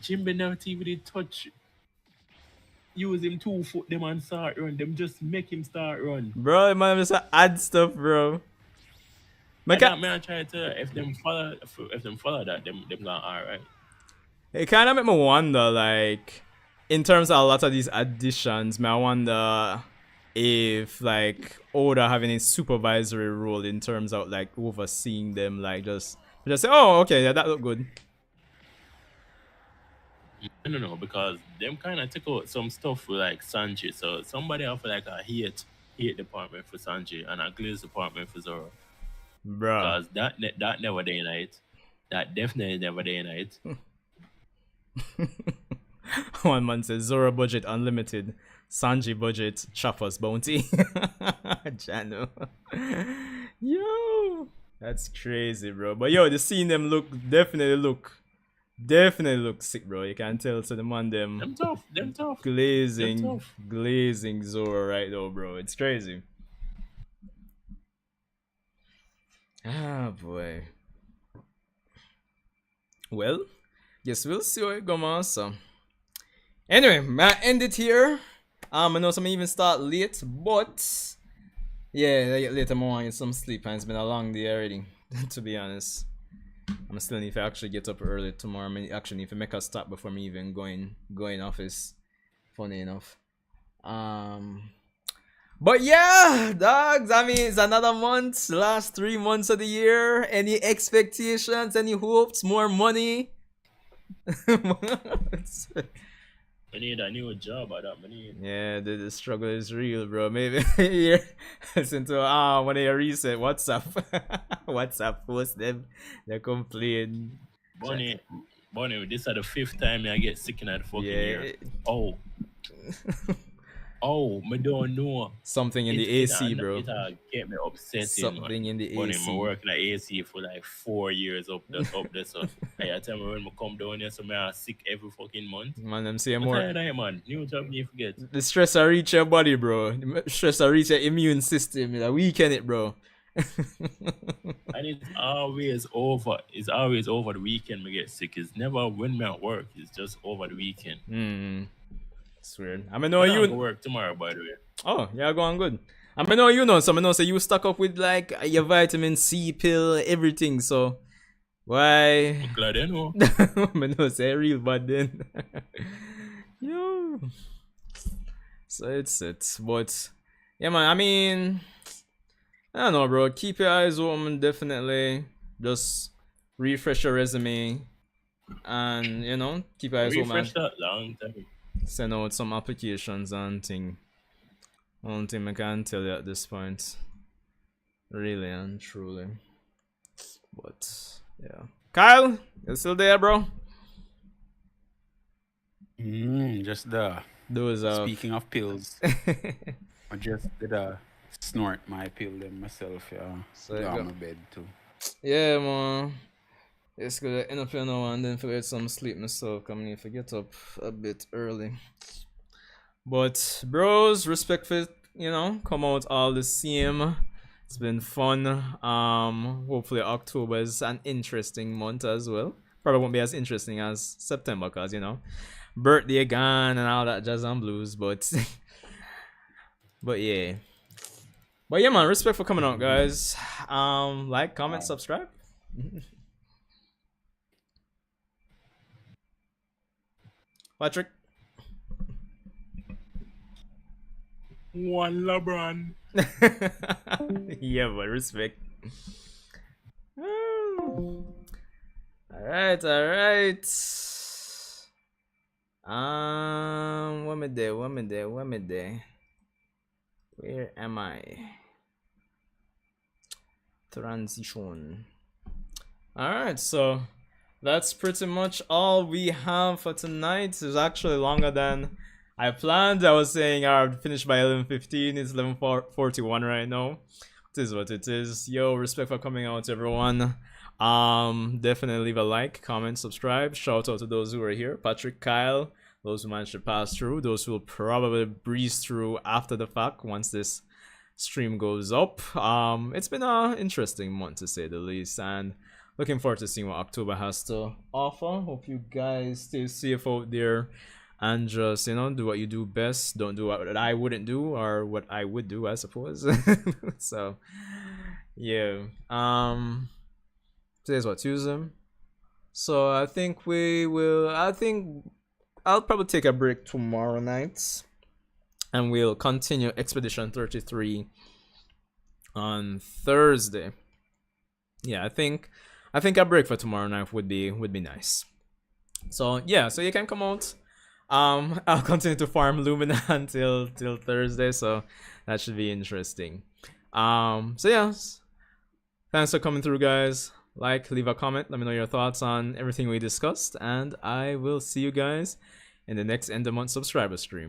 Jimbe never even did touch. Use him 2 foot them and start run. Them just make him start run. Bro, man, just add stuff, bro. I try to if them follow that, them gone alright. It kind of make me wonder, like, in terms of a lot of these additions, I wonder if like Oda have any supervisory role in terms of like overseeing them, like just say, oh, okay, yeah, that look good. I don't know, because them kind of took out some stuff with like Sanji, so somebody have like a hate department for Sanji and a glaze department for Zoro. Bruh. Because that never day night. That definitely never day night. One man says Zoro budget unlimited, Sanji budget Chopper's bounty. Jano. Yo, that's crazy, bro. But yo, the scene them definitely look sick, bro. You can tell to the man them tough. glazing Zoro right now, bro. It's crazy. Ah boy. Well, guess we'll see how it goes on. So anyway, I end it here. I know some even start late, but yeah, later more get some sleep, and it's been a long day already. To be honest, I'm still need to actually get up early tomorrow. I actually need to make a stop before me even going office. Funny enough. But yeah, dogs, I mean, it's another month, last 3 months of the year. Any expectations, any hopes, more money? I need a new job. Yeah, the struggle is real, bro. Maybe you listen to one of your recent WhatsApp posts, them they complain. Bonnie, this is the 5th time I get sick in that fucking year. Oh, I don't know. Something in the AC, bro. It get me upset. Something in the AC. I work in the AC for like 4 years up there. So I tell me when I come down here, so I'm sick every fucking month. Man, I'm saying more. Man. New job, you forget. The stress I reach your body, bro. The stress I reach your immune system. You weaken it, bro. And it's always over. It's always over the weekend we get sick. It's never when we at work. It's just over the weekend. It's weird. I mean, no, I'm you going to work tomorrow, by the way. Oh, yeah, going good. I mean, no, you know, so I know, so you stuck up with like your vitamin C pill, everything. So why? I'm glad I know. I know, say real bad then. Yo. So it's it, but yeah, man. I mean, I don't know, bro. Keep your eyes open, definitely. Just refresh your resume, and you know, keep your eyes open. Refresh that long time. Send out some applications and thing. Only thing I can tell you at this point, really and truly. But yeah, Kyle, you still there, bro? Just the. Those Speaking of pills, I just did a snort my pill then myself. Yeah, So so on my bed too. Yeah, man. It's gonna end up here now and then forget some sleep myself. I mean, if I get up a bit early. But bros, respect for it, you know, come out all the same. It's been fun. Hopefully October is an interesting month as well. Probably won't be as interesting as September, cause you know, birthday gone and all that jazz and blues. But but yeah. But yeah, man, respect for coming out, guys. Like, comment, subscribe. Patrick. One LeBron. Yeah, but respect. Alright, alright. What me there? Where am I? Transition. Alright, so that's pretty much all we have for tonight. It's actually longer than I planned. I was saying I'd finish by 11:15. It's 11:41 right now. It is what it is. Yo, respect for coming out, everyone. Definitely leave a like, comment, subscribe. Shout out to those who are here. Patrick, Kyle, those who managed to pass through, those who will probably breeze through after the fact once this stream goes up. It's been an interesting month to say the least, and looking forward to seeing what October has to offer. Hope you guys stay safe out there and just, you know, do what you do best. Don't do what I wouldn't do or what I would do, I suppose. So yeah. Today's what, Tuesday? So I think I'll probably take a break tomorrow night and we'll continue Expedition 33 on Thursday. Yeah, I think a break for tomorrow night would be nice. So yeah, so you can come out. I'll continue to farm Lumina until Thursday, so that should be interesting. So yeah, thanks for coming through, guys. Like, leave a comment, let me know your thoughts on everything we discussed, and I will see you guys in the next end of month subscriber stream.